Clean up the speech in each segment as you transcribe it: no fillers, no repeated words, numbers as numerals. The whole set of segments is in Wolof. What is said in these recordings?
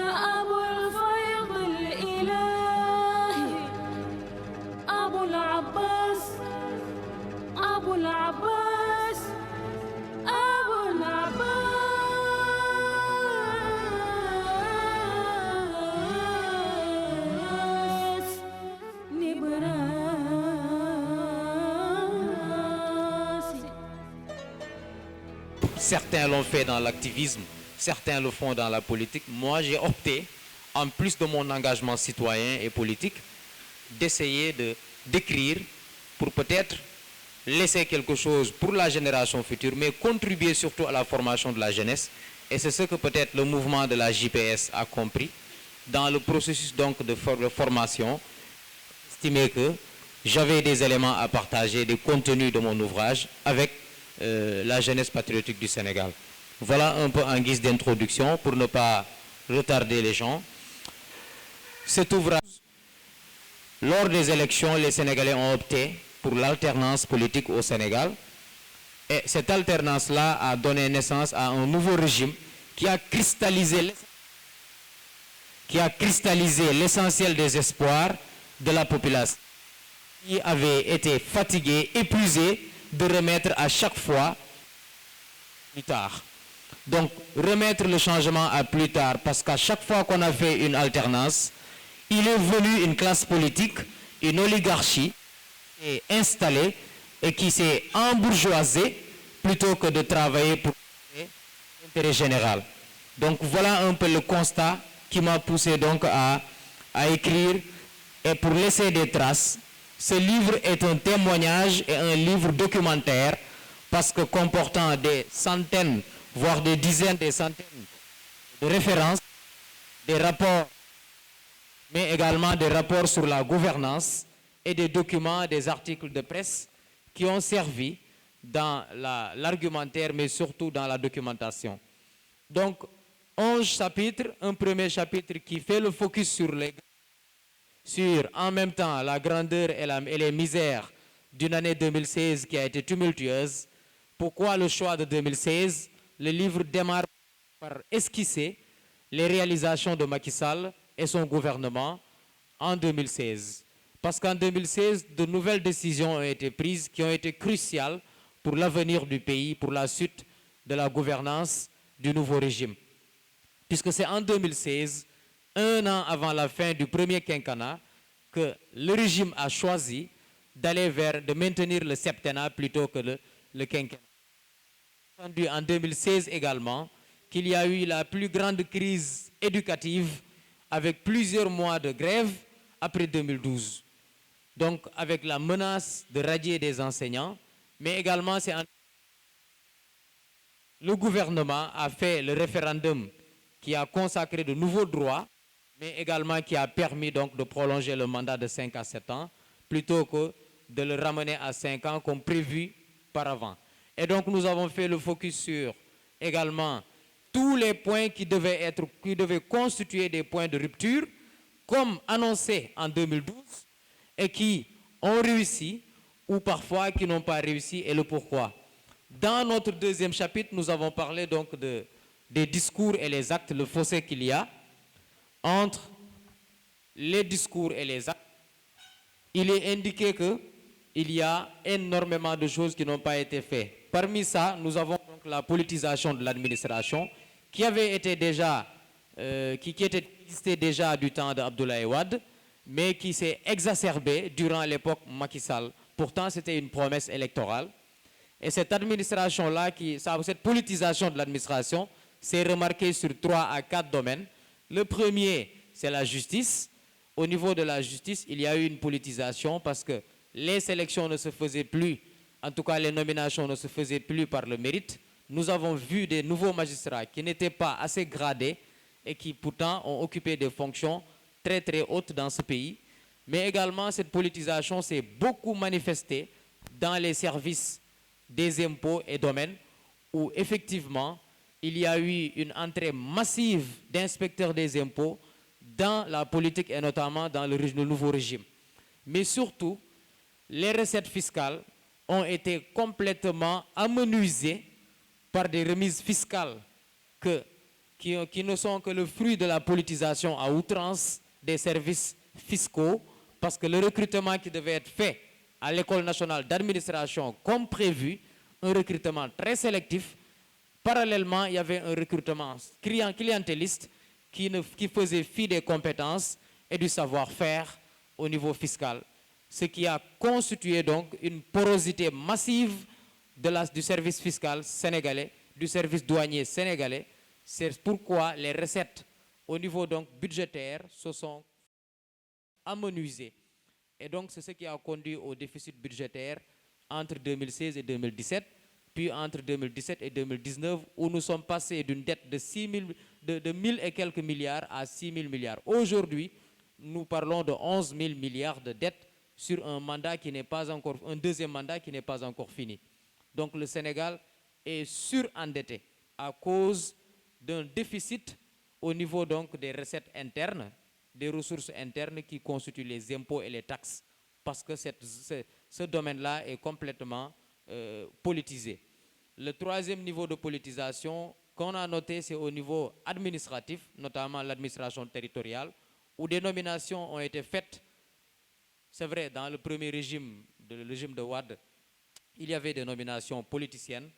أبو الفيض الإلهي أبو العباس أبو العباس أبو العباس نبراسي. Certains l'ont fait dans l'activisme, certains le font dans la politique. Moi, j'ai opté, en plus de mon engagement citoyen et politique, d'essayer d'écrire pour peut-être laisser quelque chose pour la génération future, mais contribuer surtout à la formation de la jeunesse. Et c'est ce que peut-être le mouvement de la JPS a compris dans le processus donc de formation. Estimé que j'avais des éléments à partager, des contenus de mon ouvrage avec la jeunesse patriotique du Sénégal. Voilà un peu en guise d'introduction pour ne pas retarder les gens. Cet ouvrage, lors des élections, les Sénégalais ont opté pour l'alternance politique au Sénégal. Et cette alternance-là a donné naissance à un nouveau régime qui a cristallisé l'essentiel des espoirs de la population, qui avait été fatiguée, épuisée de remettre à chaque fois plus tard. Donc, remettre le changement à plus tard, parce qu'à chaque fois qu'on a fait une alternance, il est venu une classe politique, une oligarchie, est installée et qui s'est embourgeoisée plutôt que de travailler pour l'intérêt général. Donc, voilà un peu le constat qui m'a poussé donc à écrire et pour laisser des traces. Ce livre est un témoignage et un livre documentaire parce que comportant des centaines, voire des dizaines, des centaines de références, des rapports, mais également des rapports sur la gouvernance et des documents, des articles de presse qui ont servi dans l'argumentaire, mais surtout dans la documentation. Donc, 11 chapitres, un premier chapitre qui fait le focus sur en même temps la grandeur et les misères d'une année 2016 qui a été tumultueuse. Pourquoi le choix de 2016? Le livre démarre par esquisser les réalisations de Macky Sall et son gouvernement en 2016. Parce qu'en 2016, de nouvelles décisions ont été prises qui ont été cruciales pour l'avenir du pays, pour la suite de la gouvernance du nouveau régime. Puisque c'est en 2016, un an avant la fin du premier quinquennat, que le régime a choisi de maintenir le septennat plutôt que le quinquennat. En 2016 également, qu'il y a eu la plus grande crise éducative avec plusieurs mois de grève après 2012. Donc avec la menace de radier des enseignants, mais également le gouvernement a fait le référendum qui a consacré de nouveaux droits, mais également qui a permis donc de prolonger le mandat de 5 à 7 ans, plutôt que de le ramener à 5 ans comme prévu par avant. Et donc nous avons fait le focus sur également tous les points qui devaient constituer des points de rupture, comme annoncé en 2012, et qui ont réussi, ou parfois qui n'ont pas réussi, et le pourquoi. Dans notre deuxième chapitre, nous avons parlé donc des discours et les actes, le fossé qu'il y a entre les discours et les actes. Il est indiqué qu'il y a énormément de choses qui n'ont pas été faites. Parmi ça, nous avons donc la politisation de l'administration qui avait été déjà, qui existait déjà du temps d'Abdoulaye Wade, mais qui s'est exacerbée durant l'époque Macky Sall. Pourtant, c'était une promesse électorale. Et cette administration-là, cette politisation de l'administration, s'est remarquée sur 3 à 4 domaines. Le premier, c'est la justice. Au niveau de la justice, il y a eu une politisation parce que les sélections ne se faisaient plus, en tout cas les nominations ne se faisaient plus par le mérite. Nous avons vu des nouveaux magistrats qui n'étaient pas assez gradés et qui pourtant ont occupé des fonctions très très hautes dans ce pays. Mais également, cette politisation s'est beaucoup manifestée dans les services des impôts et domaines où effectivement, il y a eu une entrée massive d'inspecteurs des impôts dans la politique et notamment dans le nouveau régime. Mais surtout, les recettes fiscales ont été complètement amenuisées par des remises fiscales que qui ne sont que le fruit de la politisation à outrance des services fiscaux, parce que le recrutement qui devait être fait à l'École nationale d'administration comme prévu, un recrutement très sélectif. Parallèlement, il y avait un recrutement clientéliste qui faisait fi des compétences et du savoir-faire au niveau fiscal, ce qui a constitué donc une porosité massive du service fiscal sénégalais, du service douanier sénégalais. C'est pourquoi les recettes au niveau donc budgétaire se sont amenuisées. Et donc c'est ce qui a conduit au déficit budgétaire entre 2016 et 2017, puis entre 2017 et 2019, où nous sommes passés d'une dette de 1000 et quelques milliards à 6000 milliards. Aujourd'hui, nous parlons de 11 000 milliards de dettes sur un mandat qui n'est pas encore, un deuxième mandat qui n'est pas encore fini. Donc le Sénégal est surendetté à cause d'un déficit au niveau donc des recettes internes, des ressources internes qui constituent les impôts et les taxes, parce que ce domaine-là est complètement politisé. Le troisième niveau de politisation qu'on a noté, c'est au niveau administratif, notamment l'administration territoriale, où des nominations ont été faites. C'est vrai, dans le premier régime, le régime de Wade, il y avait des nominations politiciennes,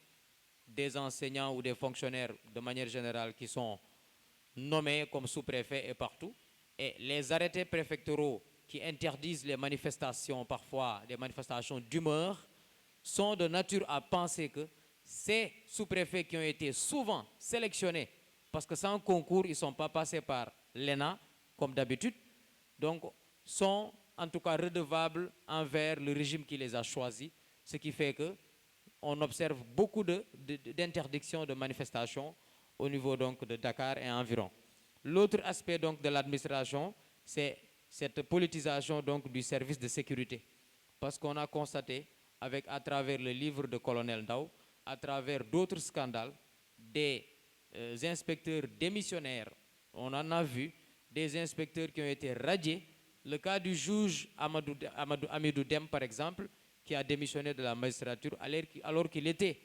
des enseignants ou des fonctionnaires de manière générale qui sont nommés comme sous-préfets et partout. Et les arrêtés préfectoraux qui interdisent les manifestations, parfois des manifestations d'humeur, sont de nature à penser que ces sous-préfets qui ont été souvent sélectionnés, parce que sans concours, ils ne sont pas passés par l'ENA, comme d'habitude, donc sont en tout cas redevables envers le régime qui les a choisis, ce qui fait qu'on observe beaucoup d'interdictions de manifestations au niveau donc de Dakar et environ. L'autre aspect donc de l'administration, c'est cette politisation donc du service de sécurité, parce qu'on a constaté à travers le livre de colonel Ndao, à travers d'autres scandales, des inspecteurs démissionnaires. On en a vu des inspecteurs qui ont été radiés. Le cas du juge Amidou Dem, par exemple, qui a démissionné de la magistrature alors qu'il était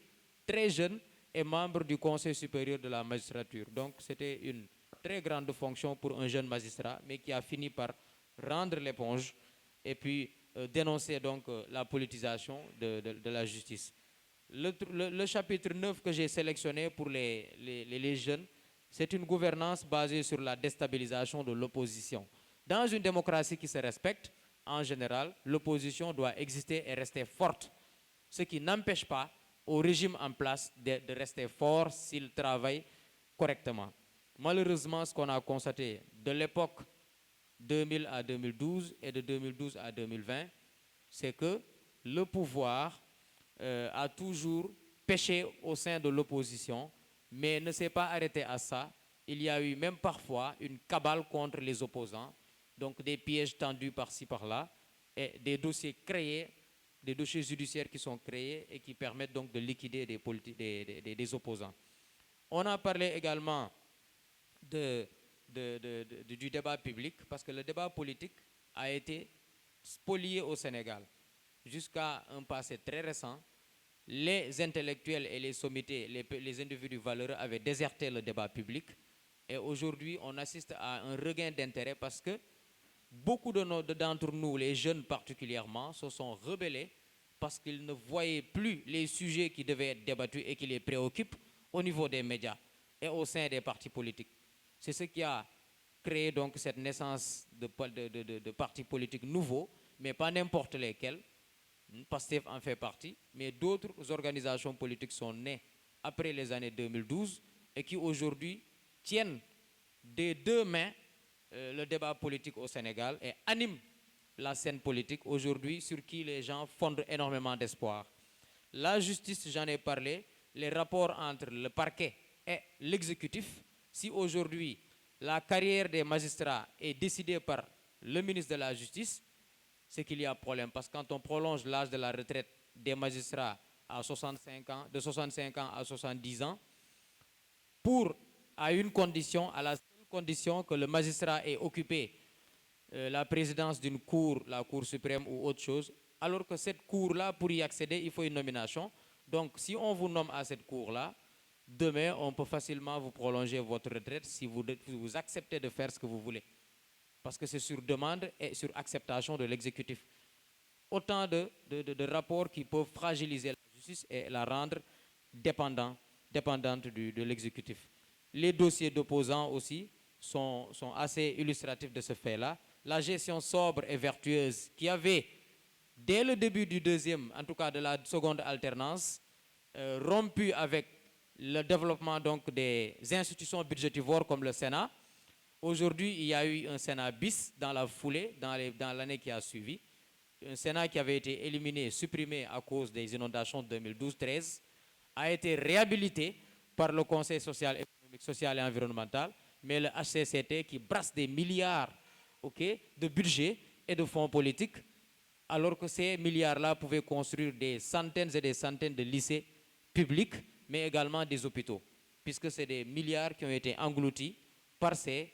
très jeune et membre du Conseil supérieur de la magistrature. Donc c'était une très grande fonction pour un jeune magistrat, mais qui a fini par rendre l'éponge et puis dénoncer donc la politisation de la justice. Le chapitre 9 que j'ai sélectionné pour les jeunes, c'est une gouvernance basée sur la déstabilisation de l'opposition. Dans une démocratie qui se respecte, en général, l'opposition doit exister et rester forte, ce qui n'empêche pas au régime en place de rester fort s'il travaille correctement. Malheureusement, ce qu'on a constaté de l'époque 2000 à 2012 et de 2012 à 2020, c'est que le pouvoir a toujours péché au sein de l'opposition, mais ne s'est pas arrêté à ça. Il y a eu même parfois une cabale contre les opposants, donc des pièges tendus par-ci par-là, et des dossiers créés, des dossiers judiciaires qui sont créés et qui permettent donc de liquider des opposants. On a parlé également du débat public, parce que le débat politique a été spolié au Sénégal. Jusqu'à un passé très récent, les intellectuels et les sommités, les individus valeureux avaient déserté le débat public. Et aujourd'hui, on assiste à un regain d'intérêt parce que beaucoup d'entre nous, les jeunes particulièrement, se sont rebellés parce qu'ils ne voyaient plus les sujets qui devaient être débattus et qui les préoccupent au niveau des médias et au sein des partis politiques. C'est ce qui a créé donc cette naissance de partis politiques nouveaux, mais pas n'importe lesquels. PASTEF en fait partie, mais d'autres organisations politiques sont nées après les années 2012 et qui aujourd'hui tiennent des deux mains le débat politique au Sénégal et animent la scène politique aujourd'hui sur qui les gens fondent énormément d'espoir. La justice, j'en ai parlé, les rapports entre le parquet et l'exécutif. Si aujourd'hui la carrière des magistrats est décidée par le ministre de la Justice, c'est qu'il y a problème. Parce que quand on prolonge l'âge de la retraite des magistrats à 65 ans, de 65 ans à 70 ans, à la seule condition que le magistrat ait occupé la présidence d'une cour, la Cour suprême ou autre chose, alors que cette cour-là, pour y accéder, il faut une nomination. Donc, si on vous nomme à cette cour-là, Demain, on peut facilement vous prolonger votre retraite si vous acceptez de faire ce que vous voulez. Parce que c'est sur demande et sur acceptation de l'exécutif. Autant de rapports qui peuvent fragiliser la justice et la rendre dépendante de l'exécutif. Les dossiers d'opposants aussi sont assez illustratifs de ce fait-là. La gestion sobre et vertueuse qui avait, dès le début du deuxième, en tout cas de la seconde alternance, rompu avec le développement donc des institutions budgétivores comme le Sénat. Aujourd'hui, il y a eu un Sénat bis dans la foulée, dans l'année qui a suivi. Un Sénat qui avait été éliminé, supprimé à cause des inondations de 2012-13, a été réhabilité par le Conseil social, économique, social et environnemental, mais le HCCT qui brasse des milliards, de budget et de fonds politiques, alors que ces milliards-là pouvaient construire des centaines et des centaines de lycées publics, mais également des hôpitaux, puisque c'est des milliards qui ont été engloutis par ces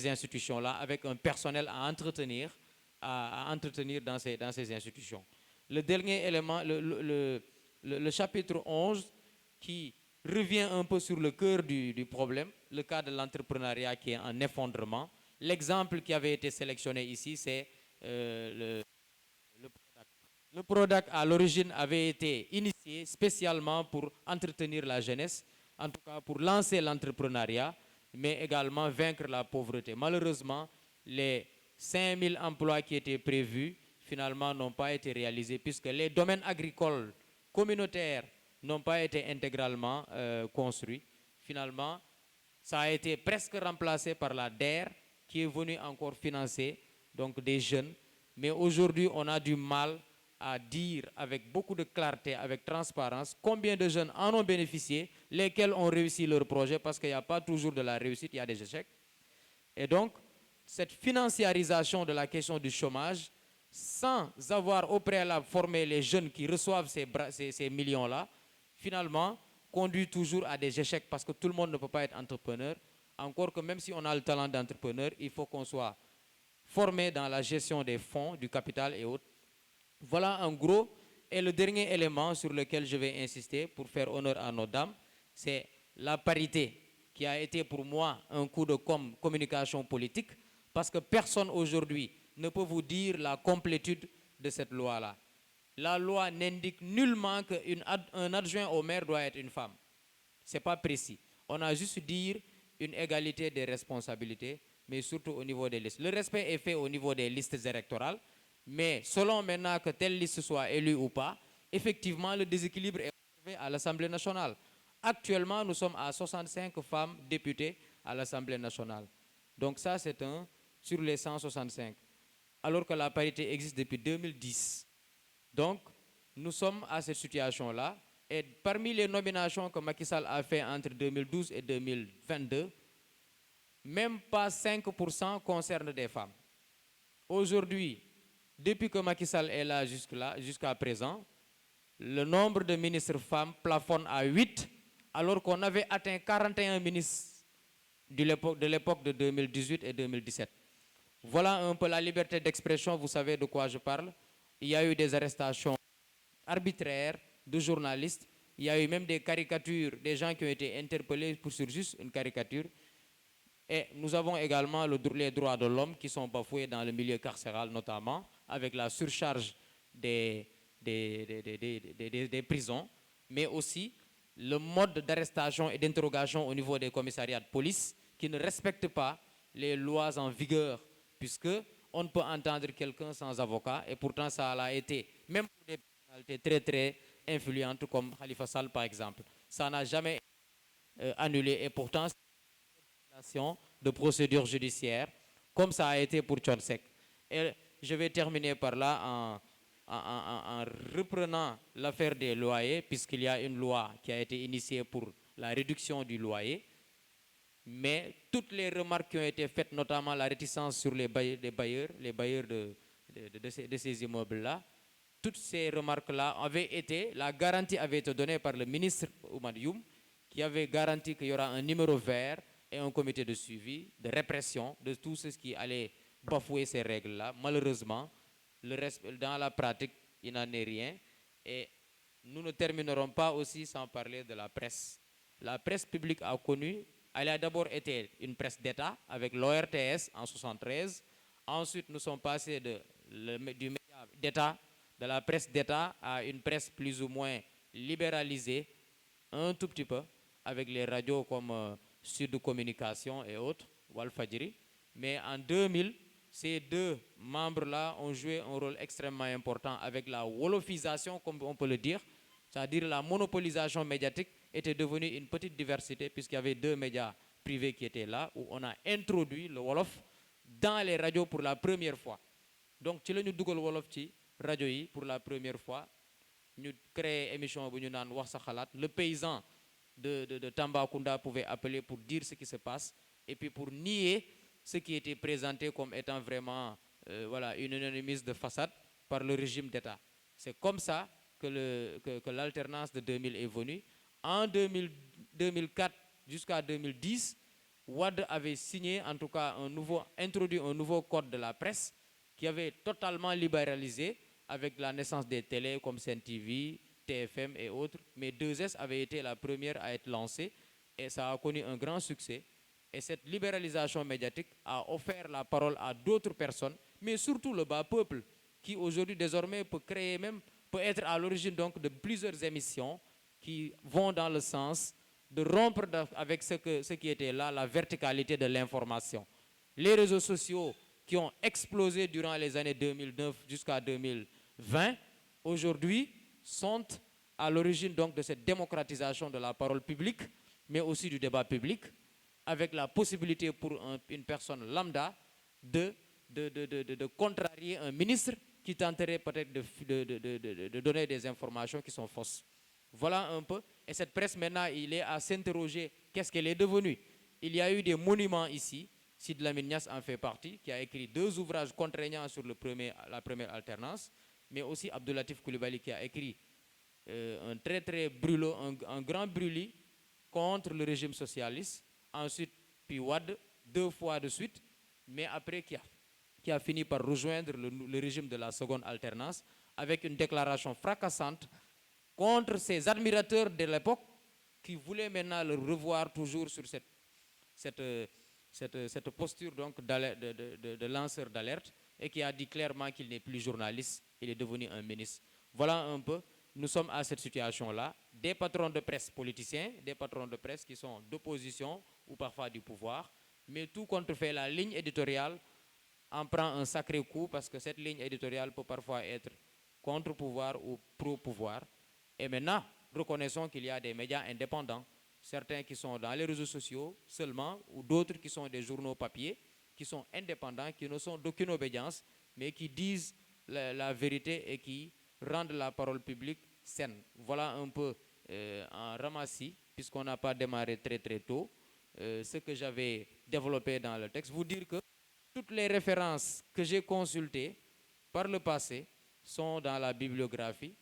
institutions-là, avec un personnel à entretenir dans ces institutions. Le dernier élément, le chapitre 11, qui revient un peu sur le cœur du problème, le cas de l'entrepreneuriat qui est en effondrement. L'exemple qui avait été sélectionné ici, c'est le PRODAC. Le PRODAC, à l'origine, avait été initié spécialement pour entretenir la jeunesse, en tout cas pour lancer l'entrepreneuriat, mais également vaincre la pauvreté. Malheureusement, les 5000 emplois qui étaient prévus, finalement, n'ont pas été réalisés, puisque les domaines agricoles communautaires n'ont pas été intégralement construits. Finalement, ça a été presque remplacé par la DER, qui est venue encore financer donc, des jeunes. Mais aujourd'hui, on a du mal à dire avec beaucoup de clarté, avec transparence, combien de jeunes en ont bénéficié, lesquels ont réussi leur projet, parce qu'il n'y a pas toujours de la réussite, il y a des échecs. Et donc, cette financiarisation de la question du chômage, sans avoir au préalable formé les jeunes qui reçoivent ces millions-là, finalement, conduit toujours à des échecs, parce que tout le monde ne peut pas être entrepreneur. Encore que même si on a le talent d'entrepreneur, il faut qu'on soit formé dans la gestion des fonds, du capital et autres. Voilà en gros. Et le dernier élément sur lequel je vais insister pour faire honneur à nos dames, c'est la parité, qui a été pour moi un coup de communication politique, parce que personne aujourd'hui ne peut vous dire la complétude de cette loi-là. La loi n'indique nullement qu'un adjoint au maire doit être une femme. Ce n'est pas précis. On a juste dire une égalité des responsabilités, mais surtout au niveau des listes. Le respect est fait au niveau des listes électorales, mais selon maintenant que telle liste soit élue ou pas, effectivement, le déséquilibre est observé à l'Assemblée nationale. Actuellement, nous sommes à 65 femmes députées à l'Assemblée nationale. Donc ça, c'est un sur les 165. Alors que la parité existe depuis 2010. Donc, nous sommes à cette situation-là. Et parmi les nominations que Macky Sall a fait entre 2012 et 2022, même pas 5% concernent des femmes. Aujourd'hui, depuis que Macky Sall est là jusqu'à présent, le nombre de ministres femmes plafonne à 8, alors qu'on avait atteint 41 ministres de l'époque de 2018 et 2017. Voilà un peu la liberté d'expression, vous savez de quoi je parle. Il y a eu des arrestations arbitraires de journalistes. Il y a eu même des caricatures, des gens qui ont été interpellés pour sur juste une caricature. Et nous avons également les droits de l'homme qui sont bafoués dans le milieu carcéral, notamment avec la surcharge des prisons, mais aussi le mode d'arrestation et d'interrogation au niveau des commissariats de police qui ne respectent pas les lois en vigueur, puisque on ne peut entendre quelqu'un sans avocat, et pourtant ça a été, même pour des personnalités très très influentes comme Khalifa Sall par exemple, ça n'a jamais été annulé, et pourtant c'est une de procédure judiciaire, comme ça a été pour Tchonsek. Et je vais terminer par là en reprenant l'affaire des loyers, puisqu'il y a une loi qui a été initiée pour la réduction du loyer. Mais toutes les remarques qui ont été faites, notamment la réticence sur les bailleurs de ces immeubles-là, toutes ces remarques-là la garantie avait été donnée par le ministre Oumar Youm, qui avait garanti qu'il y aura un numéro vert et un comité de suivi, de répression de tout ce qui allait bafouer ces règles-là. Malheureusement, dans la pratique, il n'en est rien. Et nous ne terminerons pas aussi sans parler de la presse. la presse publique a connu, elle a d'abord été une presse d'État avec l'ORTS en 1973. Ensuite, nous sommes passés du média d'État, de la presse d'État à une presse plus ou moins libéralisée, un tout petit peu, avec les radios comme Sud Communication et autres, Walfadjri. Mais en 2000, ces deux membres-là ont joué un rôle extrêmement important avec la wolofisation, comme on peut le dire, c'est-à-dire la monopolisation médiatique était devenue une petite diversité puisqu'il y avait deux médias privés qui étaient là, où on a introduit le Wolof dans les radios pour la première fois. Donc, ci la ñu dugal Wolof ci radio yi pour la première fois. Ñu créé émission bu ñu naan wax sa xalaat. Le paysan de Tambacounda pouvait appeler pour dire ce qui se passe et puis pour nier ce qui était présenté comme étant vraiment voilà, une unanimisme de façade par le régime d'État. C'est comme ça que l'alternance de 2000 est venue. En 2004 jusqu'à 2010, Wade avait signé, en tout cas, introduit un nouveau code de la presse qui avait totalement libéralisé avec la naissance des télés comme CNTV, TFM et autres. Mais 2S avait été la première à être lancée et ça a connu un grand succès. Et cette libéralisation médiatique a offert la parole à d'autres personnes, mais surtout le bas peuple, qui aujourd'hui désormais peut être à l'origine donc de plusieurs émissions qui vont dans le sens de rompre avec ce qui était là, la verticalité de l'information. Les réseaux sociaux qui ont explosé durant les années 2009 jusqu'à 2020, aujourd'hui sont à l'origine donc de cette démocratisation de la parole publique, mais aussi du débat public, avec la possibilité pour une personne lambda de contrarier un ministre qui tenterait peut-être de donner des informations qui sont fausses. Voilà un peu. Et cette presse, maintenant, il est à s'interroger qu'est-ce qu'elle est devenue. Il y a eu des monuments ici. Sid Lamine Niasse en fait partie, qui a écrit 2 ouvrages contraignants sur la première alternance, mais aussi Abdoulatif Coulibaly qui a écrit un très brûlot, un grand brûlis contre le régime socialiste. Ensuite, puis Wade, 2 fois de suite, mais après qui a fini par rejoindre le régime de la seconde alternance avec une déclaration fracassante contre ses admirateurs de l'époque qui voulaient maintenant le revoir toujours sur cette posture donc de lanceur d'alerte et qui a dit clairement qu'il n'est plus journaliste, il est devenu un ministre. Voilà un peu, nous sommes à cette situation-là, des patrons de presse politiciens, des patrons de presse qui sont d'opposition ou parfois du pouvoir, mais tout compte fait, la ligne éditoriale en prend un sacré coup parce que cette ligne éditoriale peut parfois être contre-pouvoir ou pro-pouvoir. Et maintenant, reconnaissons qu'il y a des médias indépendants, certains qui sont dans les réseaux sociaux seulement, ou d'autres qui sont des journaux papier, qui sont indépendants, qui ne sont d'aucune obédience, mais qui disent la vérité et qui rendent la parole publique saine. Voilà un peu en ramassis, puisqu'on n'a pas démarré très tôt, ce que j'avais développé dans le texte. Vous dire que toutes les références que j'ai consultées par le passé sont dans la bibliographie.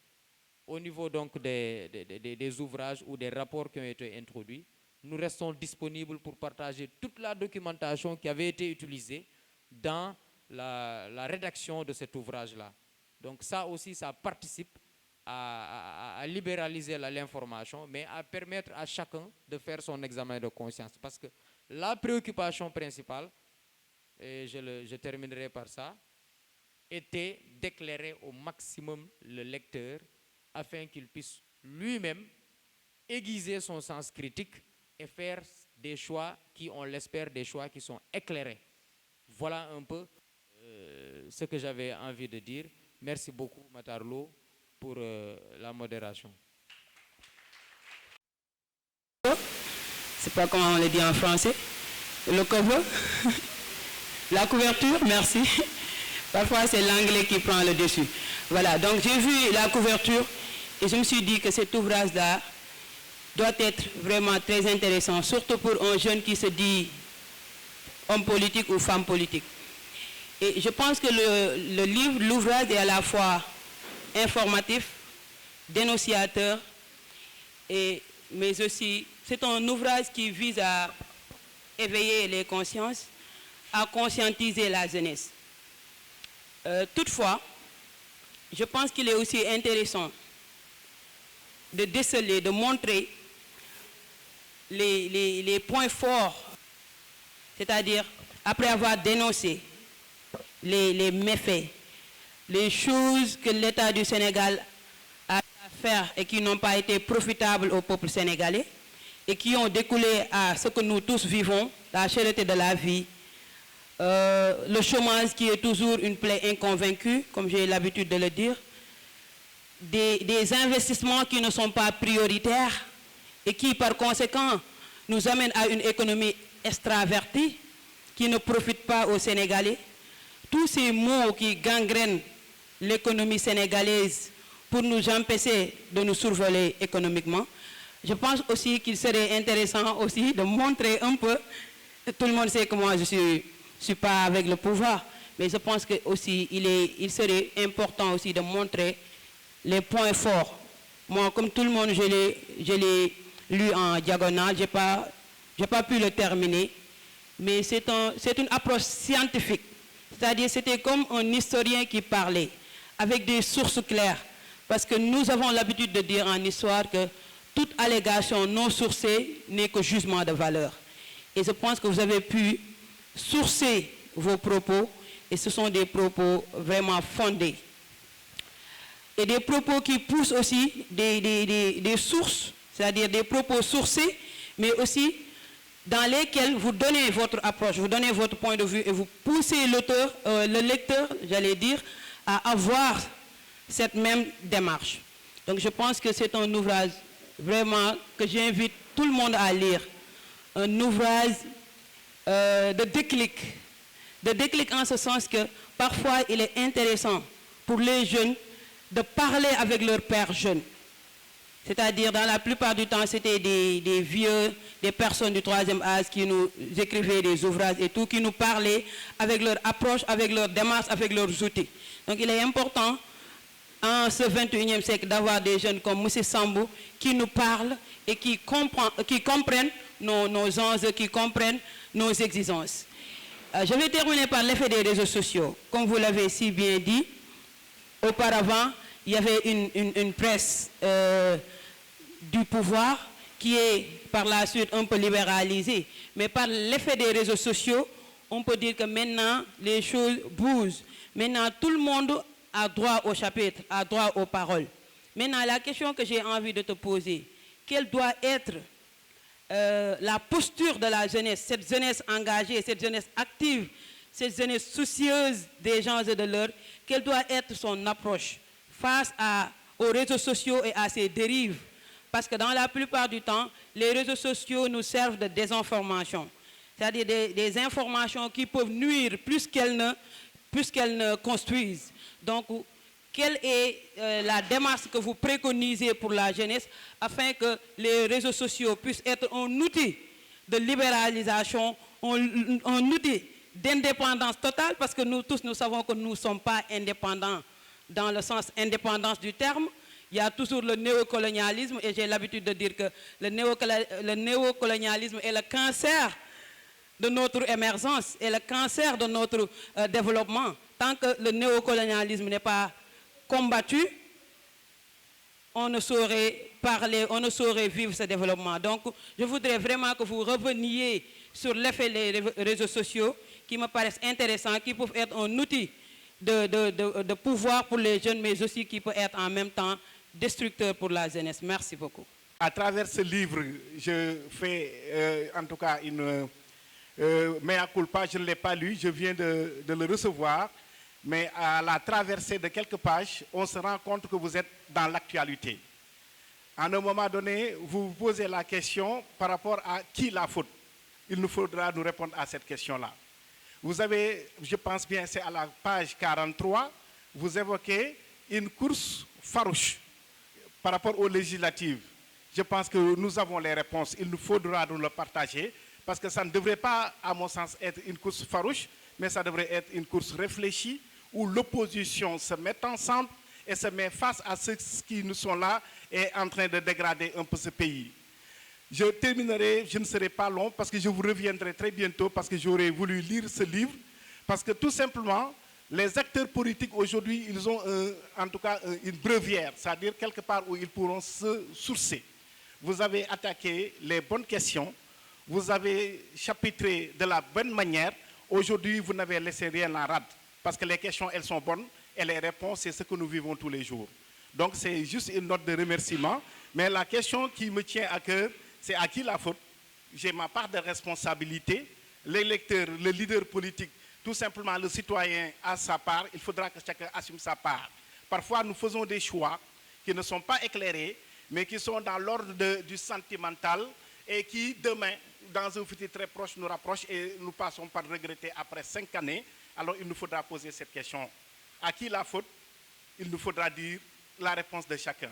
Au niveau donc des ouvrages ou des rapports qui ont été introduits, nous restons disponibles pour partager toute la documentation qui avait été utilisée dans la rédaction de cet ouvrage-là. Donc ça aussi, ça participe à libéraliser l'information, mais à permettre à chacun de faire son examen de conscience. Parce que la préoccupation principale, et je terminerai par ça, était d'éclairer au maximum le lecteur afin qu'il puisse lui-même aiguiser son sens critique et faire des choix qui, on l'espère, des choix qui sont éclairés. Voilà un peu ce que j'avais envie de dire. Merci beaucoup, Matarlo, pour la modération. C'est pas comment on le dit en français. Le cover. La couverture, merci. Parfois, c'est l'anglais qui prend le dessus. Voilà, donc j'ai vu la couverture et je me suis dit que cet ouvrage-là doit être vraiment très intéressant, surtout pour un jeune qui se dit homme politique ou femme politique. Et je pense que le livre, l'ouvrage est à la fois informatif, dénonciateur, mais aussi c'est un ouvrage qui vise à éveiller les consciences, à conscientiser la jeunesse. Toutefois, je pense qu'il est aussi intéressant de déceler, de montrer les points forts, c'est-à-dire après avoir dénoncé les méfaits, les choses que l'État du Sénégal a à faire et qui n'ont pas été profitables au peuple sénégalais et qui ont découlé à ce que nous tous vivons, la cherté de la vie, le chômage qui est toujours une plaie inconvaincue, comme j'ai l'habitude de le dire, des investissements qui ne sont pas prioritaires et qui par conséquent nous amènent à une économie extravertie qui ne profite pas aux Sénégalais. Tous ces maux qui gangrènent l'économie sénégalaise pour nous empêcher de nous survoler économiquement. Je pense aussi qu'il serait intéressant aussi de montrer un peu, tout le monde sait que moi je ne suis pas avec le pouvoir, mais je pense que aussi il serait important aussi de montrer les points forts. Moi, comme tout le monde, je l'ai lu en diagonale, je n'ai pas pu le terminer, mais c'est une approche scientifique. C'est-à-dire c'était comme un historien qui parlait, avec des sources claires. Parce que nous avons l'habitude de dire en histoire que toute allégation non sourcée n'est que jugement de valeur. Et je pense que vous avez pu sourcer vos propos, et ce sont des propos vraiment fondés. Et des propos qui poussent aussi des sources, c'est-à-dire des propos sourcés, mais aussi dans lesquels vous donnez votre approche, vous donnez votre point de vue et vous poussez l'auteur, le lecteur, j'allais dire, à avoir cette même démarche. Donc je pense que c'est un ouvrage vraiment que j'invite tout le monde à lire. Un ouvrage de déclic en ce sens que parfois il est intéressant pour les jeunes de parler avec leurs pères jeunes. C'est-à-dire, dans la plupart du temps, c'était des vieux, des personnes du troisième âge qui nous écrivaient des ouvrages et tout, qui nous parlaient avec leur approche, avec leur démarche, avec leurs outils. Donc, il est important, en ce 21e siècle, d'avoir des jeunes comme M. Sambou qui nous parlent et qui comprennent nos enjeux, qui comprennent nos exigences. Je vais terminer par l'effet des réseaux sociaux. Comme vous l'avez si bien dit, auparavant, il y avait une presse du pouvoir qui est par la suite un peu libéralisée. Mais par l'effet des réseaux sociaux, on peut dire que maintenant, les choses bougent. Maintenant, tout le monde a droit au chapitre, a droit aux paroles. Maintenant, la question que j'ai envie de te poser, quelle doit être la posture de la jeunesse, cette jeunesse engagée, cette jeunesse active, cette jeunesse soucieuse des gens et de l'heure, quelle doit être son approche face aux réseaux sociaux et à ces dérives? Parce que dans la plupart du temps, les réseaux sociaux nous servent de désinformation. C'est-à-dire des informations qui peuvent nuire plus qu'elles ne construisent. Donc, quelle est la démarche que vous préconisez pour la jeunesse afin que les réseaux sociaux puissent être un outil de libéralisation, un outil d'indépendance totale, parce que nous tous, nous savons que nous ne sommes pas indépendants dans le sens indépendance du terme. Il y a toujours le néocolonialisme, et j'ai l'habitude de dire que le néocolonialisme est le cancer de notre émergence et le cancer de notre développement. Tant que le néocolonialisme n'est pas combattu, on ne saurait parler, on ne saurait vivre ce développement. Donc, je voudrais vraiment que vous reveniez sur l'effet des réseaux sociaux qui me paraissent intéressants, qui peuvent être un outil de pouvoir pour les jeunes, mais aussi qui peut être en même temps destructeur pour la jeunesse. Merci beaucoup. À travers ce livre, je fais en tout cas une mea culpa, je ne l'ai pas lu, je viens de le recevoir, mais à la traversée de quelques pages, on se rend compte que vous êtes dans l'actualité. À un moment donné, vous vous posez la question par rapport à qui la faute. Il nous faudra nous répondre à cette question-là. Vous avez, je pense bien, c'est à la page 43, vous évoquez une course farouche par rapport aux législatives. Je pense que nous avons les réponses, il nous faudra nous le partager, parce que ça ne devrait pas, à mon sens, être une course farouche, mais ça devrait être une course réfléchie, où l'opposition se met ensemble et se met face à ceux qui nous sont là et en train de dégrader un peu ce pays. Je terminerai, je ne serai pas long, parce que je vous reviendrai très bientôt, parce que j'aurais voulu lire ce livre, parce que tout simplement, les acteurs politiques aujourd'hui, ils ont en tout cas une brevière, c'est-à-dire quelque part où ils pourront se sourcer. vous avez attaqué les bonnes questions, vous avez chapitré de la bonne manière. Aujourd'hui, vous n'avez laissé rien en rade, parce que les questions, elles sont bonnes, et les réponses, c'est ce que nous vivons tous les jours. Donc, c'est juste une note de remerciement. Mais la question qui me tient à cœur, c'est à qui la faute? J'ai ma part de responsabilité. L'électeur, le leader politique, tout simplement le citoyen a sa part. Il faudra que chacun assume sa part. Parfois, nous faisons des choix qui ne sont pas éclairés, mais qui sont dans l'ordre du sentimental et qui, demain, dans un futur très proche, nous rapprochent et nous passons par regretter après 5 années. Alors, il nous faudra poser cette question. À qui la faute? Il nous faudra dire la réponse de chacun.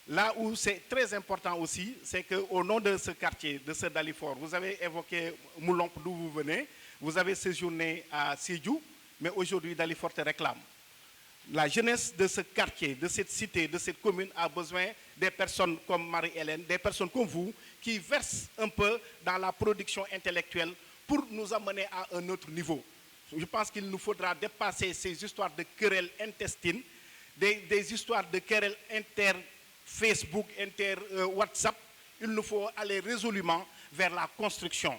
Là où c'est très important aussi, c'est qu'au nom de ce quartier, de ce Dalifort, vous avez évoqué Moulomp, d'où vous venez, vous avez séjourné à Sédhiou, mais aujourd'hui Dalifort te réclame. La jeunesse de ce quartier, de cette cité, de cette commune a besoin des personnes comme Marie-Hélène, des personnes comme vous, qui versent un peu dans la production intellectuelle pour nous amener à un autre niveau. Je pense qu'il nous faudra dépasser ces histoires de querelles intestines, des histoires de querelles inter-Facebook, inter-WhatsApp. Il nous faut aller résolument vers la construction.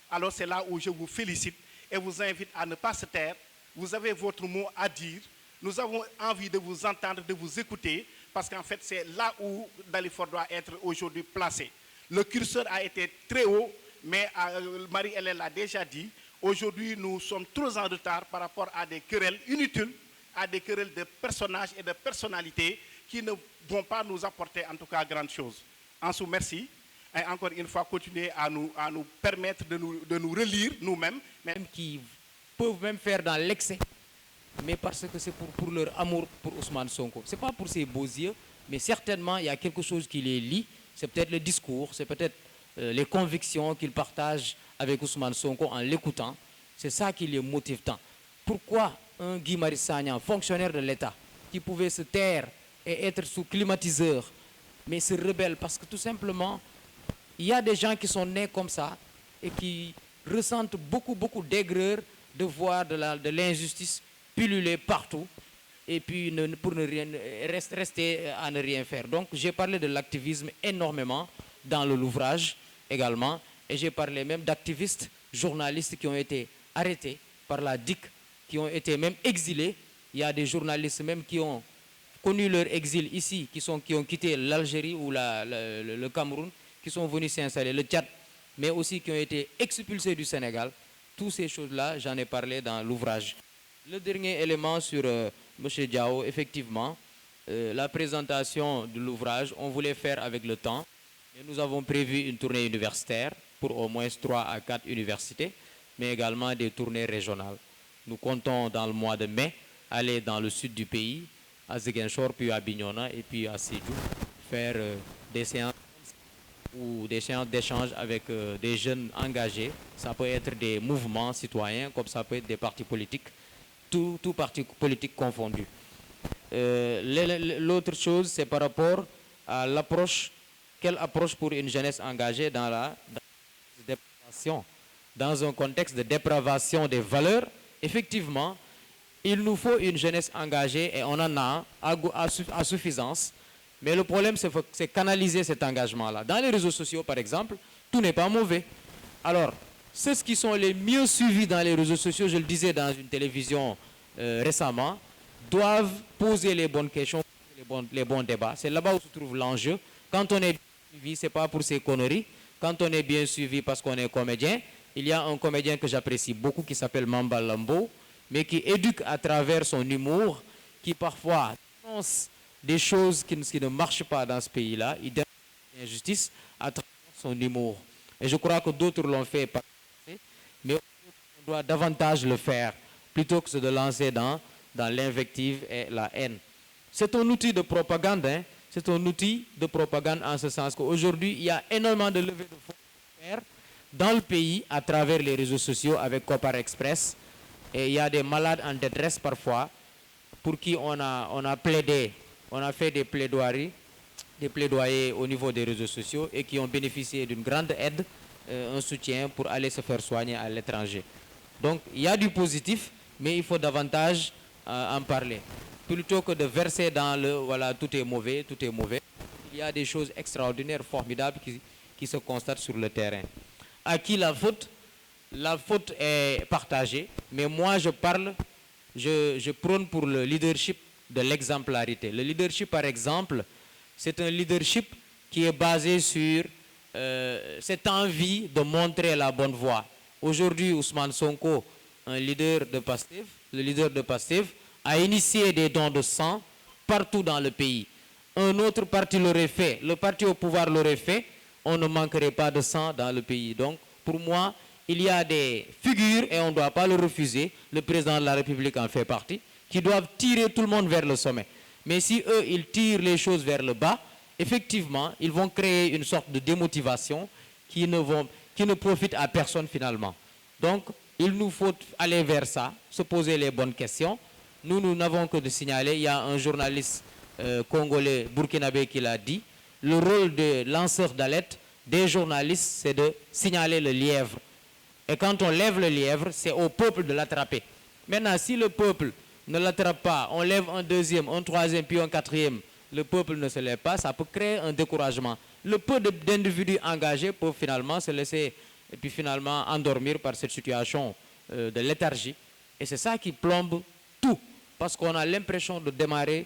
Alors c'est là où je vous félicite et vous invite à ne pas se taire. Vous avez votre mot à dire. Nous avons envie de vous entendre, de vous écouter, parce qu'en fait, c'est là où Dalifort doit être aujourd'hui placé. Le curseur a été très haut, mais Marie-Hélène l'a déjà dit, aujourd'hui, nous sommes trop en retard par rapport à des querelles inutiles, à des querelles de personnages et de personnalités qui ne vont pas nous apporter, en tout cas, grande chose. En sous, merci. Et encore une fois, continuer à nous permettre de nous relire nous-mêmes. Même qui peuvent même faire dans l'excès, mais parce que c'est pour leur amour pour Ousmane Sonko. Ce n'est pas pour ses beaux yeux, mais certainement il y a quelque chose qui les lie. C'est peut-être le discours, c'est peut-être les convictions qu'ils partagent avec Ousmane Sonko en l'écoutant. C'est ça qui les motive tant. Pourquoi un Guy Marius Sagna, fonctionnaire de l'État, qui pouvait se taire et être sous climatiseur, mais se rebelle? Parce que tout simplement, il y a des gens qui sont nés comme ça et qui ressentent beaucoup d'aigreur de voir de l'injustice pulluler partout et puis pour ne rien, rester à ne rien faire. Donc j'ai parlé de l'activisme énormément dans l'ouvrage également, et j'ai parlé même d'activistes, journalistes qui ont été arrêtés par la DIC, qui ont été même exilés. Il y a des journalistes même qui ont connu leur exil ici, qui ont quitté l'Algérie ou le Cameroun, qui sont venus s'installer, le Tchad, mais aussi qui ont été expulsés du Sénégal. Toutes ces choses-là, j'en ai parlé dans l'ouvrage. Le dernier élément sur M. Diao, effectivement, la présentation de l'ouvrage, on voulait faire avec le temps. Et nous avons prévu une tournée universitaire pour au moins 3 à 4 universités, mais également des tournées régionales. Nous comptons dans le mois de mai aller dans le sud du pays, à Ziguinchor, puis à Bignona et puis à Sédhiou, faire des séances ou des séances d'échange avec des jeunes engagés. Ça peut être des mouvements citoyens, comme ça peut être des partis politiques, tout parti politique confondu. L'autre chose, c'est par rapport à l'approche. Quelle approche pour une jeunesse engagée dans un contexte de dépravation des valeurs? Effectivement, il nous faut une jeunesse engagée et on en a à suffisance. Mais le problème, c'est canaliser cet engagement-là. Dans les réseaux sociaux, par exemple, tout n'est pas mauvais. Alors, ceux qui sont les mieux suivis dans les réseaux sociaux, je le disais dans une télévision récemment, doivent poser les bonnes questions, les bons débats. C'est là-bas où se trouve l'enjeu. Quand on est bien suivi, ce n'est pas pour ses conneries. Quand on est bien suivi parce qu'on est comédien, il y a un comédien que j'apprécie beaucoup qui s'appelle Mamba Lambo, mais qui éduque à travers son humour, qui parfois pense des choses qui ne marchent pas dans ce pays-là. Il dénonce l'injustice à travers son humour. Et je crois que d'autres l'ont fait, mais on doit davantage le faire, plutôt que de lancer dans l'invective et la haine. C'est un outil de propagande, hein? C'est un outil de propagande en ce sens qu'aujourd'hui, il y a énormément de levées de fonds dans le pays à travers les réseaux sociaux avec Copar Express. Et il y a des malades en détresse parfois pour qui on a plaidé, on a fait des plaidoyers au niveau des réseaux sociaux et qui ont bénéficié d'une grande aide, un soutien pour aller se faire soigner à l'étranger. Donc il y a du positif, mais il faut davantage en parler. Plutôt que de verser dans le voilà, tout est mauvais, il y a des choses extraordinaires, formidables qui se constatent sur le terrain. À qui la faute? La faute est partagée, mais moi je prône pour le leadership de l'exemplarité. Le leadership, par exemple, c'est un leadership qui est basé sur cette envie de montrer la bonne voie. Aujourd'hui, Ousmane Sonko, un leader de PASTEF, le leader de PASTEF, a initié des dons de sang partout dans le pays. Un autre parti l'aurait fait, le parti au pouvoir l'aurait fait, on ne manquerait pas de sang dans le pays. Donc, pour moi, il y a des figures, et on ne doit pas le refuser, le président de la République en fait partie, qui doivent tirer tout le monde vers le sommet. Mais si eux, ils tirent les choses vers le bas, effectivement, ils vont créer une sorte de démotivation qui ne profite à personne finalement. Donc, il nous faut aller vers ça, se poser les bonnes questions. Nous n'avons que de signaler, il y a un journaliste congolais burkinabé qui l'a dit, le rôle de lanceur d'alerte des journalistes, c'est de signaler le lièvre. Et quand on lève le lièvre, c'est au peuple de l'attraper. Maintenant, si le peuple ne l'attrape pas, on lève un deuxième, un troisième, puis un quatrième, le peuple ne se lève pas, ça peut créer un découragement. Le peu d'individus engagés peuvent finalement se laisser et puis finalement endormir par cette situation de léthargie. Et c'est ça qui plombe tout, parce qu'on a l'impression de démarrer,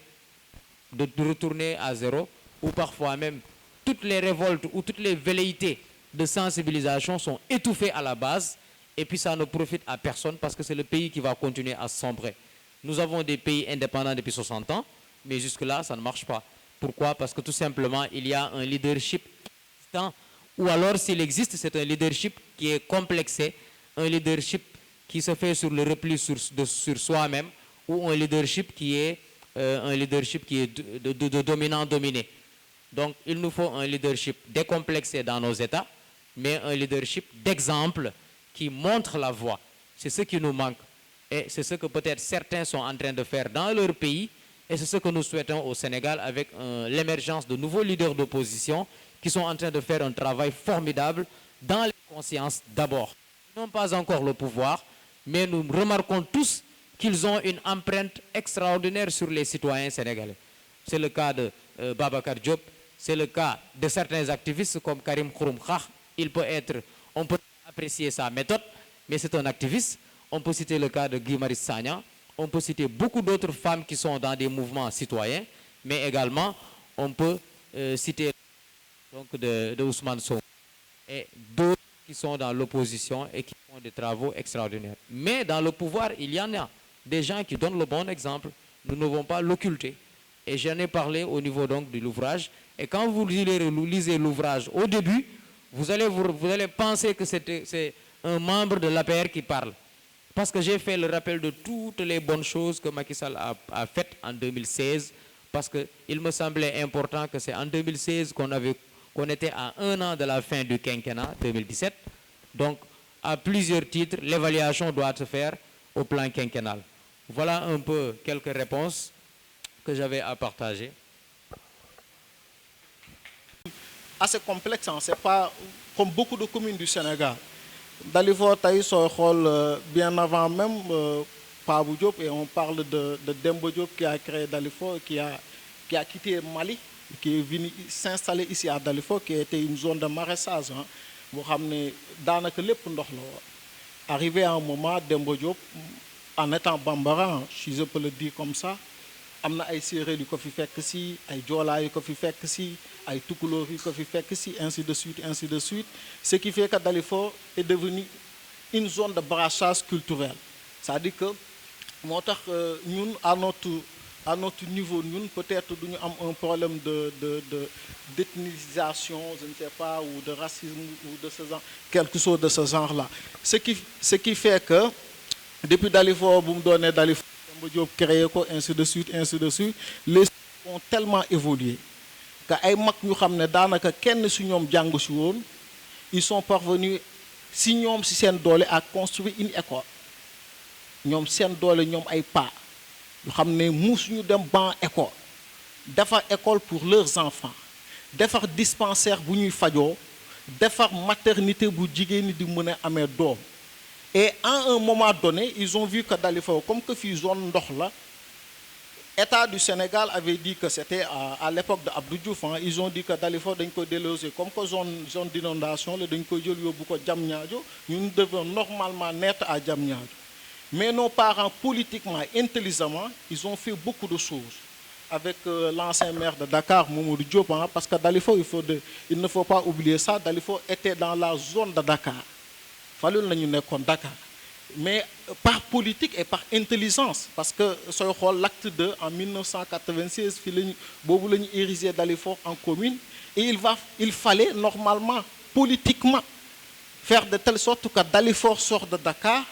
de retourner à zéro, ou parfois même toutes les révoltes ou toutes les velléités de sensibilisation sont étouffées à la base, et puis ça ne profite à personne parce que c'est le pays qui va continuer à sombrer. Nous avons des pays indépendants depuis 60 ans, mais jusque-là, ça ne marche pas. Pourquoi? Parce que tout simplement, il y a un leadership existant, ou alors s'il existe, c'est un leadership qui est complexé, un leadership qui se fait sur le repli sur soi-même, ou un leadership qui est de dominant-dominé. Donc, il nous faut un leadership décomplexé dans nos États, mais un leadership d'exemple qui montre la voie. C'est ce qui nous manque. Et c'est ce que peut-être certains sont en train de faire dans leur pays, et c'est ce que nous souhaitons au Sénégal avec l'émergence de nouveaux leaders d'opposition qui sont en train de faire un travail formidable dans les consciences d'abord. Ils n'ont pas encore le pouvoir, mais nous remarquons tous qu'ils ont une empreinte extraordinaire sur les citoyens sénégalais. C'est le cas de Babacar Diop, c'est le cas de certains activistes comme Karim Khouroum Khah. On peut apprécier sa méthode, mais c'est un activiste. On peut citer le cas de Guy Marius Sagna, on peut citer beaucoup d'autres femmes qui sont dans des mouvements citoyens, mais également on peut citer donc de Ousmane Sonko et d'autres qui sont dans l'opposition et qui font des travaux extraordinaires. Mais dans le pouvoir, il y en a des gens qui donnent le bon exemple. Nous ne devons pas l'occulter. Et j'en ai parlé au niveau donc de l'ouvrage. Et quand vous lisez l'ouvrage au début, vous allez penser que c'est un membre de l'APR qui parle. Parce que j'ai fait le rappel de toutes les bonnes choses que Macky Sall a faites en 2016. Parce qu'il me semblait important que c'est en 2016 qu'on était à 1 an de la fin du quinquennat 2017. Donc, à plusieurs titres, l'évaluation doit se faire au plan quinquennal. Voilà un peu quelques réponses que j'avais à partager. Assez complexe, hein? C'est pas comme beaucoup de communes du Sénégal. Dalifort Taï bien avant même Pabou Diop, et on parle de Dembo Diop qui a créé Dalifort, qui a quitté Mali, qui est venu s'installer ici à Dalifort, qui était une zone de maraîchage. Vous savez, dans le arrivé à un moment, Dembo Diop, en étant bambara, si je peux le dire comme ça, am na ay séeréer yu ko fi fekk si, ay joolaa yu ko fi fekk si, ay tukulóor yu ko fi fekk si, ainsi de suite, ainsi de suite. Ce qui fait que Dalifort est devenu une zone de brassage culturel. C'est-à-dire que moo tax ñun à notre niveau, ñun peut-être duñu am un problème d'ethnisation, je ne sais pas, ou de racisme, ou de ce genre, quelque chose de ce genre-là. Ce qui fait que depuis Dalifort, bu mu doonee Dalifort, Diop créé ko, ainsi de suite, les choses ont tellement évolué que ay mag ñu xam ne daanaka kenn si ñoom jàng si woon, ils sont parvenus si ñoom si seen doole à construire une école. ñoom seen doole ñoom ay pas ñu xam ne musuñu dem ban école, defar école pour leurs enfants, defar dispensaire bu ñuy fajoo, defar maternité bu jigéen ñi di mën a amee doom. Et à un moment donné, ils ont vu que Dalifort, comme que fi zone ndox la, État du Sénégal avait dit que c'était à l'époque de Abdou Diouf, hein, ils ont dit que Dalifort dañ koy déloger comme que zone d'inondation la dañ koy jël yóbbu ko Diamniadio, nous devons normalement naître à Diamniadio. Mais nos parents, politiquement, intelligemment, ils ont fait beaucoup de choses. Avec l'ancien maire de Dakar, Mamadou Diop, hein, parce que Dalifort, il ne faut pas oublier ça, Dalifort était dans la zone de Dakar. Il fallait que nous soyons Dakar. Mais par politique et par intelligence, parce que l'acte 2 en 1996, il a érigé Dalifort en commune, et il fallait normalement, politiquement, faire de telle sorte que Dalifort sort de Dakar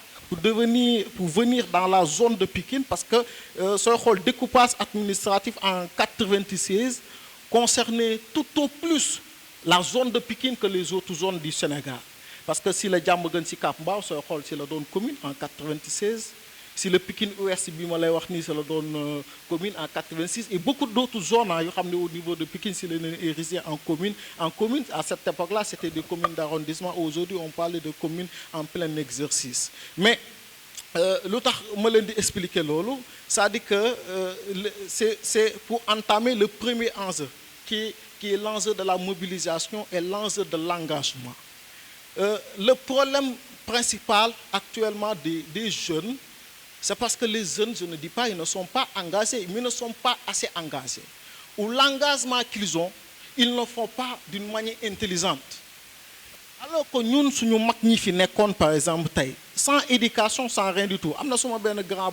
pour venir dans la zone de Pikine, parce que le découpage administratif en 1996 concernait tout au plus la zone de Pikine que les autres zones du Sénégal. Parce que si le Diamaguène si Cap Mbao, c'est la zone commune en 1996. Si le Pikine Ouest, c'est la zone commune en 1986. Et beaucoup d'autres zones au niveau de Pikine, c'est érigé en commune. En commune, à cette époque-là, c'était des communes d'arrondissement. Aujourd'hui, on parle de communes en plein exercice. Mais, l'autre, je vais expliquer lolo, ça dit que c'est pour entamer le premier enjeu, qui est l'enjeu de la mobilisation et l'enjeu de l'engagement. Le problème principal actuellement des jeunes, c'est parce que les jeunes, je ne dis pas, ils ne sont pas engagés, mais ils ne sont pas assez engagés. Ou l'engagement qu'ils ont, ils ne le font pas d'une manière intelligente. Alors que nous, si nous magnifions, par exemple, sans éducation, sans rien du tout. Je suis un grand,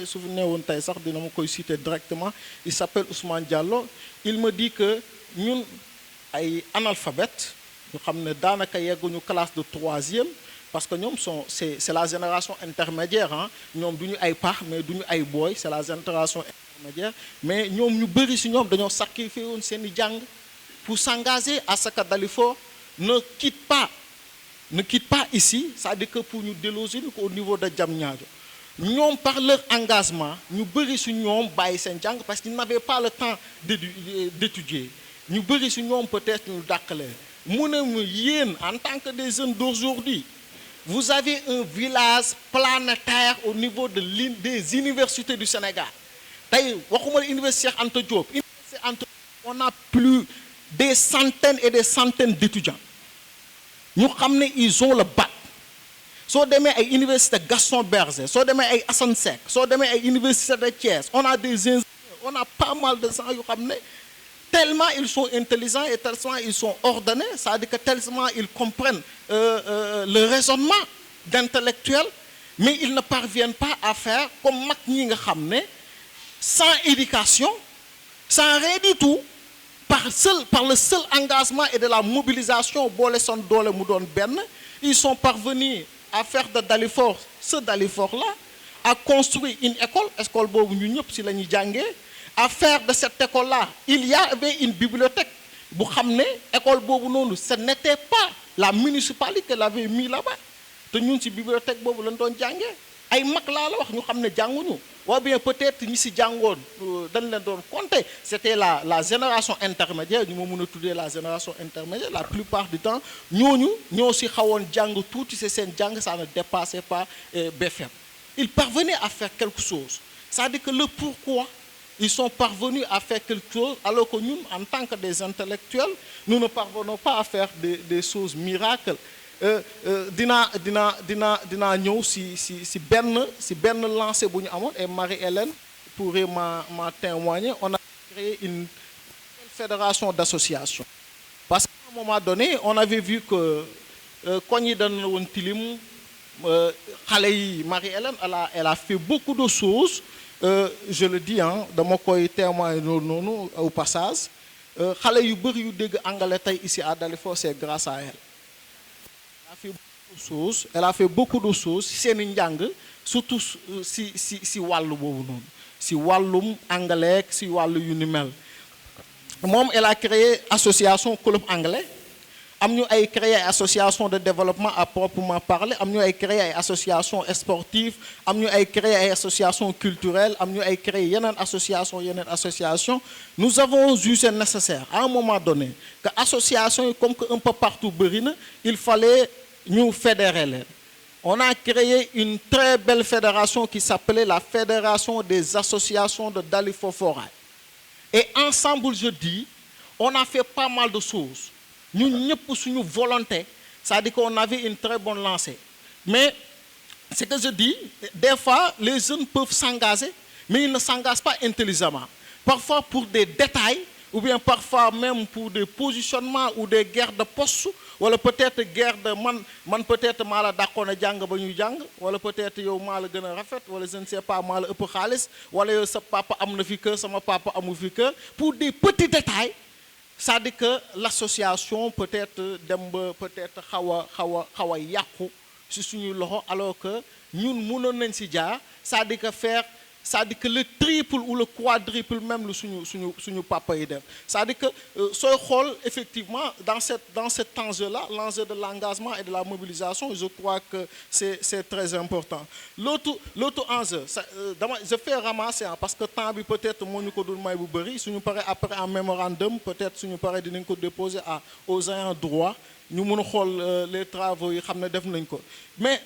souvenez-vous, je vais citer directement, il s'appelle Ousmane Diallo. Il me dit que nous, analphabètes, nous avons une classe de 3e, parce que c'est la génération intermédiaire. Nous avons des pas, mais nous avons des boys, c'est la génération intermédiaire. Mais nous avons sacrifié pour s'engager à ce que Dalifort ne quitte pas ici, c'est-à-dire que pour nous déloger au niveau de Diamniadio. Nous, par leur engagement, nous avons parce qu'ils n'avaient pas le temps d'étudier. Nous avons peut-être nous d'accueillir. En tant que des jeunes d'aujourd'hui, vous avez un village planétaire au niveau des universités du Sénégal. On a plus des centaines et des centaines d'étudiants. Nous savons qu'ils ont le bac. So demain à l'université Gaston Berger, so demain à Assane Seck, so demain à l'université de Thiès, on a des ingénieurs, on a pas mal de gens qui savent tellement ils sont intelligents et tellement ils sont ordonnés, ça veut dire que tellement ils comprennent le raisonnement d'intellectuels, mais ils ne parviennent pas à faire comme Makni nga xamné sans éducation, sans rien du tout, par le seul engagement et de la mobilisation, ils sont parvenus à faire de Dalifort, ce Dalifort-là, à construire une école à faire de cette école-là, il y avait une bibliothèque. Vous savez, l'école Bobu, ce n'était pas la municipalité qui l'avait mis là-bas. Nous, cette bibliothèque, nous avons ay mak la wax ñu xamné janguñu ou bien peut-être ñi ci jangone dañ leen doon compter c'était la génération intermédiaire ñu mo mëna tuddé la génération intermédiaire la plupart du temps ñoñu ñoo ci xawone jang touti c'est sen jang ça ne dépassait pas BFM. Ils parvenaient à faire quelque chose, ça veut dire que le pourquoi ils sont parvenus à faire quelque chose alors que nous en tant que des intellectuels nous ne parvenons pas à faire des choses miracles. Dina ñëw si ben lancé bu ñu amoon et Marie-Hélène pourrait m'en témoigner. On a créé une fédération d'associations parce qu'à un moment donné on avait vu que quand ñi dañ la woon tilim xale yi Marie-Hélène elle a fait beaucoup de choses, je le dis dama koy témoigner noonu au passage xale yu bëri yu dégg anglais tey ici à Dalifort c'est grâce à elle. Elle a fait beaucoup de choses, surtout si wàllu boobu noonu si wàllum anglais si wàllu yu ni mel moom elle a créé association club anglais am ñu ay créé association de développement à proprement parler am ñu ay créé ay association sportive am ñu ay créé ay association culturelle am ñu ay créé yeneen association nous avons jugé nécessaire à un moment donné que association comme que un peu partout bëri na il fallait ñu fédérer leen on a créé une très belle fédération qui s'appelait la Fédération des associations de Dalifort Foirail. Et ensemble, je dis, on a fait pas mal de choses. Nous n'avons pas une volonté, c'est-à-dire qu'on avait une très bonne lancée. Mais, ce que je dis, des fois, les jeunes peuvent s'engager, mais ils ne s'engagent pas intelligemment. Parfois pour des détails, ou bien parfois même pour des positionnements ou des guerres de poste, ou peut-être guerre de man peut-être mal d'accord na jang ba ñu jang, wala peut-être yow mal gëna rafet, wala je ne sais pas mal ëpp xaliss, wala yow sa papa am na fi kër, sama papa amu fi kër, pour des petits détails. Ça dit que l'association peut-être dem ba peut-être xawa yaqku ci suñu loxo, alors que ñun mënon nañ ci jaar, ça dit que faire, ça dit que le triple ou le quadruple même le suñu papa yi def. Ça dit que soy xol effectivement dans cet enjeu-là, l'enjeu de l'engagement et de la mobilisation, je crois que c'est très important. L'autre enjeu, je fais ramasser parce que temps bi peut-être moo ñu ko dul may bu bari, suñu paré après en mémorandum, peut-être suñu paré dinañ ko déposer aux ayants droit, ñu mëna xol les travaux yi xamné def nañ ko. Mais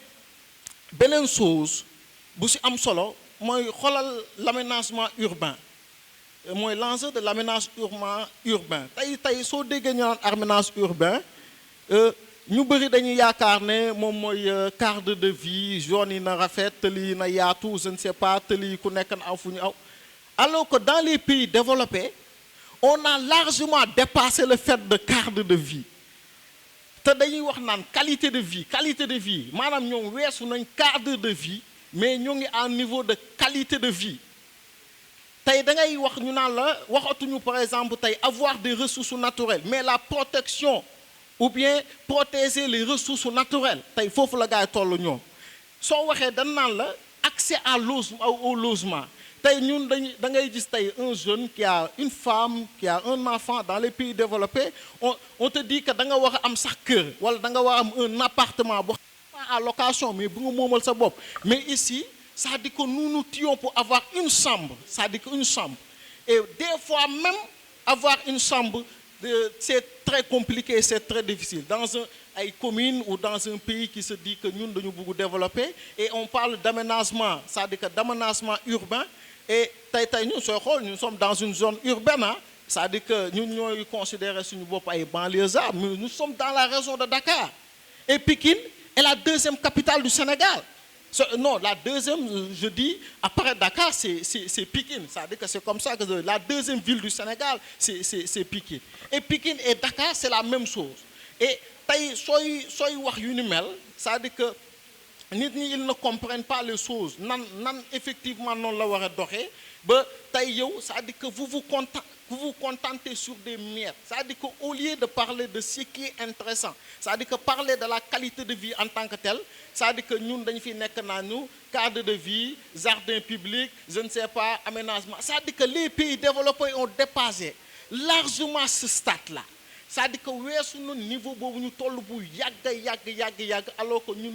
benen chose bu ci am solo mooy xoolal l'aménagement urbain mooy l'enjeu de l'aménagement urbain tey soo déggee ñu naan aménagement urbain ñu bëri dañuy yaakaar ne moom mooy cadre de vie zone yi na rafet tëli yi na yaatu je ne sais pas tëli yi ku nekk na aw fu ñu aw alors que dans les pays développés on a largement dépassé le fait de cadre de vie te dañuy wax naan qualité de vie maanaam ñoom weesu nañ cadre de vie mais nous sommes à un niveau de qualité de vie. Par exemple, avoir des ressources naturelles, mais la protection ou bien protéger les ressources naturelles. Il faut que les gens soient accès au logement. Un jeune qui a une femme, qui a un enfant dans les pays développés, on te dit que tu as un appartement. À location, mais ici, ça dit que nous nous tuons pour avoir une chambre. Ça dit qu'une chambre. Et des fois même, avoir une chambre, c'est très compliqué, c'est très difficile. Dans une commune ou dans un pays qui se dit que nous devons beaucoup développer, et on parle d'aménagement, ça dit que d'aménagement urbain, et nous sommes dans une zone urbaine, hein, ça dit que nous considérons que nous sommes banlieusards, mais nous sommes dans la région de Dakar. Et Pékin est la deuxième capitale du Sénégal. Non, la deuxième, je dis, après Dakar, c'est Pékin. Ça veut dire que c'est comme ça que la deuxième ville du Sénégal, c'est Pékin. Et Pékin et Dakar, c'est la même chose. Et soy wax yu ni mel, ça veut dire que ils ne comprennent pas les choses. Effectivement, non la wara doxé ba tay yow, ça veut dire que vous vous contentez sur des miettes. Ça veut dire qu'au lieu de parler de ce qui est intéressant, ça veut dire que parler de la qualité de vie en tant que telle, ça veut dire que nous, nous cadre de vie, jardin public, je ne sais pas, aménagement. Ça veut dire que les pays développés ont dépassé largement ce stade-là. Ça veut dire que nous sommes au niveau où nous sommes alors que nous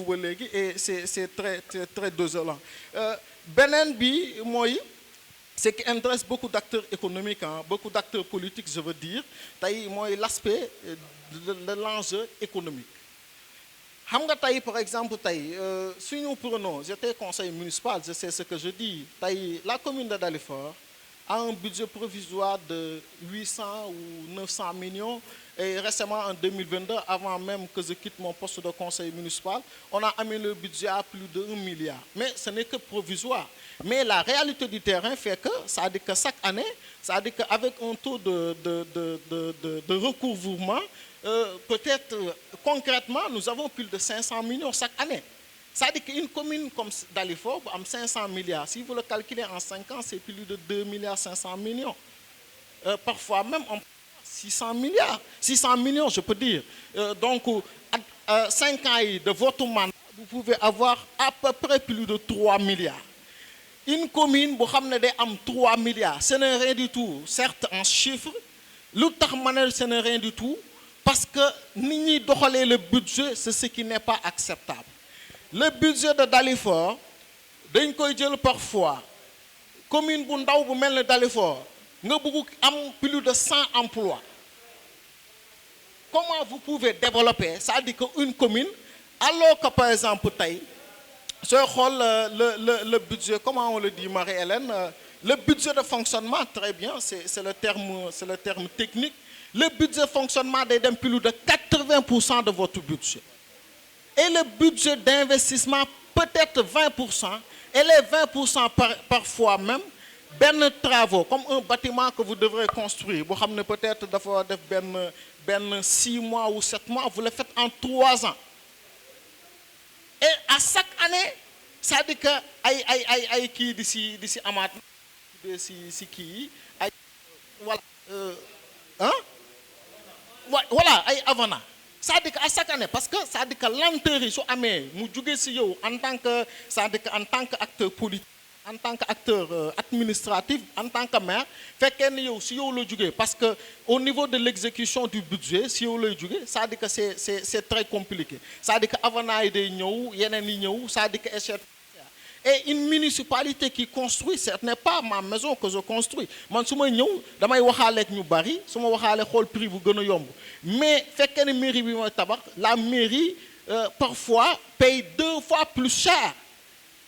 sommes et c'est très, très, très désolant. Benen bi, moi, ce qui intéresse beaucoup d'acteurs économiques, hein, beaucoup d'acteurs politiques, je veux dire, c'est l'aspect de l'enjeu économique. Par exemple, si nous prenons, j'étais conseiller municipal, je sais ce que je dis, la commune de Dalifort a un budget provisoire de 800 ou 900 millions. Et récemment, en 2022, avant même que je quitte mon poste de conseiller municipal, on a amené le budget à plus de 1 milliard. Mais ce n'est que provisoire. Mais la réalité du terrain fait que, ça dit que chaque année, ça dit qu'avec un taux de recouvrement, peut-être concrètement, nous avons plus de 500 millions chaque année. Ça dit qu'une commune comme Dalifort a 500 milliards. Si vous le calculez en 5 ans, c'est plus de 2 milliards 500 millions. Parfois même, on 600 milliards, 600 millions, je peux dire. Donc, à 5 ans de votre mandat, vous pouvez avoir à peu près plus de 3 milliards. Une commune, vous avez 3 milliards, ce n'est rien du tout. Certes, en chiffres, ce n'est rien du tout, parce que le budget, c'est ce qui n'est pas acceptable. Le budget de Dalifort, parfois, commune Bundaou, vous mettez Dalifort, nous avons plus de 100 emplois. Comment vous pouvez développer? Ça veut dire qu'une commune, Alors que par exemple tey sooy xool le budget, comment on le dit Marie-Hélène, le budget de fonctionnement, très bien, c'est le terme technique. Le budget de fonctionnement day dem plus de 80% de votre budget. Et le budget d'investissement peut-être 20%, et les 20% parfois même, benn travaux, comme un bâtiment que vous devrez construire, vous savez peut-être dafa def ben 6 mois ou 7 mois, vous le faites en 3 ans. Et à chaque année, ça dit que ay kii di si amaat si kii ay voilà voilà ay avenant. Ça dit qu'à chaque année, parce que ça dit que lenteur yi su amee mu jóge si yow en tant que ça dit que en tant qu'acteur politique, en tant qu'acteur administratif, en tant que maire, fekkee ne yow si yow la jógee parce que au niveau de l'exécution du budget si yow lay jógee ça dit que c'est très compliqué. Ça dit que avenant yi day ñëw yeneen yi ñëw ça dit que et une municipalité qui construit, ce n'est pas ma maison que je construis. Man su ma ñëw damay waxaale ak ñu bari su ma waxaale xool prix bu gën a yomb mais fekkee ne mairie bi mooy tabax la mairie parfois paye 2 fois plus cher.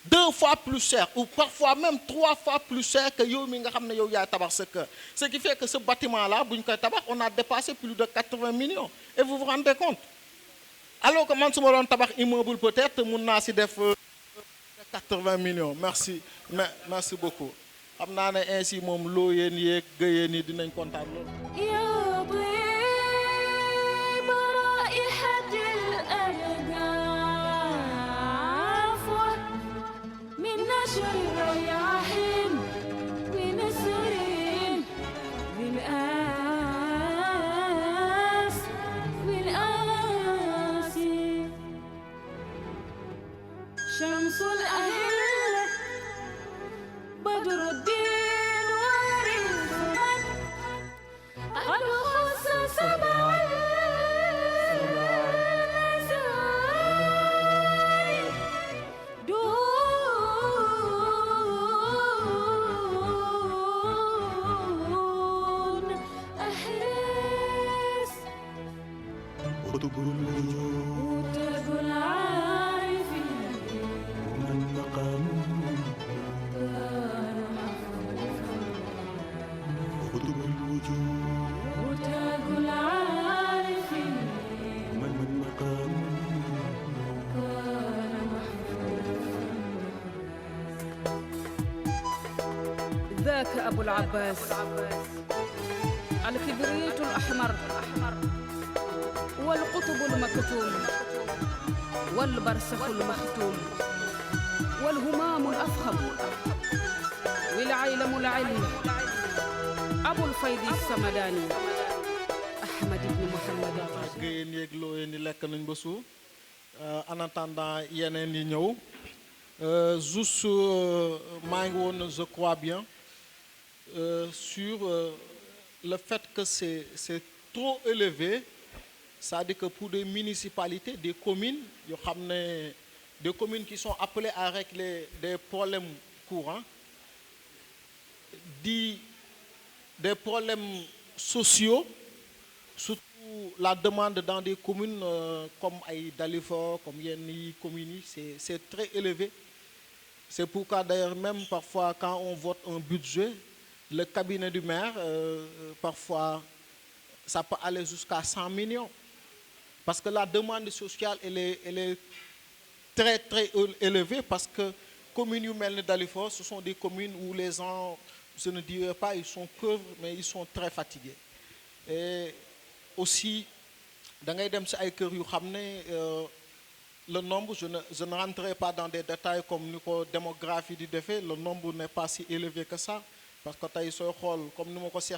2 fois plus cher ou parfois même 3 fois plus cher que yow mi nga xam ne yow yaay tabax sa kër. Ce qui fait que ce bâtiment-là bu ñu koy tabax on a dépassé plus de 80 millions. Et vous vous rendez compte? Alors que man su ma doon tabax immeuble peut-être mun naa si def 80 millions. Merci beaucoup. xam naa ne ainsi moom loo yéen yeeg gëyeen yi dinañ kontaan loolu. يا طيب رائحة الألقاف من نشر الرياح بنسر بالآس شمس الأهلة بدر الدين وريث من قد خص سبع المسائل دون أحرس وتب العارفين من مقام وتاج العارفين من مقام كان محفوظا. ذاك أبو العباس الكبريت الأحمر والقطب المكتوم والبرسخ المختوم والهمام الأفخم والعيلم العلم أبو الفيض السمداني أحمد بن محمد. gëyeen yeeg loo yéen di lekk nañ ba suur en attendant yeneen yi ñëw juste maa ngi woon je crois bien sur le fait que c'est trop élevé. C'est-à-dire que pour des municipalités, des communes, des communes qui sont appelées à régler des problèmes courants, des problèmes sociaux, surtout la demande dans des communes comme Dalifort, comme Yenni, communes, c'est très élevé. C'est pourquoi d'ailleurs même parfois quand on vote un budget, le cabinet du maire, parfois ça peut aller jusqu'à 100 millions. Parce que la demande sociale, elle est très, très élevée parce que communes humaines d'Alifort, ce sont des communes où les gens, je ne dirais pas, ils sont pauvres, mais ils sont très fatigués. Et aussi, dans les le nombre, je ne rentrerai pas dans des détails comme la démographie du défait, le nombre n'est pas si élevé que ça. Parce que comme nous avons dit,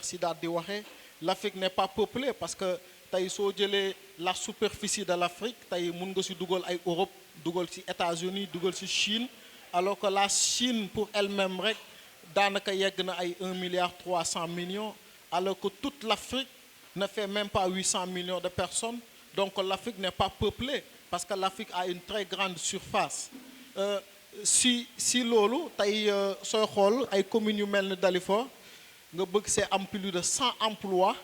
l'Afrique n'est pas peuplée parce que la superficie de l'Afrique, mun nga ci dugal ay Europe, dugal ci États-Unis, dugal ci Chine, alors que la Chine pour elle-même rek danaka yegg na ay 1,3 milliard, alors que toute l'Afrique ne fait même pas 800 millions de personnes. Donc l'Afrique n'est pas peuplée parce que l'Afrique a une très grande surface. Si lolu tay soy xol ay communes yu melni Dalifort nga bëgg c'est am plus de 100 emplois.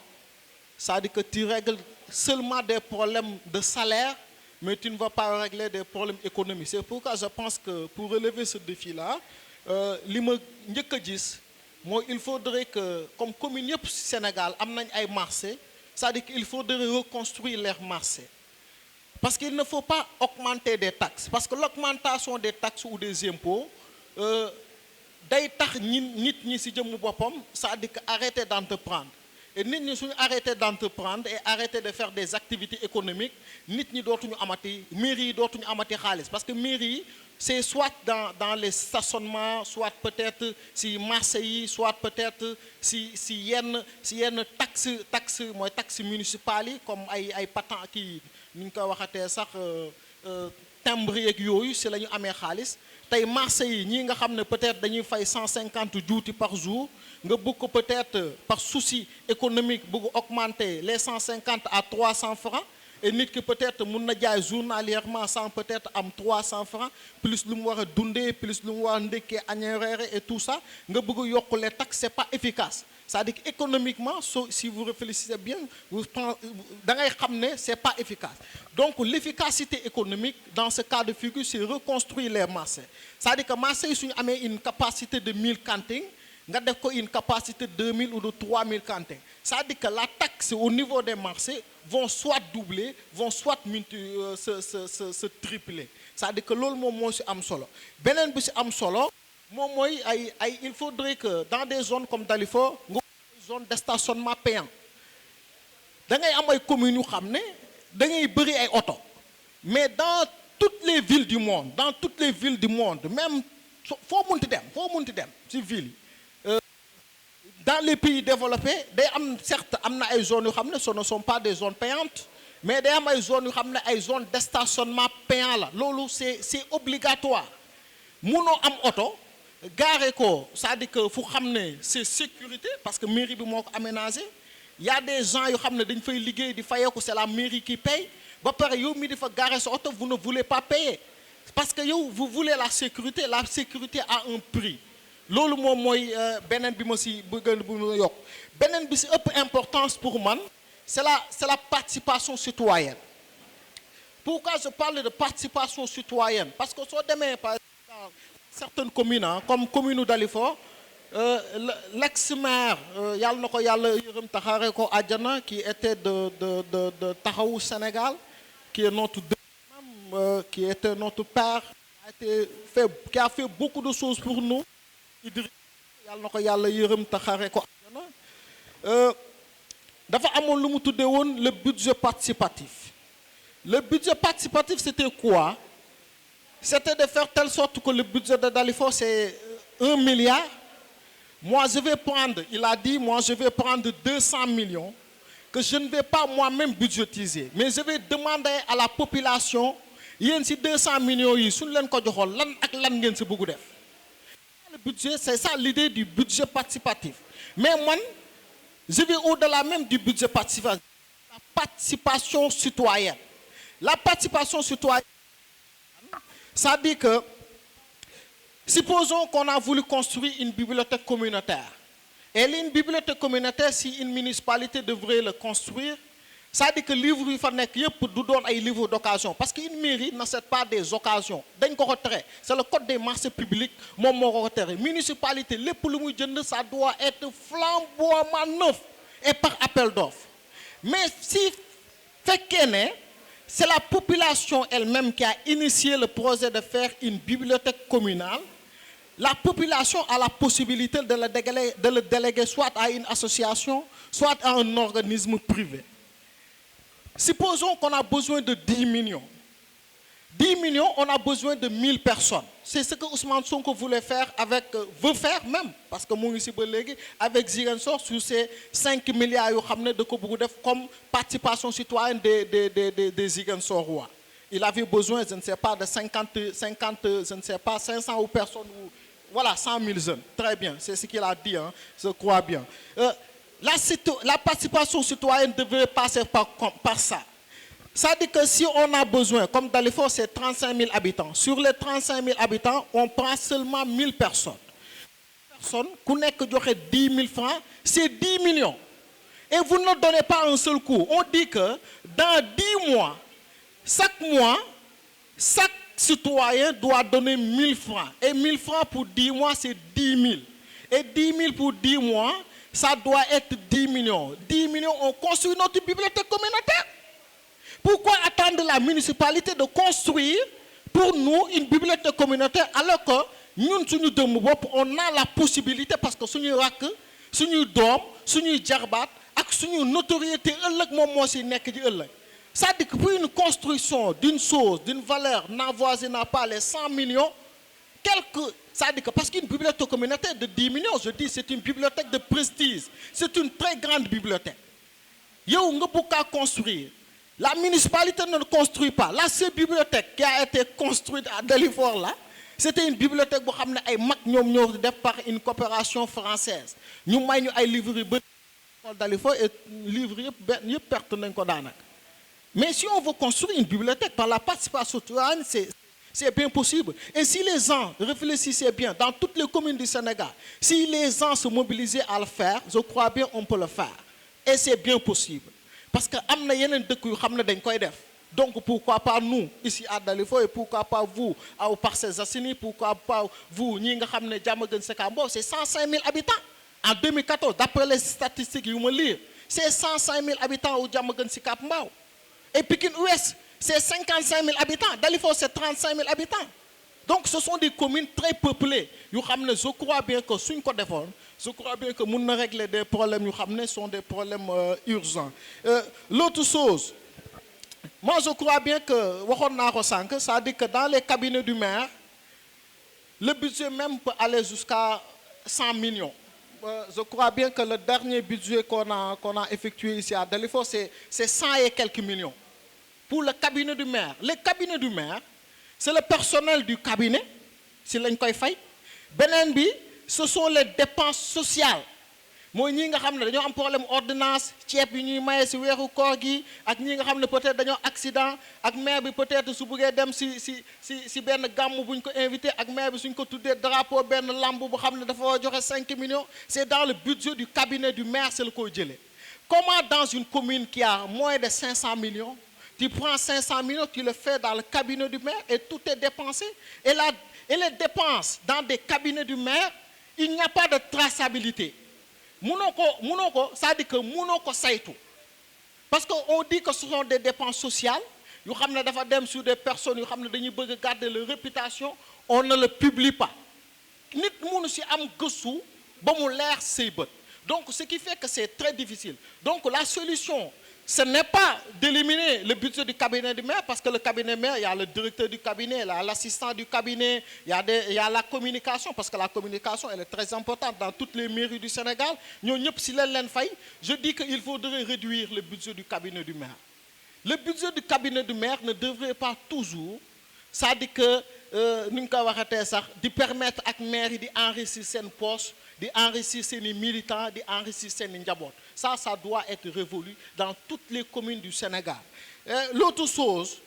Ça veut dire que tu règles seulement des problèmes de salaire mais tu ne vas pas régler des problèmes économiques. C'est pourquoi je pense que pour relever ce défi-là, li ma njëkk a gis mooy il faudrait que comme commune yëpp Sénégal am nañ ay marchés, c'est-à-dire qu'il faudrait reconstruire les marchés. Parce qu'il ne faut pas augmenter des taxes. Parce que l'augmentation des taxes ou des impôts, day tax nit ñi ci jëmmu boppam, c'est-à-dire que arrêter d'entreprendre. Et nit ñi suñu arrêter d'entreprendre et arrêter de faire des activités économiques, nit ñi dootuñu amati mairie yi dootuñu amati xaalis. Parce que mairie yi c'est soit dans les stationnements, soit peut-être si marché yi, soit peut-être si yenn taxe mooy taxe municipale yi comme ay patent kii ni ñu ko waxatee sax timbre yeeg yooyu si la ñu amee xaalis. Tey marché yi ñii nga xam ne peut-être dañuy fay 150 juuti par jour nga bëgg ko peut-être par souci économique bëgg augmenter les 150 à 300 francs. Et nit ki peut-être mun na jaay journalièrement sans peut-être am 300 francs plus lu mu war a dundee plus lu mu war a ndekkee añee reere et tout ça nga bëgg a yokk les taxes c'est pas efficace. C'est-à-dire que économiquement si vous réfléchissez bien da ngay xam ne c'est pas efficace. Donc l'efficacité économique dans ce cas de figure c'est reconstruire les marchés. C'est-à-dire que marché yi suñu amee une capacité de 1000 cantines nga def ko une capacité de 2000 ou de 3000 cantines. C'est-à-dire que la taxe au niveau des marchés vont soit doubler, vont soit se tripler. C'est-à-dire que loolu moom moo ci am solo. Beneen bi ci am solo moom mooy il faudrait que dans des zones comme Dalifort nga zone de stationnement payant. Da ngay am ay communes yu xam ne da ngay bëri ay oto. Mais dans toutes les villes du monde, même foo munti dem ci ville yi. Dans les pays développés, certes, il y a des zones qui ce ne sont pas des zones payantes, mais il y a des zones qui sont des zones de stationnement payant. C'est obligatoire. Si vous avez un auto, garez ko, ça dit que faut ramener c'est sécurité parce que la mairie est aménagée. Il y a des gens qui font liguer, c'est la mairie qui paye. Vous ne voulez pas payer parce que vous voulez la sécurité a un prix. Loolu moom mooy beneen bi ma si bëgg bu ma yokk beneen bi si ëpp importance pour man c'est la participation citoyenne. Pourquoi je parle de participation citoyenne? Parce que soo demee par exemple dans certaines communes comme commune Dalifort l'ex-maire yàlla na ko yàlla yërëm taxaare ko àjjana qui était de Taxawu Sénégal qui est notre deuxième qui était notre père qui a fait beaucoup de choses pour nous. Yàlla na ko yàlla yërëm taxaare ko àjjana dafa amoon lu mu tuddee woon le budget participatif. Le budget participatif c'était quoi? C'était de faire telle sorte que le budget de Dalifort c'est 1 milliard. Moi je vais prendre, il a dit, moi je vais prendre 200 millions que je ne vais pas moi-même budgétiser, mais je vais demander à la population yéen si 200 millions yi suñu leen ko joxoon lan ak lan ngeen si bëgg def. Le budget, c'est ça l'idée du budget participatif. Mais moi, je vais au-delà même du budget participatif. La participation citoyenne. La participation citoyenne, ça dit que, supposons qu'on a voulu construire une bibliothèque communautaire. Et une bibliothèque communautaire, si une municipalité devrait le construire, ça dit que le livre il faut que donne ay livre d'occasion parce qu'une mairie n'accepte pas des occasions. C'est le code des marchés publics municipalité les ça doit être flamboiement neuf et par appel d'offres. Mais si c'est la population elle-même qui a initié le projet de faire une bibliothèque communale, la population a la possibilité de le déléguer soit à une association, soit à un organisme privé. Supposons qu'on a besoin de 10 millions. 10 millions, on a besoin de 1000 personnes. C'est ce que Ousmane Sonko veut faire même, parce que mon ici avec Ziguinchor sur ces 5 milliards de comme participation citoyenne des Ziguinchorois. Il avait besoin, je ne sais pas, de 50 je ne sais pas, 500 ou personnes, ou, voilà, 100 000 jeunes. Très bien, c'est ce qu'il a dit, hein, je crois bien. La participation citoyenne devrait passer par ça. Ça dit que si on a besoin, comme Dalifort c'est 35 000 habitants, sur les 35 000 habitants, on prend seulement 1000 personnes. Personne, qui 10 000 francs, c'est 10 millions. Et vous ne donnez pas un seul coup. On dit que dans 10 mois, chaque mois, chaque citoyen doit donner 1000 francs. Et 1000 francs pour 10 mois, c'est 10 000. Et 10 000 pour 10 mois, ça doit être 10 millions. 10 millions, on construit notre bibliothèque communautaire. Pourquoi attendre la municipalité de construire pour nous une bibliothèque communautaire alors que nous, on a la possibilité parce que suñuy rakk suñuy doom suñuy jarbaat ak suñuy notoriété ëllëg moom moo si nekk di ëllëg. C'est-à-dire que pour une construction d'une chose, d'une valeur n'avoisinant pas les 100 millions, c'est-à-dire que parce qu'une bibliothèque communautaire de 10 millions, je dis, c'est une bibliothèque de prestige. C'est une très grande bibliothèque. Yow nga bëgg kaa construire. La municipalité ne le construit pas. Là, cette bibliothèque qui a été construite à Dalifort, là, c'était une bibliothèque par une coopération française. Nous avons des livres Dalifort et livres mais si on veut construire une bibliothèque par la participation citoyenne, c'est bien possible. Et si les gens réfléchissaient bien dans toutes les communes du Sénégal, si les gens se mobilisaient à le faire, je crois bien on peut le faire. Et c'est bien possible. Parce que amna yenen dëkk yu xamné dañ koy def. Donc pourquoi pas nous ici à Dalifort et pourquoi pas vous à Parcelles Assainies, pourquoi pas vous ñi nga xamné Diamaguène Sicap Mbao, c'est 105 000 habitants en 2014 d'après les statistiques yu ma lire. C'est 105 000 habitants au Diamaguène Sicap Mbao. Et Pikine Ouest, c'est 55 000 habitants. Dalifort, c'est 35 000 habitants. Donc ce sont des communes très peuplées. Je crois bien que si je crois bien que nous régler des problèmes, sont des problèmes urgents. L'autre chose, moi je crois bien que, ça dit que dans les cabinets du maire, le budget même peut aller jusqu'à 100 millions. Je crois bien que le dernier budget qu'on a effectué ici à Dalifort, c'est 100 et quelques millions. Pour le cabinet du maire. Le cabinet du maire, c'est le personnel du cabinet, c'est l'encoy fay. Benen bi, ce sont les dépenses sociales. Moi ñi nga xamné dañoo am problème ordonnance, ciép yi ñuy mayé ci wéru koor gi ak ñi nga xamné peut-être dañoo accident ak maire bi peut-être su bëggé dem si benn gamu buñ ko invité ak maire bi suñ ko tuddé drapeau benn lamb bu xamné dafa joxé 5 millions, c'est dans le budget du cabinet du maire c'est le koy jëlé. Comment dans une commune qui a moins de 500 millions, tu prends 500 millions, tu le fais dans le cabinet du maire et tout est dépensé. Et les dépenses dans des cabinets du maire, il n'y a pas de traçabilité. Mounoko, ça dit que mounoko saïtou. Parce qu'on dit que ce sont des dépenses sociales. Nous avons sur des personnes qui veulent garder leur réputation, on ne le publie pas. Donc ce qui fait que c'est très difficile. Donc la solution, ce n'est pas d'éliminer le budget du cabinet du maire, parce que le cabinet maire, il y a le directeur du cabinet, il y a l'assistant du cabinet, il y a la communication, parce que la communication, elle est très importante dans toutes les mairies du Sénégal. Je dis qu'il faudrait réduire le budget du cabinet du maire. Le budget du cabinet du maire ne devrait pas toujours, ça dit que de permettre à la maire d'enrichir ses postes, d'enrichir ses militants, d'enrichir ses njaboot. Ça doit être révolu dans toutes les communes du Sénégal. L'autre chose,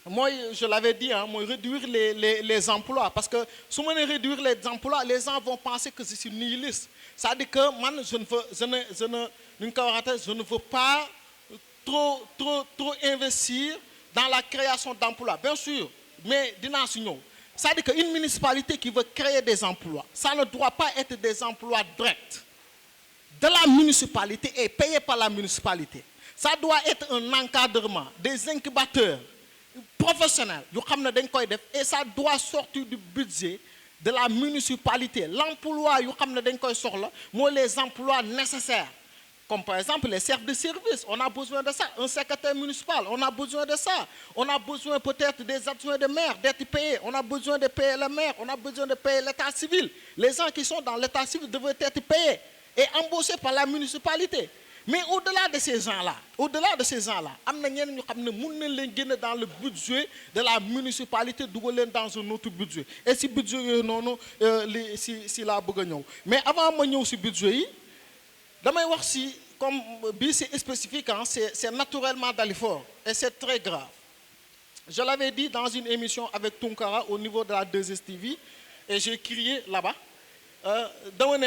moi je l'avais dit, moi réduire les emplois, parce que si on réduire les emplois, les gens vont penser que je suis nihiliste. Ça dit que moi je ne veux pas trop investir dans la création d'emplois. Bien sûr, mais ça dit qu'une municipalité qui veut créer des emplois, ça ne doit pas être des emplois directs de la municipalité et payés par la municipalité. Ça doit être un encadrement, des incubateurs professionnels, et ça doit sortir du budget de la municipalité. L'emploi, les emplois nécessaires. Comme par exemple les chefs de service, on a besoin de ça. Un secrétaire municipal, on a besoin de ça. On a besoin peut-être des adjoints de maire, d'être payés. On a besoin de payer le maire, on a besoin de payer l'état civil. Les gens qui sont dans l'état civil devraient être payés et embauchés par la municipalité. Mais au-delà de ces gens-là, dans le budget de la municipalité, dans un autre budget. Et si budget non, si la bëgg. Mais avant de ñëw ci budget, comme c'est spécifique, hein, c'est naturellement Dalifort et c'est très grave. Je l'avais dit dans une émission avec Tunkara au niveau de la 2STV et j'ai crié là-bas.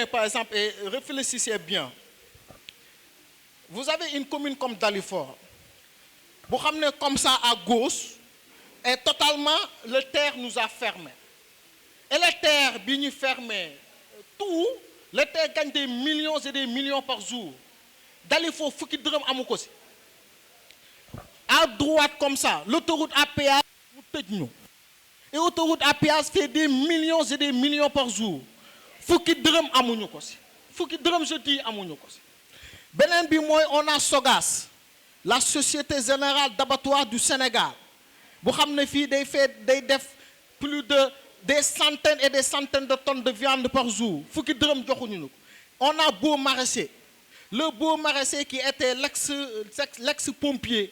Par exemple, et réfléchissez bien. Vous avez une commune comme Dalifort. bu xam ne comme ça à gauche et totalement le terre nous a fermé et le terre bi ñu fermé tout le terre gagne des millions et des millions par jour Dalifort fukki dërëm amu ko si à droite comme ça l'autoroute à péage mu tëj ñu et autoroute à péage fait des millions et des millions par jour fukki dërëm amuñu ko si fukki dërëm je dis amuñu ko si beneen bi mooy on a Sogas la Société Générale d'Abattoirs du Sénégal bu xam ne fii day def plus de des centaines et des centaines de tonnes de viande par jour fukki dërëm joxuñu ko on a Beau Maraîcher le Beau Maraîcher qui était l'ex-pompier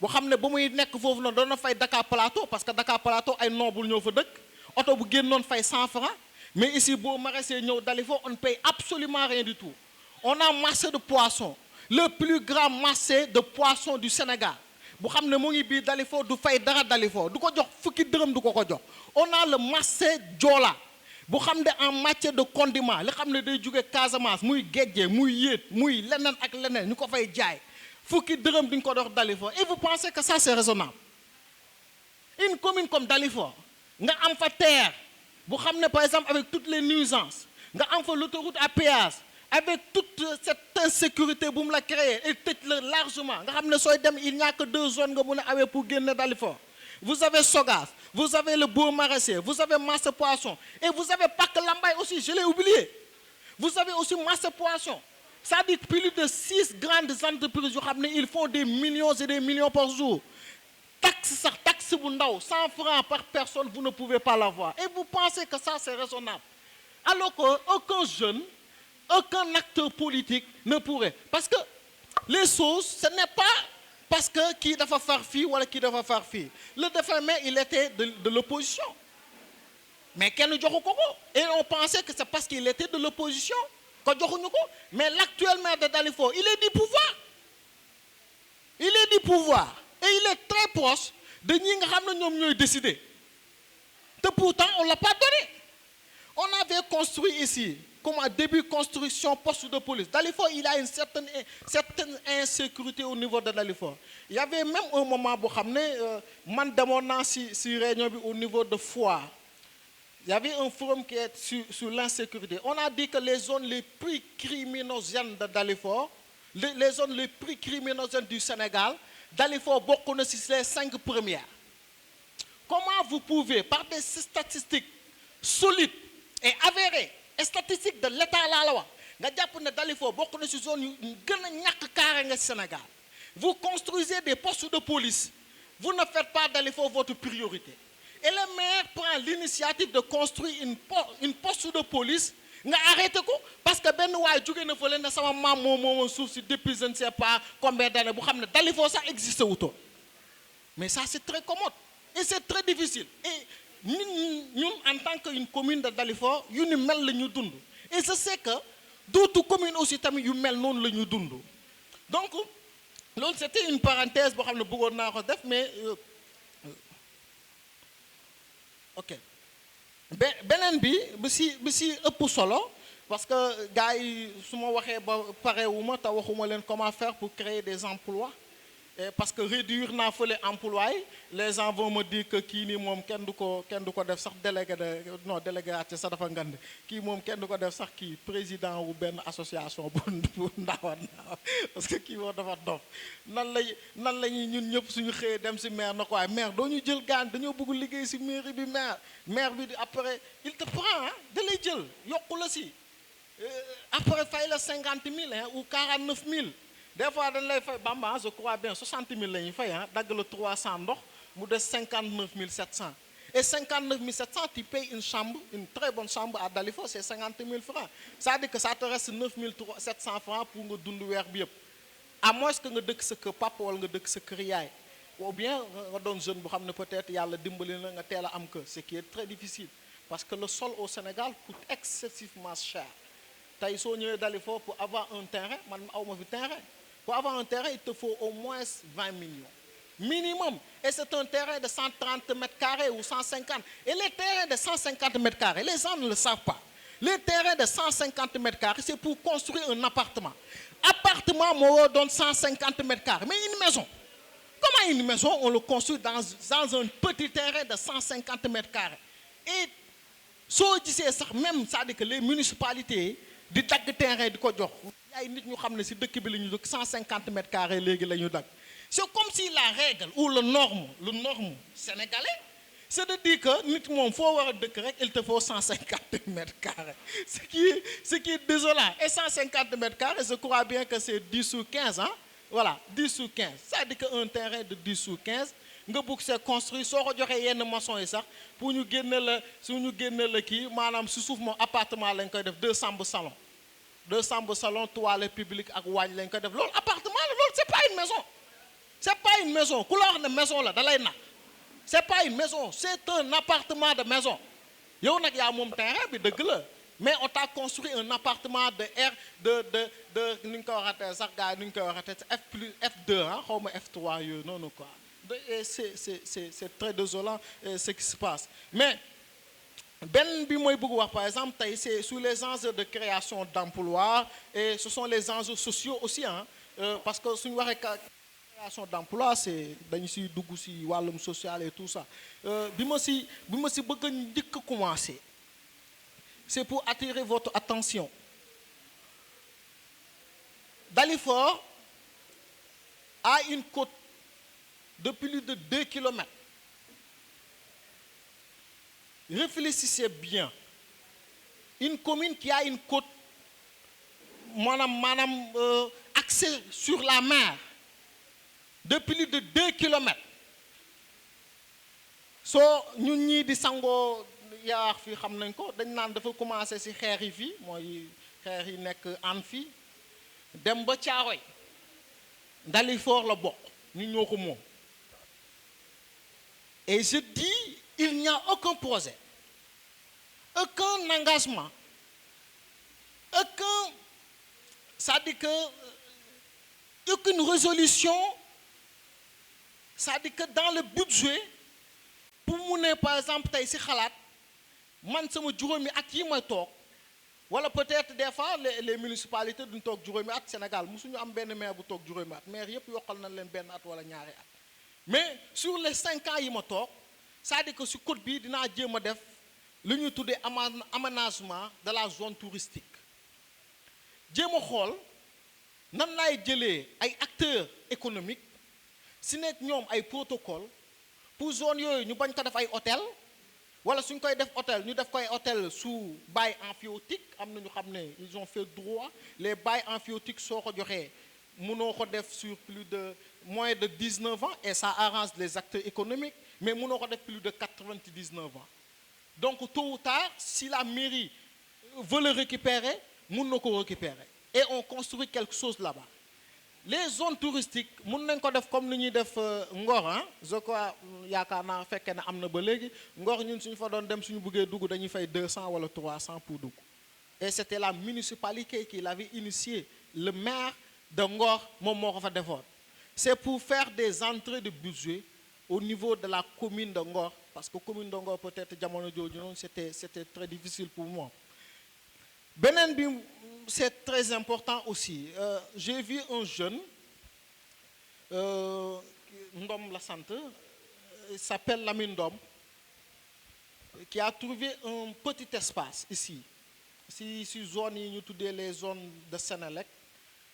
bu xam ne ba muy nekk foofu noonu doon na fay Dakar Plateau parce que Dakar Plateau ay noble ñoo fa dëkk oto bu génnoon fay 100 francs mais ici Beau Maraîcher ñëw Dalifort on ne paye absolument rien du tout on a marché de poissons le plus grand marché de poissons du Sénégal bu xam ne mu ngi biir Dalifort du fay dara Dalifort du ko jox fukki dërëm du ko jox on a le marché Joola bu xam ne en matière de condiment li xam ne day jóge Casamance muy géejee muy yéet muy leneen ak leneen ñu ko fay jaay fukki dërëm duñ ko dox Dalifort et vous pensez que ça c'est raisonnable une commune comme Dalifort nga am fa terre bu xam ne par exemple avec toutes les nuisances nga am fa l'autoroute à péage avec toute cette insécurité bu mu la créer et tëj la largement nga xam ne sooy dem il n'y a que 2 zones nga mun a awee pour génne Dalifort vous avez Sogas vous avez le Beau Maraîcher vous avez marché poisson et vous avez Parc Lambaye aussi je l'ai oublié vous avez aussi marché poisson ça dit plus de 6 grandes entreprises yoo xam ne ils font des millions et des millions par jour taxe bu ndaw 100 francs par personne vous ne pouvez pas l'avoir et vous pensez que ça c'est raisonnable alors que aucun jeune aucun acteur politique ne pourrait parce que les choses ce n'est pas parce que kii dafa far fii wala kii dafa far fii le défunt il était de l'opposition mais kenn joxu ko et on pensait que c'est parce qu'il était de l'opposition ko joxuñu ko mais l'actuel maire de Dalifort il est du pouvoir et il est très proche de ñi nga xam ne ñoom ñooy décider te pourtant on l'a pas donné on avait construit ici comme à début construction poste de police Dalifort il a une certaine insécurité au niveau de Dalifort il y avait même un moment boo xam ne man demoon naa si réunion bi au niveau de Foire il y avait un forum qui est sur l'insécurité on a dit que les zones les plus criminogènes de Dalifort les zones les plus criminogènes du Sénégal Dalifort bokk na ci les 5 premières comment vous pouvez par des statistiques solides et avérées et statistiques de l'État laa la wax nga jàpp ne Dalifort bokk na ci zone yu gën a ñàkk kaaraange Sénégal vous construisez des postes de police vous ne faites pas Dalifort votre priorité et le maire prend l'initiative de construire une poste de police nga arrêté ko parce que benn waay jóge na fa leen ne sama maam moomoon suuf si depuis je ne sais pas combien d'années bu xam ne Dalifort sax existé wutoon mais ça c'est très commode et c'est très difficile et ñun en tant que une commune de Dalifort yu ni mel la ñu dund et je sais que d'autres communes aussi tamit yu mel noonu la ñu dund donc loolu c'était une parenthèse boo xam ne bëggoon naa ko def mais ok beneen bi si ëpp solo parce que gars yi su ma waxee ba parewuma te waxuma leen comment faire pour créer des emplois et parce que réduire naa fële emploi yi les gens vont me dire que kii nii moom kenn du ko def sax délégué sax dafa ngand kii moom kenn du ko def sax kii président wu benn association bu ndaw parce que kii moom dafa dof nan la ñuy ñun ñëpp suñu xëyee dem si maire na ko waaye maire doo ñu jël gaan dañoo bëgg liggéey si mairie bi maire bi après il te prend da lay jël yokku la si après fay la 50 000 ou 49 000 des fois dañ lay fay Bamba je crois bien 60 000 la ñuy fay dagg la 300 ndox mu des 59 700 et 59 700 tu payes une chambre une très bonne chambre à Dalifort c'est 50 000 francs c'est-à-dire que ça te reste 9 700 francs pour nga dund weer bi yëpp à moins que nga dëkk sa kër papa wala nga dëkk sa kër yaay ou bien nga doon jeune bu xam ne peut-être yàlla dimbali na nga teel a am kër ce qui est très difficile parce que le sol au Sénégal coûte excessivement cher tey soo ñëwee Dalifort pour avoir un terrain man awma fi terrain pour avoir un terrain il te faut au moins 20 millions minimum et c'est un terrain de 130 mètres carrés ou 150 et les terrains de 150 mètres carrés les gens ne le savent pas les terrains de 150 mètres carrés c'est pour construire un appartement moo donne 150 mètres carrés mais une maison Comment une maison, on le construit dans un petit terrain de 150 mètres carrés. Et soo gisee sax même c'est-à-dire que les municipalités di dagg terrain di ko jox ay nit ñu xam ne si dëkk bi la ñu dëkk 150 mètres carrés léegi la ñu dagg. C'est comme si la règle ou le norme sénégalais, c'est de dire que nit moom foo war a dëkk rek il te faut 150 mètres carrés. Ce qui est désolant. Et 150 mètres carrés, je crois bien que c'est 10 ou 15, hein? Voilà, 10 ou 15. C'est-à-dire qu'un terrain de 10 ou 15, nga bëgg c'est construit soo ko joxee yenn maçon yi sax pour ñu génne la kii maanaam si suuf moom appartement lañ koy def 2 chambres salon toilette publique ak waañ lañ koy def loolu appartement la loolu c'est pas une maison. C'est pas une maison ku la wax ne maison la da lay nax c'est pas une maison c'est un appartement de maison yow nag yaa moom terrain bi dëgg la mais on t'a construit un appartement de ni ñu ko waxatee sax gars yi ni ñu koy waxatee F2 ah xaw ma F3 yooyu noonu quoi et c'est très désolant ce qui se passe mais benn bi mooy bëgg wax par exemple tey c'est sous les enjeux de création d'emploi et ce sont les enjeux sociaux aussi hein parce que suñu waxee création d'emploi c'est dañu si dugg si wàllum social et tout ça bi ma si bëgg a njëkk a commencer c'est pour attirer votre attention Dalifort a une côte de plus de 2 kilomètres. Réfléchissez bien. Une commune qui a une côte axée sur la mer de plus de 2 kilomètres. So ñun ñii di sangoo yaa fi xam nañ ko dañ naan dafa commencer ci xeer yi fii mooy xeer yi nekk an fii dem ba Caaroy Dalifort la bokk ñu ñoo ko moom. Et je dis, il n'y a aucun projet, aucun engagement, c'est-à-dire que aucune résolution, c'est-à-dire que dans le budget, pour mu ne par exemple tey si xalaat man sama juróomi at yi may toog wala peut-être des fois les municipalités duñ toog juróomi at Sénégal musuñu am benn maire bu toog juróomi at maire yëpp yokkal nañ leen benn at wala ñaari at. Mais sur les 5 ans yi ma toog c'est-à-dire que si côte bi dinaa jéem a def lu ñuy tuddee aménagement de la zone touristique jéem a xool nan laay jëlee ay acteurs économiques si nekk ñoom ay protocole pour zone yooyu ñu bañ ko def ay hôtel wala suñ koy def hôtel ñu def koy hôtel sous bail amphithéotique am na ñu xam ne ils ont fait droit les bails amphithéotiques soo ko joxee mënoo ko def sur plus de moins de 19 ans et ça arrange les acteurs économiques mais mënoo ko def plus de 99 ans donc tôt ou tard si la mairie veut le récupérer mën na ko récupérer et on construit quelque chose là-bas les zones touristiques mën nañ ko def comme ni ñuy def Ngor ah je crois yaakaar naa fekkee ne am na ba léegi Ngor ñun suñu fa doon dem suñu bëggee dugg dañuy fay 200 wala 300 pour dugg et c'était la municipalité qui l'avait initié le maire de Ngor moom moo ko fa defoon c'est pour faire des entrées de budget au niveau de la commune de Ngor parce que commune de Ngor peut-être jamono jooju noonu c'était très difficile pour moi beneen bi c'est très important aussi j'ai vu un jeune Ndom la sant il s'appelle Lamine Ndom qui a trouvé un petit espace ici si zone yi ñu tuddee les zones de Sénélec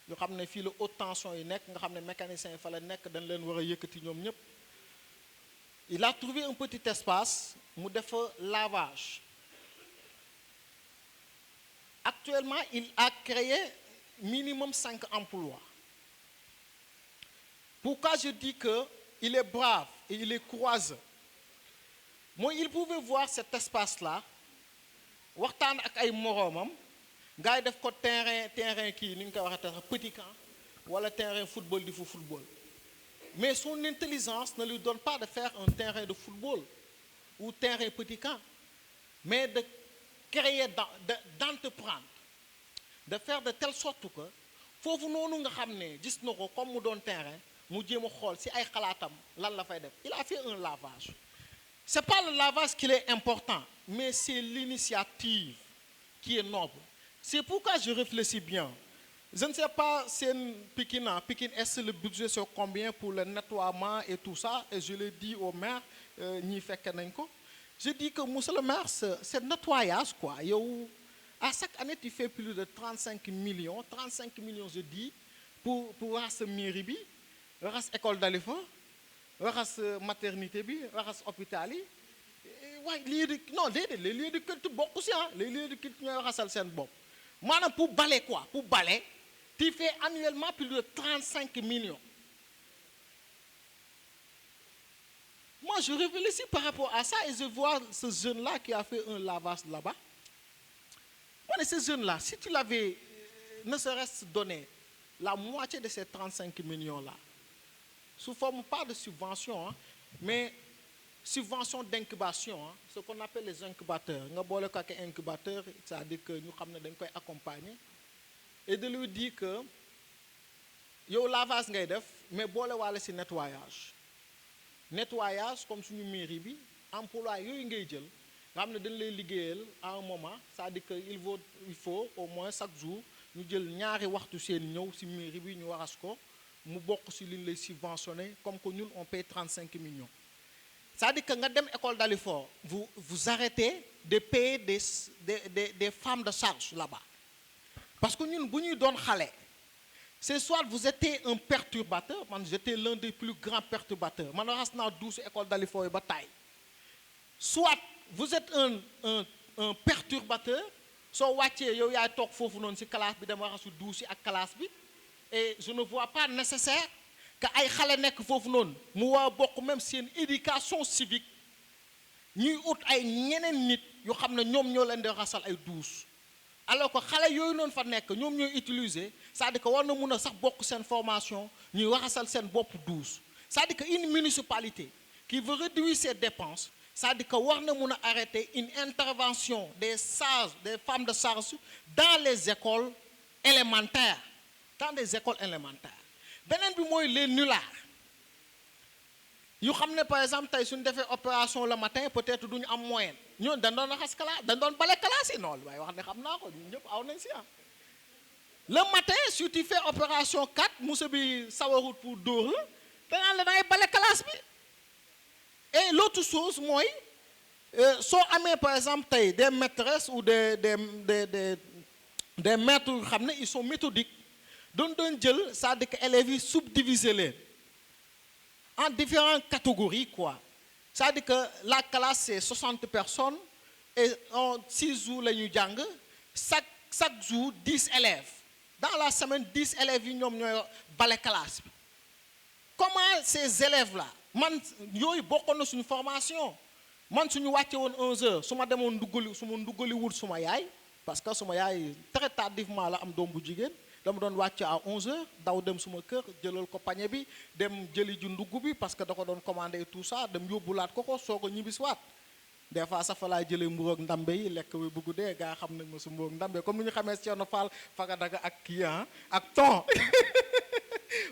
yoo xam ne fii la haute tension yi nekk nga xam ne mécanicien yi fa la nekk dañ leen war a yëkkati ñoom ñëpp il a trouvé un petit espace mu def lavage actuellement il a créé minimum 5 emplois pourquoi je dis que il est brave et il est courageux mooy il pouvait voir cet espace là waxtaan ak ay moroomam ngay def ko terrain kii ni ñu koy waxee petit camp wala terrain football di fu football mais son intelligence ne lui donne pas de faire un terrain de football ou terrain petit camp mais de créer d'entreprendre de faire de telle sorte que foofu noonu nga xam ne gis na ko comme mu doon terrain mu jéem a xool si ay xalaatam lan la fay def il a fait un lavage c'est pas le lavage qui est important mais c'est l'initiative qui est noble c'est pourquoi je réfléchis bien Je ne sais pas si Pikine Est, le budget c'est combien pour le nettoiement et tout ça. Et je l'ai dit au maire, ni fait je dis que monsieur le maire, c'est nettoyage quoi. Yo, à chaque année, tu fais plus de 35 millions. 35 millions, je dis, pour voir ce mairie, voir école d'Alifa, voir maternité, voir hôpital. Ouais, non, les lieux de culte beaucoup aussi, hein. Les lieux de culte, nous avons ça bon. Maintenant, pour balai quoi? Pour balai, tu fais annuellement plus de 35 millions. Moi, je réfléchis par rapport à ça et je vois ce jeune-là qui a fait un lavage là-bas. Moi, ce jeune-là, si tu l'avais, ne serait-ce donné la moitié de ces 35 millions-là, sous forme pas de subvention, hein, mais subvention d'incubation, hein, ce qu'on appelle les incubateurs. Nous avons un incubateur, c'est-à-dire que nous avons accompagner et de lui dire que yo lavage ngay def mais boole wala ci nettoyage. Nettoyage comme suñu mairie bi emploi yooyu ngay jël nga xam ne dañ lay liggéeyal à un moment c'est-à-dire que il faut au moins chaque jour ñu jël ñaari waxtu seen ñëw ci mairie bi ñu waras ko mu bokk ci liñ lay subventionné comme que ñun on paye 35 millions. C'est-à-dire que nga dem école d'Alifor vous arrêtez de payer des femmes de charge là-bas parce que ñun bu ñuy doon xale c'est soit vous étiez un perturbateur, man j'étais l'un des plus grands perturbateurs. Man ras na 12 école d'Alifor ba tay. Soit vous êtes un perturbateur, so wàccee yow yaay toog foofu noonu ci classe bi dama rasu 12 ak classe bi et je ne vois pas nécessaire que ay xale nekk foofu noonu mu waa bokk même seen éducation civique ñuy ut ay ñeneen nit yu xam ne ñoom ñoo leen di rasal ay 12 alors que xale yooyu noonu fa nekk ñoom ñooy utiliser c'est-à-dire que war na mun a sax bokk seen formation ñuy rasal seen bopp 12 c'est-à-dire que une municipalité qui veut réduire ses dépenses c'est-à-dire que war na mun a arrêter une intervention des sages des femmes de charge dans les écoles élémentaires beneen bi mooy les nullards yu xam ne par exemple tey suñu defee opération le matin peut-être duñu am moyenne ñoon dañ doon raxas classe dañ doon bale classe yi noonu waaye wax ne xam naa ko ñun ñëpp aw nañ si am le matin si tu fais opération 4 monsieur bi sawarut pour dóor la danaan la dangay bale classe bi et l'autre chose mooy soo amee par exemple tey des maîtresses ou des maîtres yu xam ne ils sont méthodiques doon jël c'est-à-dire que élèves yi subdiviser leen en différentes catégories quoi c'est-à-dire que la classe c'est 60 personnes et en 6 jours la ñu jàng chaque jour 10 élèves dans la semaine 10 élèves yi ñoom ñooy bale classe bi comment ces élèves là man yooyu bokkoon na suñu formation man suñu wàcce woon 11 heures su ma demoon nduggali wul suma yaay parce que suma yaay très tardivement la am doom bu jigéen dama doon wàcc à 11 heures daw dem suma kër jëlal ko pañe bi dem jëli ju ndugg bi parce que da ko doon commandé et tout ça dem yóbbulaat ko soo ko ñibbisiwaat des fois sax fa laay jëlee mburu ak ndambe yi lekk bi buggu dee gaa xam nañ ma su mburu ak ndambe comme ni ñu xamee si Thierno Fall faga daga ak kii ak ton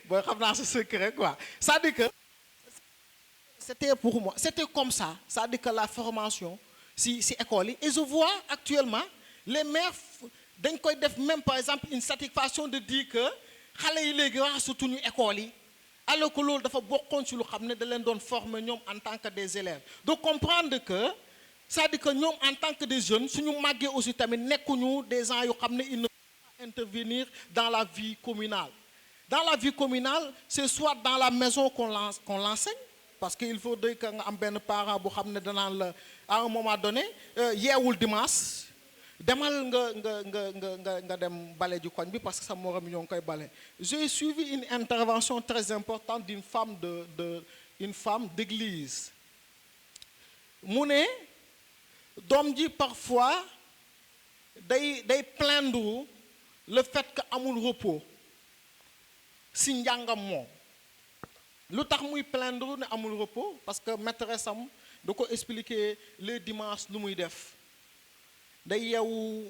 booy xam naa sa secret quoi c'est-à-dire que c'était pour moi c'était comme ça c'est-à-dire que la formation si école yi et je vois actuellement les maires dañ koy def même par exemple une satisfaction de dire que xale yi léegi raxasutuñu école yi alors que loolu dafa bokkoon ci lu xam ne da leen doon former ñoom en tant que des élèves de comprendre que c'est-à-dire que ñoom en tant que des jeunes suñu màggee aussi tamit nekkuñu des gens yu xam ne ils ne peuvent pas intervenir dans la vie communale dans la vie communale c'est soit dans la maison qu'on l'enseigne parce que il faudrait que nga am benn parent bu xam ne danaan la à un moment donné yeewul dimanche demal nga dem bale ju koñ bi parce que sa morom ñoo ngi koy bale j'ai suivi une intervention très importante d'une femme une femme d'église mu ne doom ji parfois day plaindre le fait que amul repos si njàngam moom lu tax muy plaindre ne amul repos parce que maîtresse am da ko expliquer les dimanches lu muy def day yeewu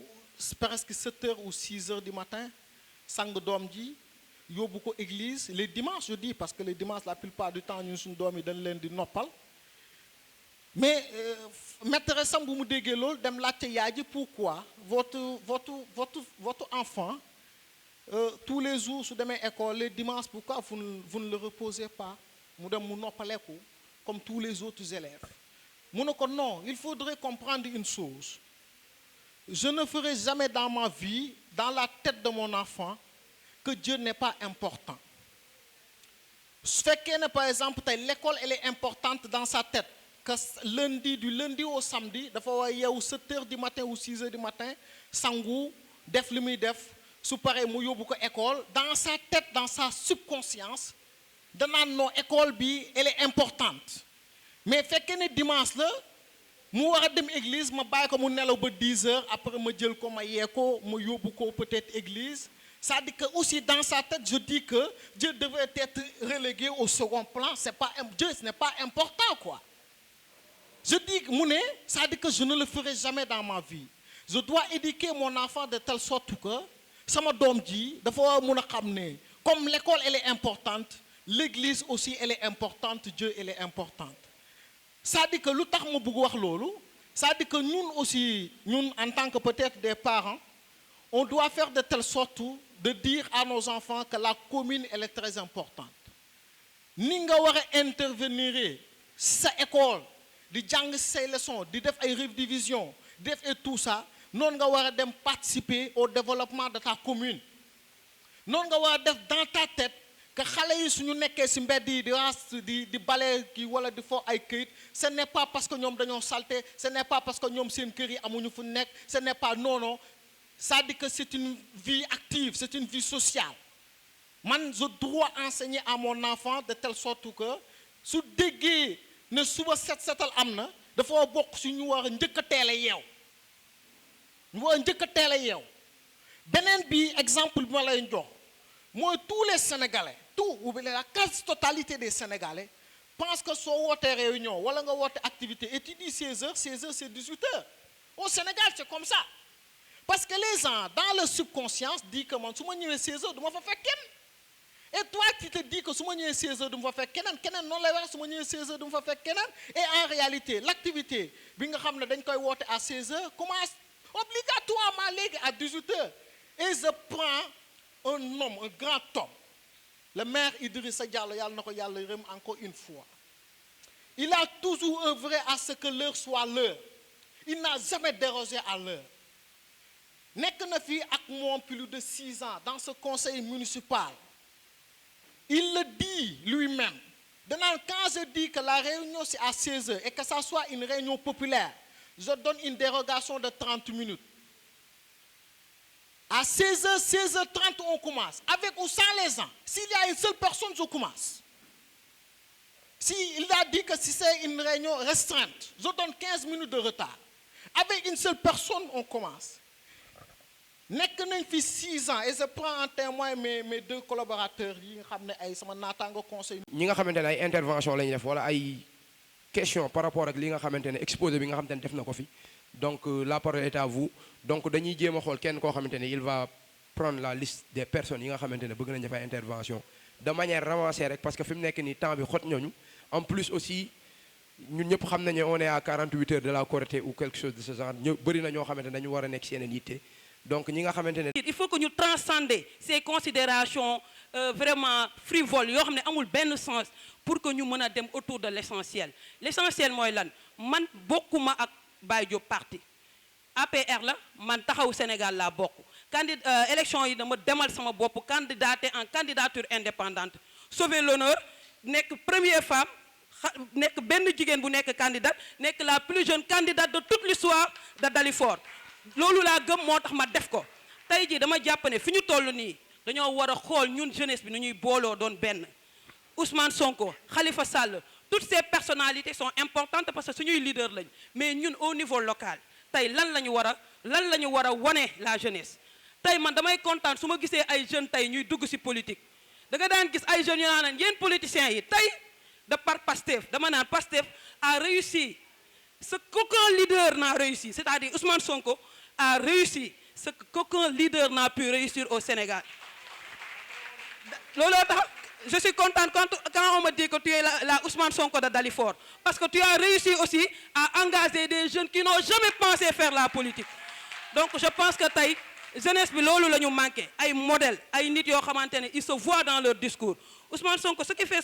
presque 7 heures ou 6 heures du matin sang doom ji yóbbu ko église les dimanches je dis parce que les dimanches la plupart du temps ñun suñu doom yi dañ leen di noppal mais maîtresse am bu mu déggee loolu dem laajte yaay ji pourquoi votre enfant tous les jours su demee école les dimanches pourquoi vous ne le reposez pas mu dem mu noppaleku comme tous les autres élèves mu ne ko non il faudrait comprendre une chose je ne ferai jamais dans ma vie dans la tête de mon enfant que Dieu n'est pas important su fekkee ne par exemple tey l'école elle est importante dans sa tête que du lundi au samedi dafa war a yeewu 7 heures du matin ou 6 heures du matin sangu def li muy def su paree mu yóbbu ko école dans sa tête dans sa subconscience danaan non école bi elle est importante mais fekkee ne dimanche la mu war a dem église ma bàyyi ko mu nelaw ba 10 heures après ma jël ko ma yee ko ma yóbbu ko peut-être église c'est-à-dire que aussi dans sa tête je dis que Dieu devrait être relégué au second plan c'est pas Dieu ce n'est pas important quoi je dis mu ne c'est-à-dire que je ne le ferai jamais dans ma vie je dois éduquer mon enfant de telle sorte que sama doom ji dafa war a mun a xam ne comme l'école elle est importante l'église aussi elle est importante Dieu elle est importante c'est-à-dire que lu tax ma bëgg wax loolu c'est-à-dire que ñun aussi ñun en tant que peut-être des parents on doit faire de telle sorte de dire à nos enfants que la commune elle est très importante ni nga war a intervenir sa école di jàng say leçons di def ay révisions di def et tout ça noonu nga war a dem participer au développement de ta commune noonu nga war a def dans ta tête que xale yi suñu nekkee ci mbedd yi di bale kii wala di fo ay këyit ce n'est pas parce que ñoom dañoo salté ce n'est pas parce que ñoom seen kër yi amuñu fu nekk ce n'est pas non c'est-à-dire que c'est une vie active c'est une vie sociale man je dois enseigner à mon enfant de telle sorte que su déggee ne suba setal am na dafa bokk ci ñu war a njëkk a teel a yeew ñu war a njëkk a teel a yeew beneen bi exemple bi ma lay jox mooy tous les Sénégalais tout ou bien la quasi-totalité des Sénégalais pensent que soo wootee réunion wala nga woote activité et tu dis 16 heures c'est 18 heures au Sénégal c'est comme ça parce que les gens dans leur subconscience disent que man su ma ñëwee 16 heures du ma fa fekk kenn et toi tu te dis que su ma ñëwee 16 heures du ma fa fekk keneen noonu lay wax su ma ñëwee 16 heures du ma fa fekk keneen et en réalité l'activité bi nga xam ne dañ koy woote à 16 heures commence obligatoirement léegi à 18 heures et je prends un homme un grand homme le maire Idrissa Diallo yàlla na ko yàlla yërëm encore une fois il a toujours œuvré à ce que l'heure soit l'heure il n'a jamais dérogé à l'heure nekk na fi ak moom plus de 6 ans dans ce conseil municipal il le dit lui-même danaan quand je dis que la réunion c'est à 16 heures et que ça soit une réunion populaire je donne une dérogation de 30 minutes à 16 heures 16h30 on commence avec ou sans les gens s'il y a une seule personne je commence il a dit que si c'est une réunion restreinte je donne 15 minutes de retard avec une seule personne on commence nekk nañ fi 6 ans et je prends en témoin mes 2 collaborateurs yi nga xam ne ay sama naataango conseil. ñi nga xamante ne ay intervention la ñuy def wala ay question par rapport ak li nga xamante ne exposé bi nga xamante ne def na ko fi donc la parole est à vous donc dañuy jéem a xool kenn koo xamante ne il va prendre la liste des personnes yi nga xamante ne bëgg nañ def ay intervention de manière ramassée rek parce que fi mu nekk nii temps bi xot ñooñu en plus aussi ñun ñëpp xam nañu on est à 48 heures de la Korité ou quelque chose de ce genre ñu bëri na ñoo xamante ne dañu war a nekk si yeneen yitte donc ñi nga xamante ne. il faut que ñu transcender ces considérations vraiment frivoles yoo xam ne amul benn sens pour que ñu mën a dem autour de l'essentiel l'essentiel mooy lan man bokkuma ak Baye Diop parti APR la man taxawu Sénégal laa bokk élection yi dama demal sama bopp candidaté en candidature indépendante sauver l'honneur nekk première femme nekk benn jigéen bu nekk candidate nekk la plus jeune candidate de toute l'histoire de Dalifort loolu laa gëm moo tax ma def ko tey jii dama jàpp ne fi ñu toll nii dañoo war a xool ñun jeunesse bi nu ñuy booloo doon benn Ousmane Sonko Khalifa Sall toutes ces personnalités sont importantes parce que suñuy leader lañ mais ñun au niveau local tey lan la ñu war a wane la jeunesse tey man damay kontaan su ma gisee ay jeunes tey ñuy dugg ci politique da nga daan gis ay jeunes yu naan yéen politiciens yi tey de par Pastef dama naan Pastef a réussi ce qu'aucun leader n'a réussi c'est-à-dire Ousmane Sonko a réussi ce qu'aucun leader n'a pu réussir au Sénégal looloo tax je suis contente quand on me dit que tu es la Ousmane Sonko de Dalifort parce que tu as réussi aussi à engager des jeunes qui n'ont jamais pensé faire la politique donc je pense que tey jeunesse bi loolu la ñu manqué ay modèle ay nit yoo xamante ne ils se voient dans leur discours Ousmane Sonko ce qui fait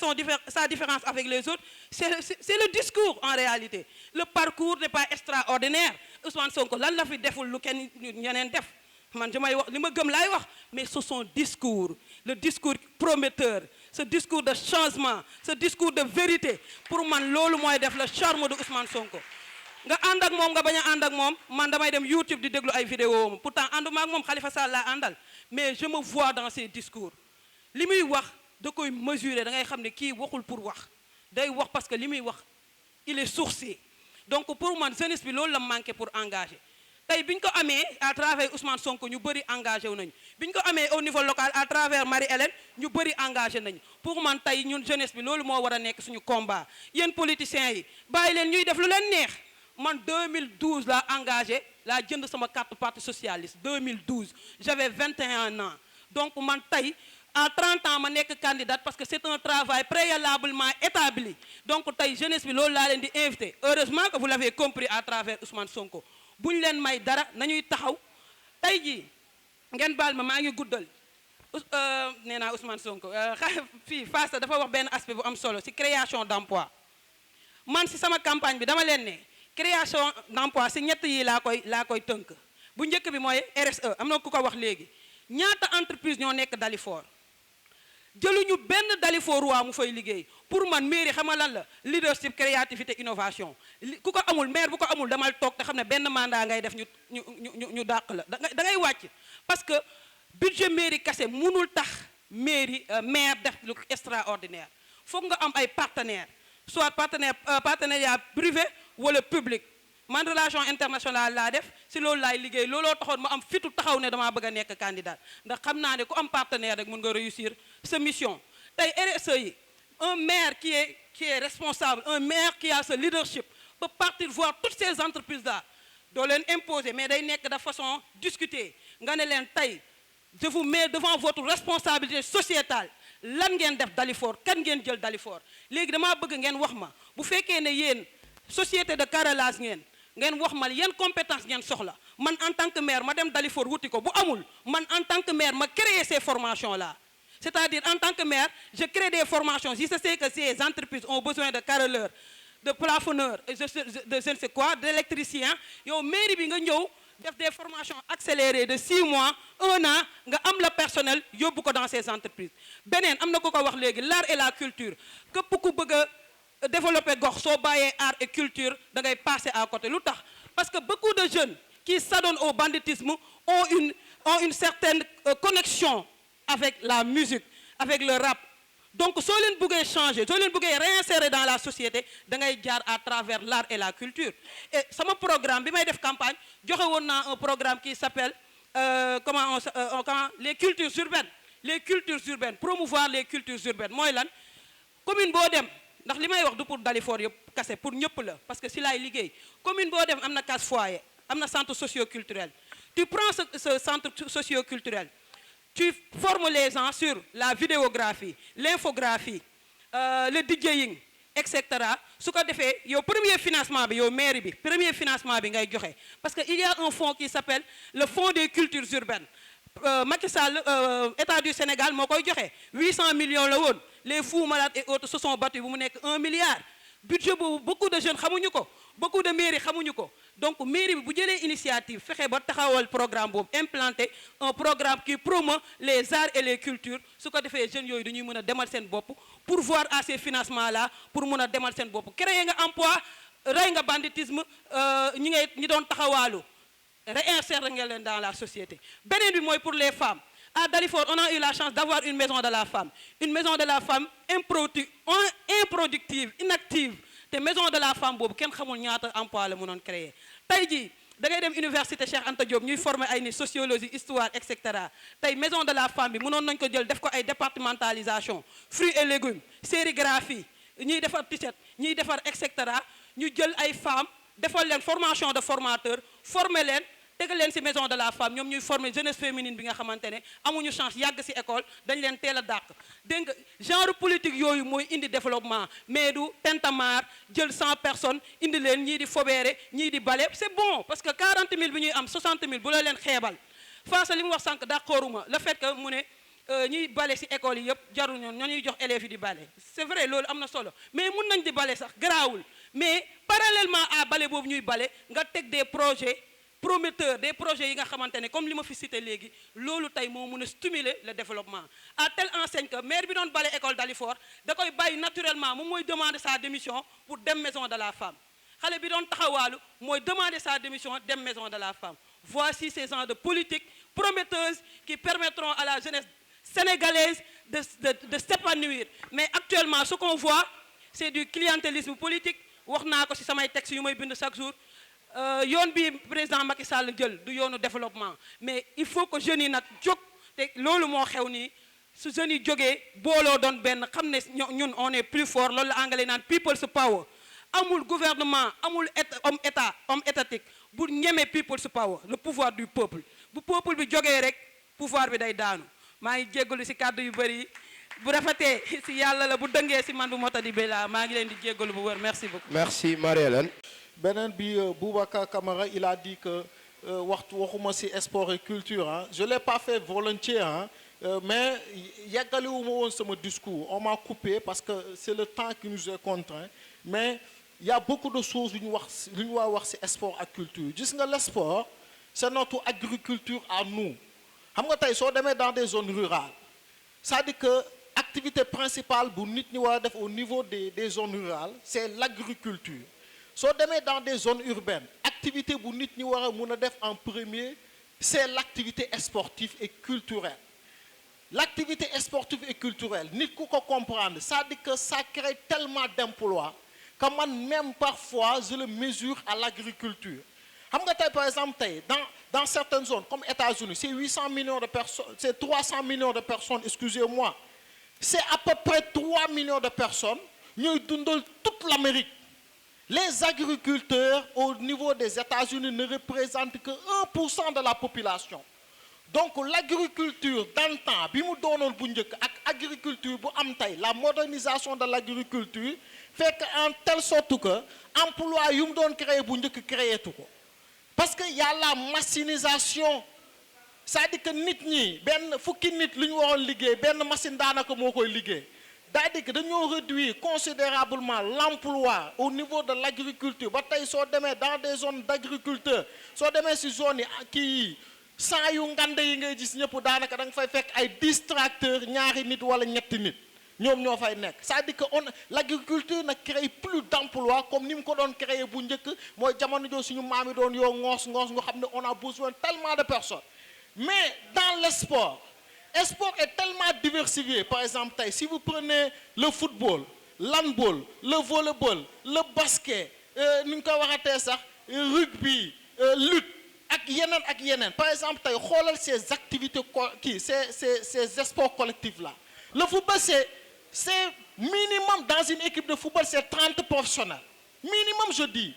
sa différence avec les autres c'est le discours en réalité le parcours n'est pas extraordinaire Ousmane Sonko lan la fi deful lu kenn ñeneen def man damay wax li ma gëm laay wax mais c'est son discours le discours prometteur ce discours de changement ce discours de vérité pour man loolu mooy def le charme de Ousmane Sonko nga ànd ak moom nga bañ a ànd ak moom man damay dem YouTube di déglu ay vidéo pourtant ànduma ak moom Khalifa Sall laa àndal mais je me vois dans ses discours li muy wax da koy mesurer da ngay xam ne kii waxul pour wax day wax parce que li muy wax il est sourcé donc pour man jeunesse bi loolu la manqué pour engager tey bi ñu ko amee à travers Ousmane Sonko ñu bëri engagé wu nañu bi ñu ko amee au niveau local à travers Marie-Hélène ñu bëri engagé nañu pour man tey ñun jeunesse bi loolu moo war a nekk suñu combat yéen politiciens yi bàyyi leen ñuy def lu leen neex man 2012 laa engagé laa jënd sama carte parti socialiste 2012 j'avais 21 ans donc man tey à 30 ans ma nekk candidate parce que c'est un travail préalablement établi donc tey jeunesse bi loolu laa leen di invité heureusement que vous l'avez compris à travers Ousmane Sonko bu ñu leen may dara nañuy taxaw tey jii ngeen baal ma maa ngi guddal nee naa Ousmane Sonko fii Fass dafa wax benn aspect bu am solo ci création d'emploi man ci sama campagne bi dama leen ne création d'emploi ci ñett yi laa koy tënk bu njëkk bi mooy RSE am na ku ko wax léegi ñaata entreprise ñoo nekk Dalifort jëluñu benn Dalifort waa mu fay liggéey pour man mairie xam nga lan la leadership créativité innovation ku ko amul maire bu ko amul damal toog te xam ne benn mandat ngay def ñu dàq la da ngay wàcc parce que budget mairie kese mënul tax maire def lu extraordinaire foog nga am ay partenaires soit partenariat privé wala public man relation internationale laa def si loolu laay liggéey looloo taxoon ma am fitu taxaw ne damaa bëgg a nekk candidat ndax xam naa ne ku am partenaire rek mën nga réussir sa mission tey RSE yi un maire qui est responsable un maire qui a ce leadership peut partir voir toutes ces entreprises là doo leen imposer mais day nekk de façon discuter nga ne leen tey je vous mets devant votre responsabilité sociétale lan ngeen def Dalifort kan ngeen jël Dalifort léegi damaa bëgg ngeen wax ma bu fekkee ne yéen société de carrelage ngeen wax ma yan compétence ngeen soxla man en tant que maire ma dem Dalifort wuti ko bu amul man en tant que maire ma créer ces formations là c'est-à-dire en tant que maire je crée des formations si je sais que ces entreprises ont besoin de carreleurs de plafonneurs et de je ne sais quoi d'électriciens yow mairie bi nga ñëw def des formations accélérées de 6 mois 1 an nga am le personnel yóbbu ko dans ces entreprises beneen am na ko wax léegi l'art et la culture képp ku bëgg a développer gox soo bàyyee art et culture da ngay passer à côté lu tax parce que beaucoup de jeunes qui s'adonnent au banditisme ont une certaine connexion avec la musique avec le rap donc soo leen bëggee changer soo leen bëggee réinsérer dans la société da ngay jaar à travers l'art et la culture et sama programme bi may def campagne joxe woon naa un programme qui s'appelle comment les cultures urbaines promouvoir les cultures urbaines mooy lan commune boo dem ndax li may wax du pour Dalifort yëpp kase pour ñëpp la parce que si laay liggéey commune boo dem am na case foyer am na centre socio-culturel tu prends ce centre socio-culturel tu formes les gens sur la vidéographie l'infographie le DJing etc su ko defee yow premier financement bi yow mairie bi premier financement bi ngay joxe parce que il y a un fonds qui s'appelle le fonds des cultures urbaines Macky Sall état du Sénégal moo koy joxe 800 millions la woon les fous malades et autres se sont battus bu mu nekk 1 milliard budget boobu beaucoup de jeunes xamuñu ko beaucoup de mairies xamuñu ko donc mairie bi bu jëlee initiative fexe ba taxawal programme boobu implanter un programme qui promeut les arts et les cultures su ko defee jeunes yooyu dañuy mën a demal seen bopp pourvoir à ces financements là pour mën a demal seen bopp créer nga emploi rey nga banditisme ñi doon taxawaalu réinsérer nga leen dans la société beneen bi mooy pour les femmes à Dalifort on a eu la chance d'avoir une maison de la femme improductive inactive te maison de la femme boobu kenn xamul ñaata emploi la mënoon créer tey jii da ngay dem université Cheikh Anta Diop ñuy former ay ni sociologie histoire et cetera tey maison de la femme bi mënoon nañ ko jël def ko ay départementalisation fruits et légumes sérigraphie ñuy defar t-shirt ñuy defar et cetera ñu jël ay femmes defal leen formation de formateur former leen tegal leen ci maison de la femme ñoom ñuy former jeunesse féminine bi nga xamante ne amuñu chance yàgg ci école dañ leen teel a dàq dégg nga genre politique yooyu mooy indi développement mais du tentamar jël 100 personnes indi leen ñii di fobeere ñii di bale c'est bon parce que 40 000 bi ñuy am 60 000 bu la leen xeebal face li mu wax sànq d'accorduma le fait que mu ne ñuy bale ci école yi yëpp jarul ñoo ñuy jox élèves yi di bale c'est vrai loolu am na solo mais mun nañ di bale sax garaawul mais parallèlement à bale boobu ñuy bale nga teg des projets prometteurs des projets yi nga xamante ne comme li ma fi cité léegi loolu tey moo mun a stimuler le développement à telle enseigne que maire bi doon bale école Dalifort da koy bàyyi naturellement moom mooy demander sa démission pour dem maison de la femme xale bi doon taxawaalu mooy demander sa démission dem maison de la femme voici ces gens de politique prometteuses qui permettront à la jeunesse sénégalaise de s'épanouir mais actuellement ce qu'on voit c'est du clientélisme politique wax naa ko ci samay textes yu may bind chaque jour yoon bi président Macky Sall jël du yoonu développement mais il faut que jeunes yi nag jóg te loolu moo xew nii su jeunes yi jógee booloo doon benn xam ne ñun on est plus fort loolu la anglais naan people's power amul gouvernement amul homme étatique bu ñeme people's power le pouvoir du peuple bu peuple bi jógee rek pouvoir bi day daanu maa ngi jéggalu ci kàddu yu bëri bu rafetee ci yàlla la bu dëngee ci man bu motadi bi la maa ngi leen di jéggalu bu wër merci beaucoup. merci Marie-Hélène. beneen bi Boubacar Camara il a dit que waxuma ci sport et culture hein. Je l'ai pas fait volontiers hein. Mais yeggaliwuma woon sama discours on m'a coupé parce que c'est le temps qui nous est contraint mais il y a beaucoup de choses yu ñu war wax ci sport ak culture gis nga le sport c'est notre agriculture à nous xam nga tey soo demee dans des zones rurales c'est-à-dire que activité principale bu nit ñi war a def au niveau des zones rurales c'est l'agriculture soo demee dans des zones urbaines activité bu nit ñi war a mun a def en premier c'est l'activité sportive et culturelle l'activité sportive et culturelle nit ku ko comprendre c'est-à-dire que ça crée tellement d'emplois que man même parfois je le mesure à l'agriculture xam nga tey par exemple tey dans certaines zones comme États-Unis c'est 800 millions de personnes c'est 300 millions de personnes excusez-moi c'est à peu près 3 millions de personnes ñooy dundal toute l'Amérique. Les agriculteurs au niveau des États-Unis ne représentent que 1% de la population. Donc l'agriculture d'antan bi mu doonoon bu njëkk ak agriculture bu am tey la modernisation de l'agriculture fait que en telle sorte que emploi yu mu doon créer bu njëkk créer tu ko parce que y a la machinisation c'est-à-dire que nit ñi benn fukki nit lu ñu waroon liggéey benn machine daanaka moo koy liggéey c'est-à-dire que dañoo réduire considérablement l'emploi au niveau de l'agriculture ba tey soo demee dans des zones d'agriculteurs soo demee ci zones yi kii saa yu ngande yi ngay gis ñëpp daanaka da nga fay fekk ay 10 tracteurs ñaari nit wala ñetti nit ñoom ñoo fay nekk c'est-à-dire que l'agriculture ne crée plus d'emplois comme ni mu ko doon créer bu njëkk mooy jamono joo suñu maam yi doon yoo ngoos nga xam ne on a besoin tellement de personnes mais dans le sport est tellement diversifié par exemple tey si vous prenez le football l'handball le volleyball le basket nu ñu koy waxatee sax rugby lutte ak yeneen par exemple tey xoolal ces activités ces sports collectifs là le football c'est minimum dans une équipe de football c'est 30 professionnels minimum je dis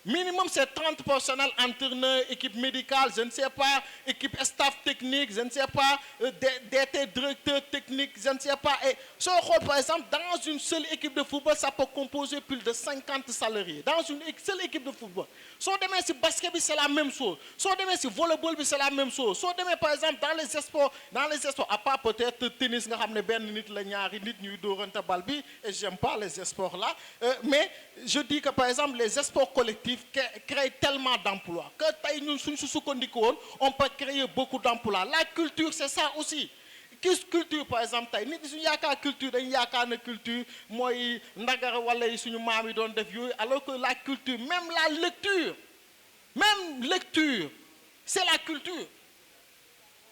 minimum c'est 30 personnels entraîneurs équipe médicale je ne sais pas équipe staff technique je ne sais pas DT directeur technique je ne sais pas et soo xool par exemple dans une seule équipe de football ça peut composer plus de 50 salariés dans une seule équipe de football soo demee ci basket bi c'est la même chose soo demee ci volleyball bi c'est la même chose soo demee par exemple dans les sports à part peut-être tennis nga xam ne benn nit la ñaari nit ñuy dóorante bal bi et j'aime pas les sports là mais je dis que par exemple les sports collectifs créent tellement d'emplois que tey ñun suñ su sukkandiku woon on peut créer beaucoup d'emplois la culture c'est ça aussi culture par exemple tey nit ñi suñu yaakaar culture dañu yaakaar ne culture mooy ndagara wala yi suñu maam yi doon def yooyu alors que la culture même lecture c'est la culture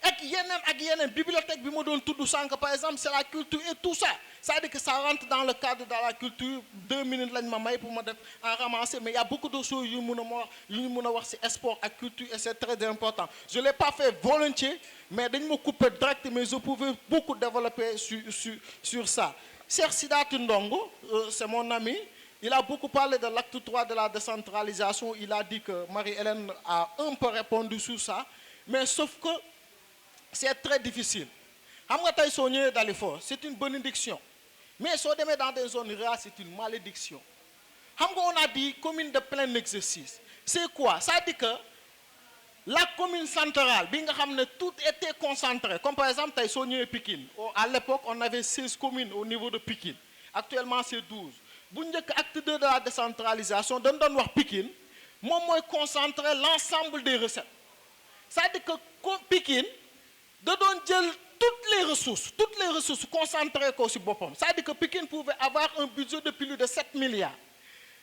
ak yeneen bibliothèque bi ma doon tudd sànq par exemple c'est la culture et tout ça c'est-à-dire que ça rentre dans le cadre de la culture 2 minutes lañ ma may pour ma def en ramasser mais il y a beaucoup de choses yu ñu mën a wax ci sport ak culture et c'est très important je l'ai pas fait volontiers mais dañ ma couper direct mais je pouvais beaucoup développer sur ça Cheikh Sidatou Ndongo c'est mon ami il a beaucoup parlé de l'acte 3 de la décentralisation il a dit que Marie-Hélène a un peu répondu sur ça mais sauf que c'est très difficile xam nga tey soo ñëwee Dalifort c'est une bénédiction mais soo demee dans des zones rurales c'est une malédiction xam nga on a dit commune de plein exercice c'est quoi ça dit que la commune centrale bi nga xam ne tout était concentré comme par exemple tey soo ñëwee Pikine à l'époque on avait 16 communes au niveau de Pikine actuellement c'est 12 bu njëkk acte 2 de la décentralisation dañ doon wax Pikine moom mooy concentrer l'ensemble des recettes c'est-à-dire que Pikine da doon jël toutes les ressources concentrées ko ci boppam c'est-à-dire que Pikine pouvait avoir un budget de plus de 7 milliards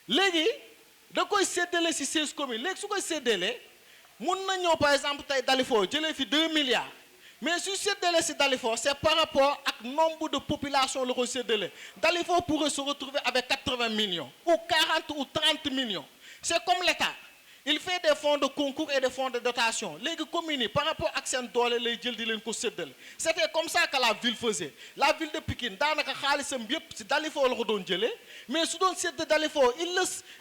léegi da koy séddale ci 16 communes léegi su koy séddalee mun na ñëw par exemple tey Dalifort jëlee fi 2 milliards mais su séddale ci Dalifort c'est par rapport ak nombre de population la ko séddale Dalifort pourrait se retrouver avec 80 millions ou 40 ou 30 millions c'est comme l'État il fait des fonds de concours et des fonds de dotation léegi communes yi par rapport ak seen doole lay jël di leen ko séddale c'était comme ça que la ville faisait la ville de Pikine daanaka xaalisam yépp ci Dalifort la ko doon jëlee mais su doon sédd Dalifort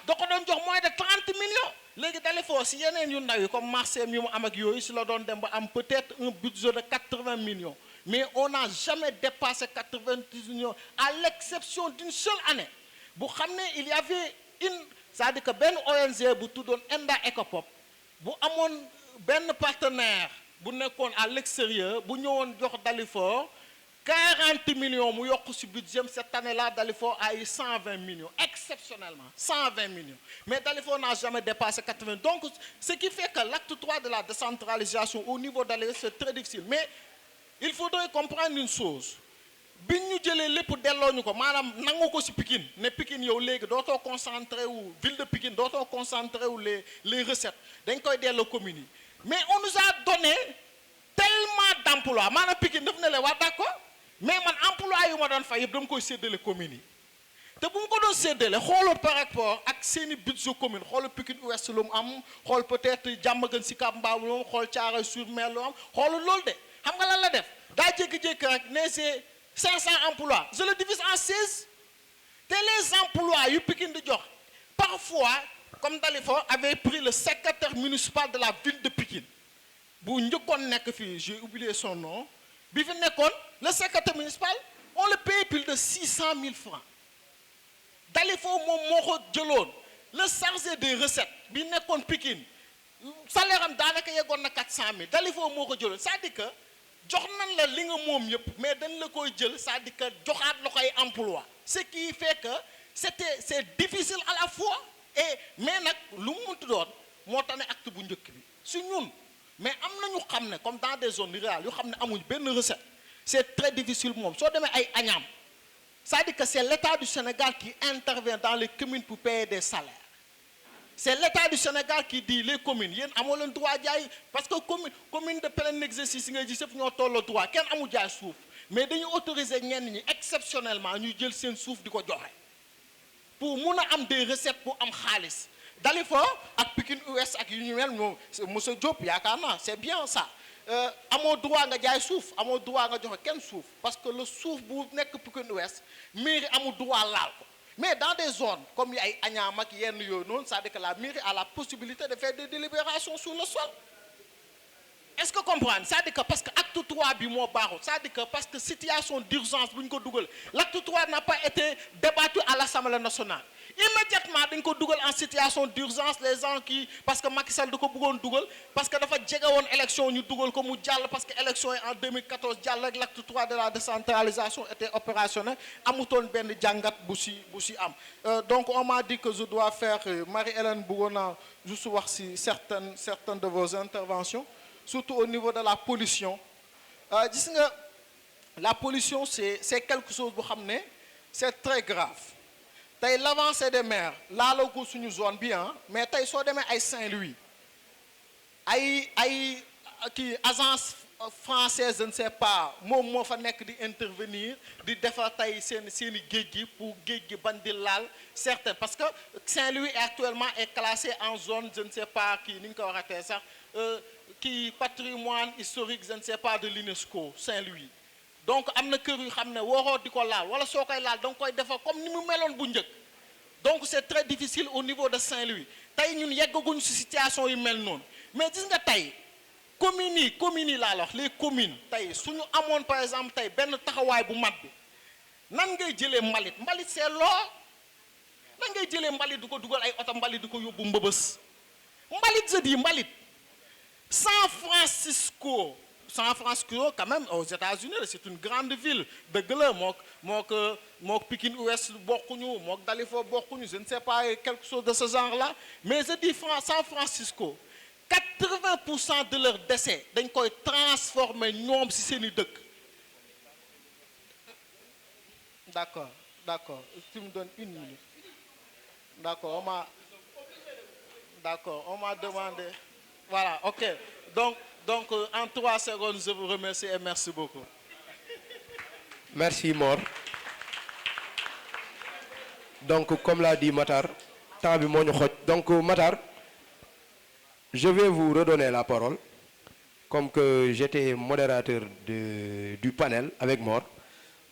da ko doon jox moins de 30 millions léegi Dalifort si yeneen yu ndaw yi comme marché yu mu am ak yooyu si la doon dem ba am peut-être un budget de 80 millions mais on n'a jamais dépassé 90 millions à l'exception d'une seule année bu xam ne il y avait c'est-à-dire que benn ONG bu tuddoon Enda Ecopop bu amoon benn partenaire bu nekkoon à l'extérieur bu ñëwoon jox Dalifort 40 millions mu yokk ci budget cette année-là Dalifort a eu 120 millions exceptionnellement 120 millions mais Dalifort n'a jamais dépassé 80 donc ce qui fait que l'acte 3 de la décentralisation au niveau de Dalifort c'est très difficile mais il faudrait comprendre une chose bi ñu jëlee lépp delloo ñu ko maanaam nangu ko ci Pikine ne Pikine yow léegi dootoo concentré wu ville de Pikine dootoo concentré wu les recettes dañ koy delloo communes yi mais on nous a donné tellement d'emplois maanaam Pikine daf ne la waa d'accord mais man emploi yu ma doon fay yëpp dama koy séddale communes yi te bu mu ko doon séddale xoolal par rapport ak seeni budget commune xoolal Pikine Ouest lu mu am xool peut-être Diamaguène Sicap Mbao lu am xool Thiaroye-sur-Mer lu am xoolal loolu de xam nga lan la def daa jékki-jékki rek ne c'est 500 emplois je le divise en 16 te les emplois yu Pikine di jox parfois comme Dalifort avait pris le secrétaire municipal de la ville de Pikine bu njëkkoon nekk fii j'ai oublié son nom bi fi nekkoon le secrétaire municipal on le paye plus de 600 000 francs Dalifort moom moo ko jëloon le chargé des recettes bi nekkoon Pikine salaire am daanaka yeggoon na 400 000 Dalifort moo ko jëloon c'est-à-dire que jox nañ la li nga moom yëpp mais dañ la koy jël c'est-à-dire que joxaat la koy emploi ce qui fait que c'est difficile à la fois et mais nag lu mu munti doon moo tax ne acte bu njëkk bi si ñun mais am na ñu xam ne comme dans des zones rurales yu xam ne amuñ benn recette c'est très difficile moom soo demee ay Agnam c'est-à-dire que c'est l'État du Sénégal qui intervient dans les communes pour payer des salaires c'est l'État du Sénégal qui dit les communes yéen amoo leen droit jaay parce que commune de plein exercice yi ngay gis yëpp ñoo tolloo droit kenn amul jaay suuf mais dañu autoriser ñenn ñi exceptionnellement ñuy jël seen suuf di ko joxe pour mun a am des recettes pour am xaalis Dalifort ak Pikine Ouest ak yu ñu mel moom monsieur Diop yaakaar naa c'est bien ça amoo droit nga jaay suuf amoo droit nga joxe kenn suuf parce que le suuf bu nekk Pikine Ouest mairie amul droit laal ko mais dans des zones comme ay Agnam ak yenn yooyu noonu c'est-à-dire que la mairie a la possibilité de faire des délibérations sur le sol est-ce que comprendre c'est-à-dire que parce que acte 3 bi moo baaxul c'est-à-dire que parce que situation d'urgence bu ñu ko dugal l'acte 3 n'a pas été débattu à l'Assemblée nationale immédiatement dañ ko dugal en situation d'urgence les gens qui parce que Macky Sall da ko bëggoon dugal parce que dafa jege woon élection ñu dugal ko mu jàll parce que élection yi en 2014 jàll rek l'acte 3 de la décentralisation était opérationnel amutoon benn jàngat bu si am donc on m'a dit que je dois faire Marie-Hélène bëggoon naa juste wax si certaines de vos interventions surtout au niveau de la pollution gis nga la pollution c'est quelque chose bu xam ne c'est très grave tey l'avancée des mers laaloo ko suñu zone bi mais tey soo demee ay Saint-Louis ay kii agence française je ne sais pas moom moo fa nekk di intervenir di defar tey seeni géej gi pour géej gi bañ di laal certains parce que Saint-Louis actuellement est classé en zone je ne sais pas kii ni ñu ko waxatee sax kii patrimoine historique je ne sais pas de l'UNESCO Saint-Louis donc am na kër yu xam ne waroo di ko laal wala soo koy laal danga koy defar comme ni mu meloon bu njëkk donc c'est très difficile au niveau de Saint-Louis tey ñun yeggaguñu ci situation yu mel noonu mais gis nga tey communes yi laa wax les communes tey suñu amoon par exemple tey benn taxawaay bu mat bi nan ngay jëlee mbalit c'est lourd nan ngay jëlee mbalit du ko dugal ay oto mbalit du ko yóbbu mbëbës mbalit je dis mbalit San Francisco, quand même, aux États-Unis, c'est une grande ville. De Gleu, Mok Pikine Ouest, Bokunou, Mok Dalifort, Bokunou, je ne sais pas, quelque chose de ce genre-là. Mais je dis San Francisco, 80% de leurs décès, ils ont transformé en si c'est une D'accord, d'accord. Tu me donnes une minute. D'accord, on m'a demandé. Voilà, ok. Donc, en 3 secondes, je vous remercie et merci beaucoup. Merci Mor. Donc comme l'a dit Matar, temps bi moo ñu xoj. Donc Matar, je vais vous redonner la parole. Comme que j'étais modérateur du panel avec Mor.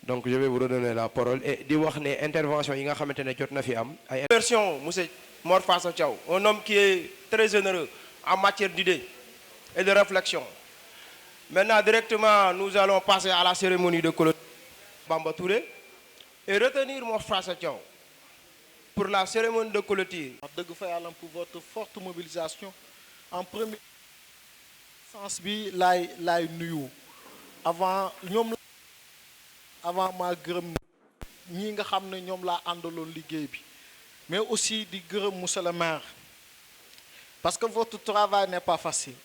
Donc je vais vous redonner la parole et di wax ne intervention yi nga xamante ne jot na fi am ay Version monsieur Mor Fassa Thiaw, un homme qui est très généreux en matière d'idées et de réflexion. Maintenant directement nous allons passer à la cérémonie de clôture Bamba Touré et retenir Mor Fassa Thiaw pour la cérémonie de clôture. Deug fa Yalla pour votre forte mobilisation. En premier sens bi lay nuyu avant ma gërëm ñi nga xam ne ñoom laa àndaloon liggéey bi mais aussi di gërëm monsieur le maire parce que votre travail n'est pas facile.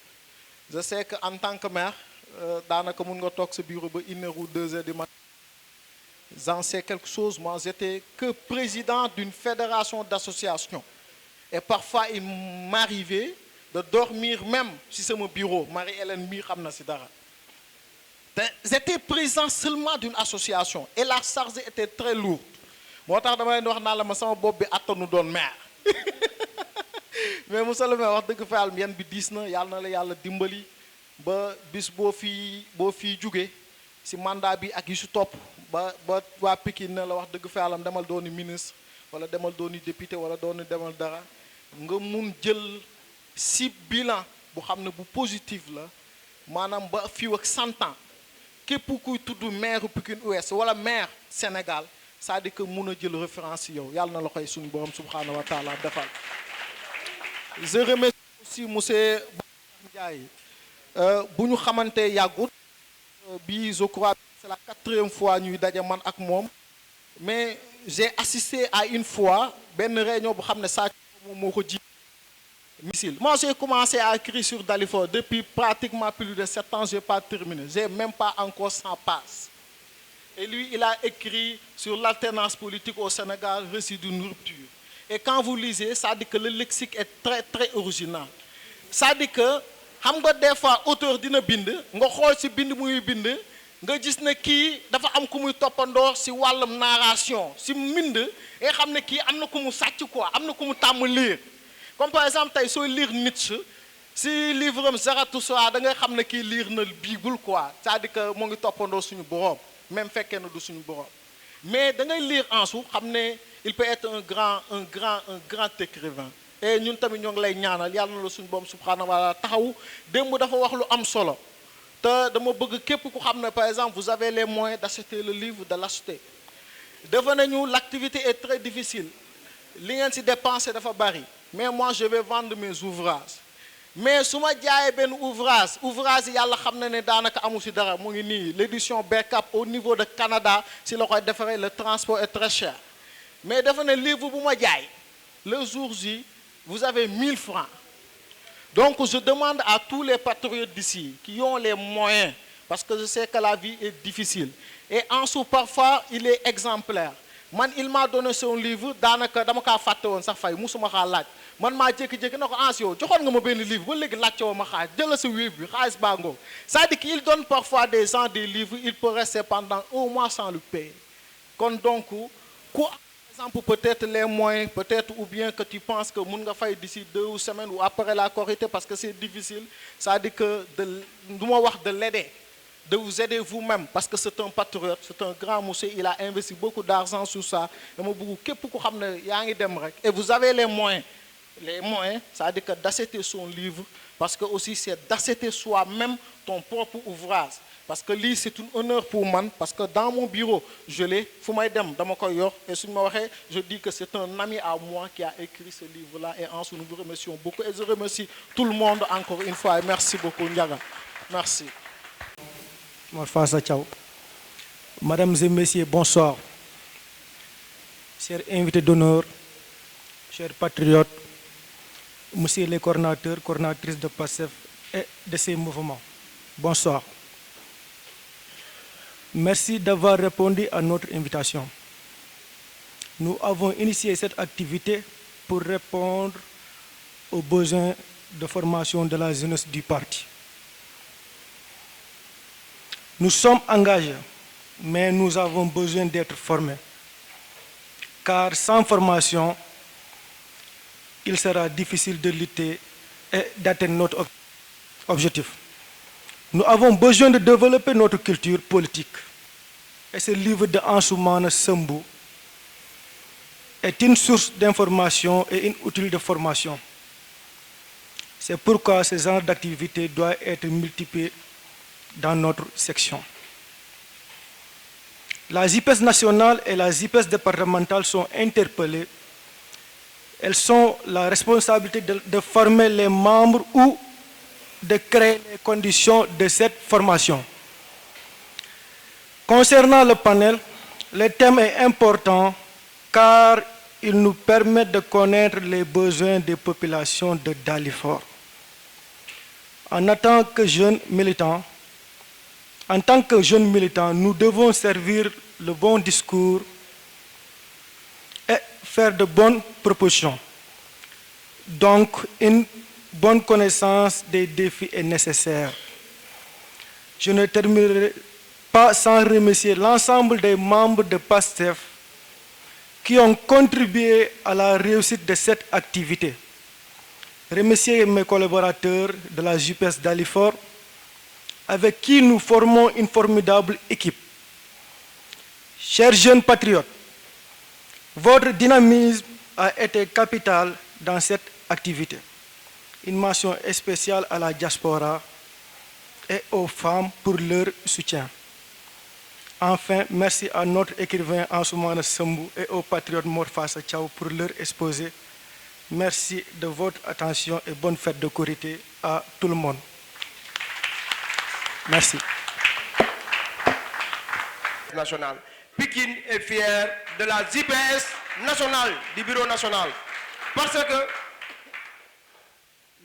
Je sais que en tant que maire daanaka mun nga toog sa bureau ba 1h ou 2h du matin. J'en sais quelque chose. Moi j'étais que président d'une fédération d'associations et parfois il m'arrivait de dormir même si c'est mon bureau. Marie-Hélène mi xam na si dara. J'étais président seulement d'une association et la charge était très lourde. Moo tax dama leen wax naa la ma sama bopp bi attanu doon maire mais monsieur le maire wax dëgg fa yàlla yan bi diis na yàlla na la yàlla dimbali ba bis boo fii jóge si mandat bi ak yi si topp ba waa Pikine na la wax dëgg fa yàlla demal dooni ministre wala demal dooni député wala dooni demal dara nga mun jël si bilan bu xam ne bu positif la maanaam ba fii ak 100 ans. Képp kuy tudd maire Pikine Ouest wala maire Sénégal c'est-à-dire que mun a jël référence yow yàlla na la koy suñu borom subhanahu wa taala defal. Je remercie aussi monsieur Ndiaye bu ñu xamante yàggut bi je crois c'est la 4e fois ñuy daje man ak moom mais j'ai assisté à une fois benn réunion bu xam ne saa moom moo ko ji missile. Moi j'ai commencé à écrire sur Dalifort depuis pratiquement plus de 7 ans, je n'ai pas terminé. J'ai même pas encore 100 pages. Et lui, il a écrit sur l'alternance politique au Sénégal, récit d'une rupture. Et quand vous lisez, ça dit que le lexique est très très original. Ça dit que, xam nga des fois auteur dina bind, nga xool ci bind muy bind, nga gis ne kii dafa am ku muy toppandoo ci wàllum narration, ci mbind, et xam ne kii am na ku mu sàcc quoi, am na ku mu tàmm lire. Comme par exemple tey sooy lire Nietzsche si livre am Zarathustra da ngay xam ne kii lire na Bible quoi c'est-à-dire que moo ngi toppandoo suñu borom même fekkee na du suñu borom mais da ngay lire Ansu xam ne il peut être un grand écrivain et ñun tamit ñoo ngi lay ñaanal yàlla na la suñu borom subhanahu wa taala taxaw démb dafa wax lu am solo te dama bëgg képp ku xam ne par exemple vous avez les moyens d'acheter le livre de l'acheter. Dafa nañu l'activité est très difficile li ngeen si dépenser dafa bari. Mais moi je vais vendre mes ouvrages mais su ma jaayee benn ouvrage yi yàlla xam na ne daanaka amu si dara mu ngi nii l'édition Bercap au niveau de Canada si la koy defaree le transport est très cher mais dafa ne livre bu ma jaay le jour J vous avez 1000 francs. Donc je demande à tous les patriotes d'ici qui ont les moyens parce que je sais que la vie est difficile et en dessous parfois il est exemplaire. Man il m'a donné son livre daanaka dama kaa fàtte woon sax fay musuma xaa laaj man maa jékki-jékki na ko yow joxoon nga ma benn livre ba léegi laajte woo ma xaalis jëla sa wéeb bi xaalis baa ngoo c'est-à-dire qu'il donne parfois des gens des livres il peut rester pendant 1 mois sans le payer. Kon donc ku par exemple peut-être les moyens peut-être ou bien que tu penses que mun nga fay d'ici 2 semaines ou après la Korité parce que c'est difficile c'est-à-dire que du ma wax de l'aider. De vous aider vous-même parce que c'est un patriote, c'est un grand monsieur, il a investi beaucoup d'argent sur ça. Et vous avez les moyens, ça veut dire que d'acheter son livre parce que aussi c'est d'acheter soi-même ton propre ouvrage. Parce que lii c'est un honneur pour moi, parce que dans mon bureau, je l'ai, fu may dem dama koy yor, et suñu ma waxee, je dis que c'est un ami à moi qui a écrit ce livre-là, et en nous vous remercions beaucoup, et je remercie tout le monde encore une fois, et merci beaucoup Ndiaga. Merci. Morfasa Thiaw. Mesdames et messieurs, bonsoir. Chers invités d'honneur, chers patriotes, monsieur les coordinateurs, coordinatrices de PASTEF et de ces mouvements, bonsoir. Merci d'avoir répondu à notre invitation. Nous avons initié cette activité pour répondre aux besoins de formation de la jeunesse du parti. Nous sommes engagés, mais nous avons besoin d'être formés. Car sans formation, il sera difficile de lutter et d'atteindre notre objectif. Nous avons besoin de développer notre culture politique. Et ce livre de Ansoumana Sambou est une source d'information et une outil de formation. C'est pourquoi ce genre d'activité doit être multiplié dans notre section. La JPS nationale et la JPS départementale sont interpellées. Elles sont la responsabilité de former les membres ou de créer les conditions de cette formation. Concernant le panel, le thème est important car il nous permet de connaître les besoins des populations de Dalifort. En tant que jeunes militants, nous devons servir le bon discours et faire de bonnes propositions. Donc, une bonne connaissance des défis est nécessaire. Je ne terminerai pas sans remercier l'ensemble des membres de PASTEF qui ont contribué à la réussite de cette activité. Remercier mes collaborateurs de la JPS Dalifort avec qui nous formons une formidable équipe. Chers jeunes patriotes, votre dynamisme a été capital dans cette activité. Une mention spéciale à la diaspora et aux femmes pour leur soutien. Enfin, merci à notre écrivain Ansoumana Sambou et au patriote Morfasa Thiaw pour leur exposé. Merci de votre attention et bonne fête de Korité à tout le monde. Merci. National. Pikine est fier de la JPS nationale, du bureau national. Parce que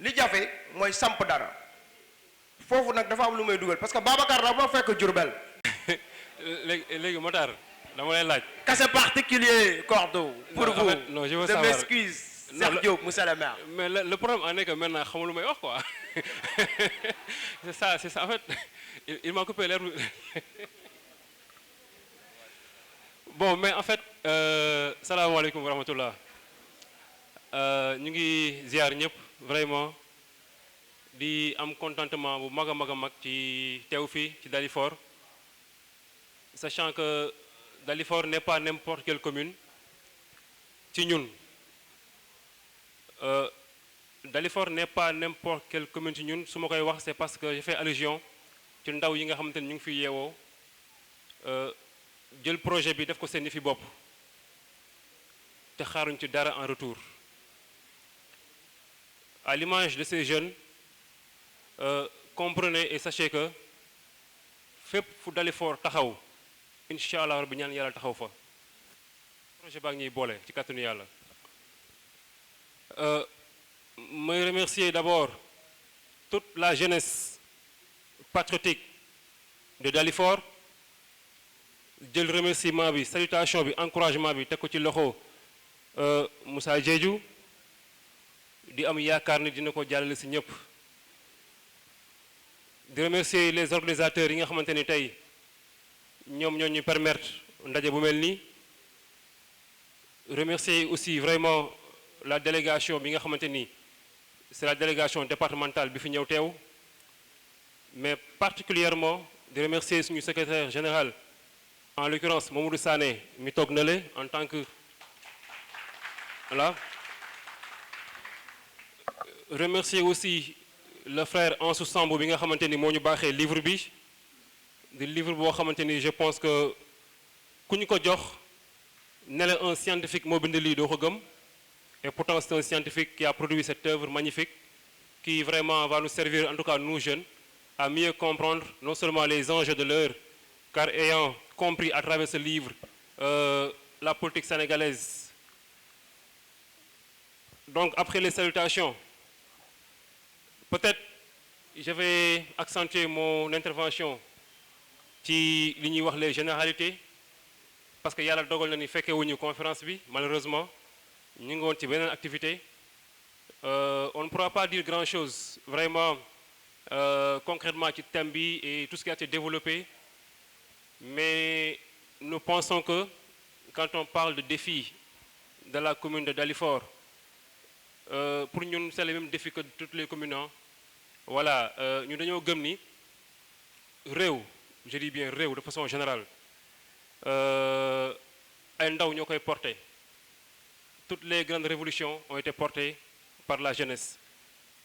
li jafe mooy samp dara foofu nag dafa am lu may dugal parce que Babacar dafa fekk Diourbel. léegi Matar dama lay laaj. Casse particulier Cordo. Pour non, vous. en fait, non, je veux je savoir. m'excuse. Cheikh Diop, monsieur le maire. Mais le problème en est que maintenant xamul lu may wax quoi. c'est ça en fait. Il m'a coupé l'air. Bon, mais en fait, salaamaaleykum wa rahmatullah. Ñu ngi ziar ñëpp vraiment di am contentement bu mag a mag ci teew fii ci Dalifort, sachant que Dalifort n'est pas n'importe quelle commune ci ñun. Dalifort n'est pas n'importe quelle commune ci ñun su ma koy wax c'est parce que j'ai fait allusion ci ndaw yi nga xamante ni ñu ngi fi yeewoo jël projet bi def ko seen fi bopp te xaaruñ ci dara en retour. À l'image de ces jeunes, comprenez et sachez que fépp fu Dalifort taxaw incha allah rabbi ñaan yàlla taxaw fa projet baa ngi ñuy boole ci kàttanu yàlla. May remercier d'abord toute la jeunesse patriotique de Dalifort, jël remerciement bi salutation bi encouragement bi teg ko ci loxo Moussa Diédhiou di am yaakaar ni dina ko jàllale si ñëpp. Di remercier les organisateurs yi nga xamante ni tey ñoom ñoo ñu permettre ndaje bu mel nii. Remercier aussi vraiment la délégation bi nga xamante ni c'est la délégation départementale bi fi ñëw teew, mais particulièrement de remercier suñu secrétaire général en l'occurrence Mamadou Sané mi toog na le en tant que voilà. Remercier aussi le frère Ansou Sambo bi nga xamante ni moo ñu baaxee livre bi di livre boo xamante ni je pense que ku ñu ko jox ne la un scientifique moo bind lii doo ko gëm et pourtant c'est un scientifique qui a produit cette œuvre magnifique qui vraiment va nous servir, en tout cas nous jeunes, à mieux comprendre non seulement les enjeux de l'heure, car ayant compris à travers ce livre la politique sénégalaise. Donc après les salutations, peut-être je vais accentuer mon intervention ci li ñuy wax les généralités parce que yàlla dogal na ni fekkee wuñu conférence bi malheureusement ñu ngi woon ci beneen activité. On ne pourra pas dire grand-chose vraiment concrètement ci thème bi et tout ce qui a été développé, mais nous pensons que quand on parle de défis de la commune de Dalifort, pour ñun c'est le même défi que toutes les communes. Voilà, ñu dañoo gëm ni réew, je dis bien réew de façon générale, ay ndaw ñoo koy porter. Toutes les grandes révolutions ont été portées par la jeunesse,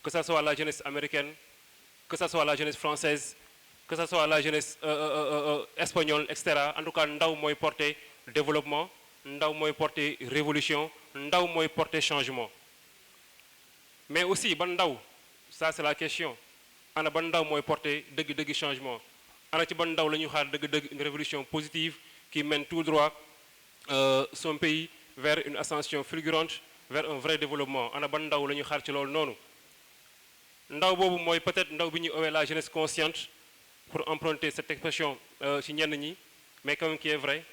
que ce soit la jeunesse américaine, que ce soit la jeunesse française, que ce soit la jeunesse espagnole, etc. En tout cas, ndaw mooy porter développement, ndaw mooy porter révolution, ndaw mooy porter changement. Mais aussi ban ndaw, ça c'est la question. Ana ban ndaw mooy porter dëgg-dëgg changement. Ana ci ban ndaw la ñuy xaar dëgg-dëgg une révolution positive qui mène tout droit son pays vers une ascension fulgurante, vers un vrai développement. Ana ban ndaw la ñuy xaar ci loolu noonu. Ndaw boobu mooy peut-être ndaw bi ñuy owee la jeunesse consciente, pour emprunter cette expression ci ñenn ñi, mais quand même qui est vrai.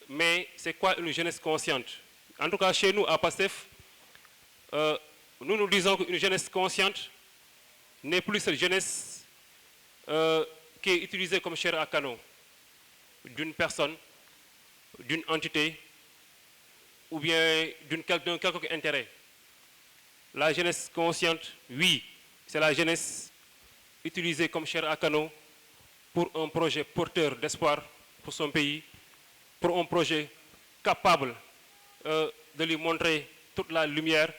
Mais c'est quoi une jeunesse consciente? En tout cas, chez nous, à PASTEF, nous disons qu'une jeunesse consciente n'est plus cette jeunesse qui est utilisée comme chair à canon d'une personne, d'une entité, ou bien d'un quelconque intérêt. La jeunesse consciente, oui, c'est la jeunesse utilisée comme chair à canon pour un projet porteur d'espoir pour son pays, pour un projet capable de lui montrer toute la lumière,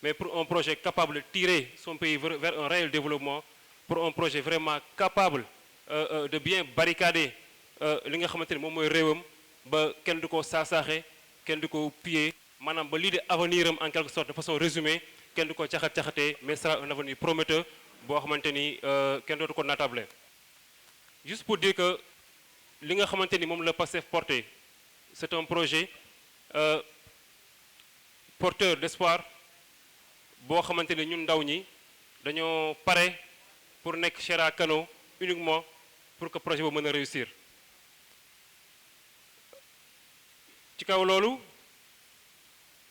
mais pour un projet capable de tirer son pays vers un réel développement, pour un projet vraiment capable de bien barricader li nga xamante ne moom mooy réewam ba kenn du ko saasaaxe kenn du ko piller maanaam ba lii de avenir am en quelque sorte de façon résumée kenn du ko caxat-caxatee mais sera un avenir prometteur boo xamante ni kenn dootu ko natable. Juste pour dire que li nga xamante ni moom la PASTEF porté c'est un projet porteur d'espoir boo xamante ni ñun ndaw ñi dañoo pare pour nekk chair à canon uniquement pour que projet boobu mën a réussir. ci kaw loolu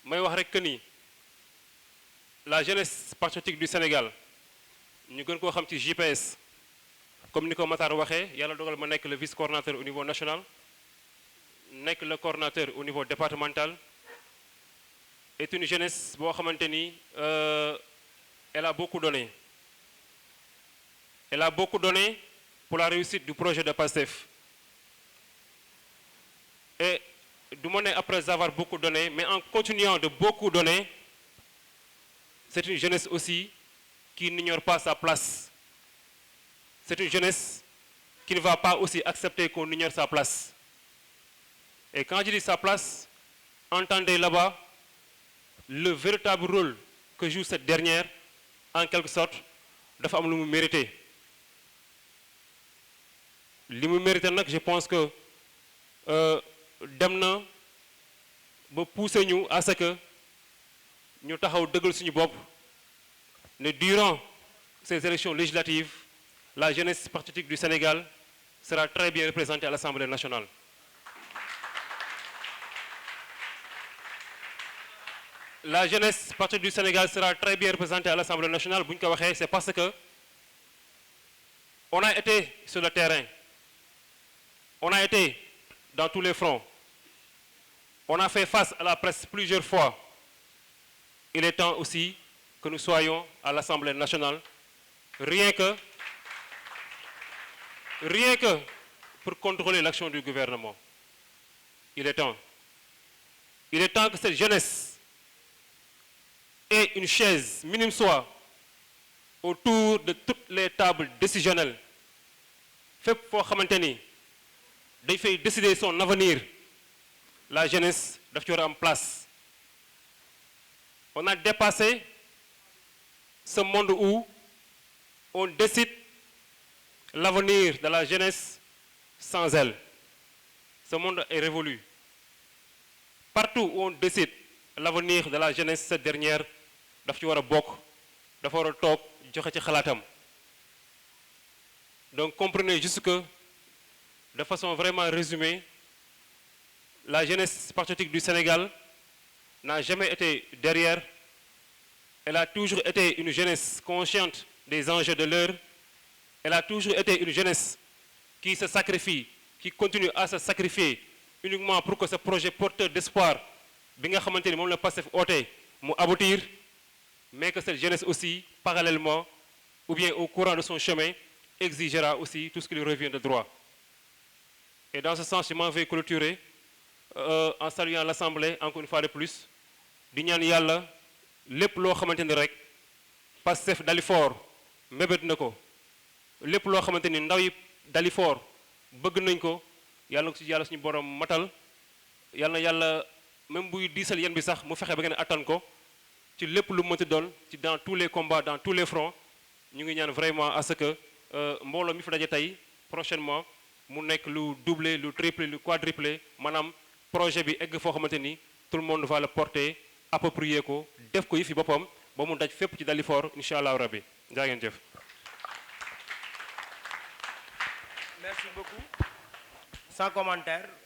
may wax rek que ni la jeunesse patriotique du Sénégal ñu gën koo xam ci JPS comme ni ko Matar waxee yàlla dogal ma nekk le vice-coordinateur au niveau national nekk le coordinateur au niveau départemental est une jeunesse boo xamante ni elle a beaucoup donné. Elle a beaucoup donné pour la réussite du projet de PASTEF. Et du moins après avoir beaucoup donné, mais en continuant de beaucoup donner, c'est une jeunesse aussi qui n'ignore pas sa place. C'est une jeunesse qui ne va pas aussi accepter qu'on ignore sa place. Et quand je dis sa place, entendez là-bas le véritable rôle que joue cette dernière, en quelque sorte, dafa am lu mu mérité. Li mu mérité nag je pense que dem na ba pousser ñu à ce que ñu taxaw dëggal suñu bopp ne durant ces élections législatives la jeunesse patriotique du Sénégal sera très bien représentée à l'Assemblée nationale. La jeunesse patriotique du Sénégal sera très bien représentée à l'Assemblée nationale. Bu ñu ko waxee c'est parce que on a été sur le terrain. On a été dans tous les fronts. On a fait face à la presse plusieurs fois. Il est temps aussi que nous soyons à l'Assemblée nationale, rien que pour contrôler l'action du gouvernement. Il est temps. Il est temps que cette jeunesse ait une chaise, minime soit, autour de toutes les tables décisionnelles fépp foo xamante ni dañ fay décider son avenir la jeunesse daf ci war a am place. On a dépassé ce monde où on décide l'avenir de la jeunesse sans elle. Ce monde est révolu. Partout où on décide l'avenir de la jeunesse, cette dernière daf ci war a bokk dafa war a toog joxe ci xalaatam. Donc comprenez juste que de façon vraiment résumée, la jeunesse patriotique du Sénégal n'a jamais été derrière. Elle a toujours été une jeunesse consciente des enjeux de l'heure. Elle a toujours été une jeunesse qui se sacrifie, qui continue à se sacrifier uniquement pour que ce projet porteur d'espoir bi nga xamante ni moom la Pastef oote mu aboutir, mais que cette jeunesse aussi, parallèlement ou bien au courant de son chemin, exigera aussi tout ce qui lui revient de droit. Et dans ce sens, je m'en vais clôturer en saluant l'Assemblée encore une fois de plus di ñaan yàlla lépp loo xamante ni rek Pastef Dalifort mébét na ko, lépp loo xamante ni ndaw yi Dalifort bëgg nañ ko, yàlla na ko ci yàlla suñu borom matal. Yàlla na yàlla même buy diisal yéen bi sax mu fexe ba ngeen attan ko ci lépp lu mënti doon ci dans tous les combats, dans tous les fronts. Ñu ngi ñaan vraiment à ce que mbooloo mi fi daje tey prochainement mu nekk lu doublé, lu triplé, lu quadruplé, maanaam projet bi egg foo xamante ni tout le monde va le porter, approprier ko, def ko yëfi boppam ba mu daj fépp ci Dalifort incha allah rabbi. Jaa ngeen jëf. Merci beaucoup. Sans commentaire.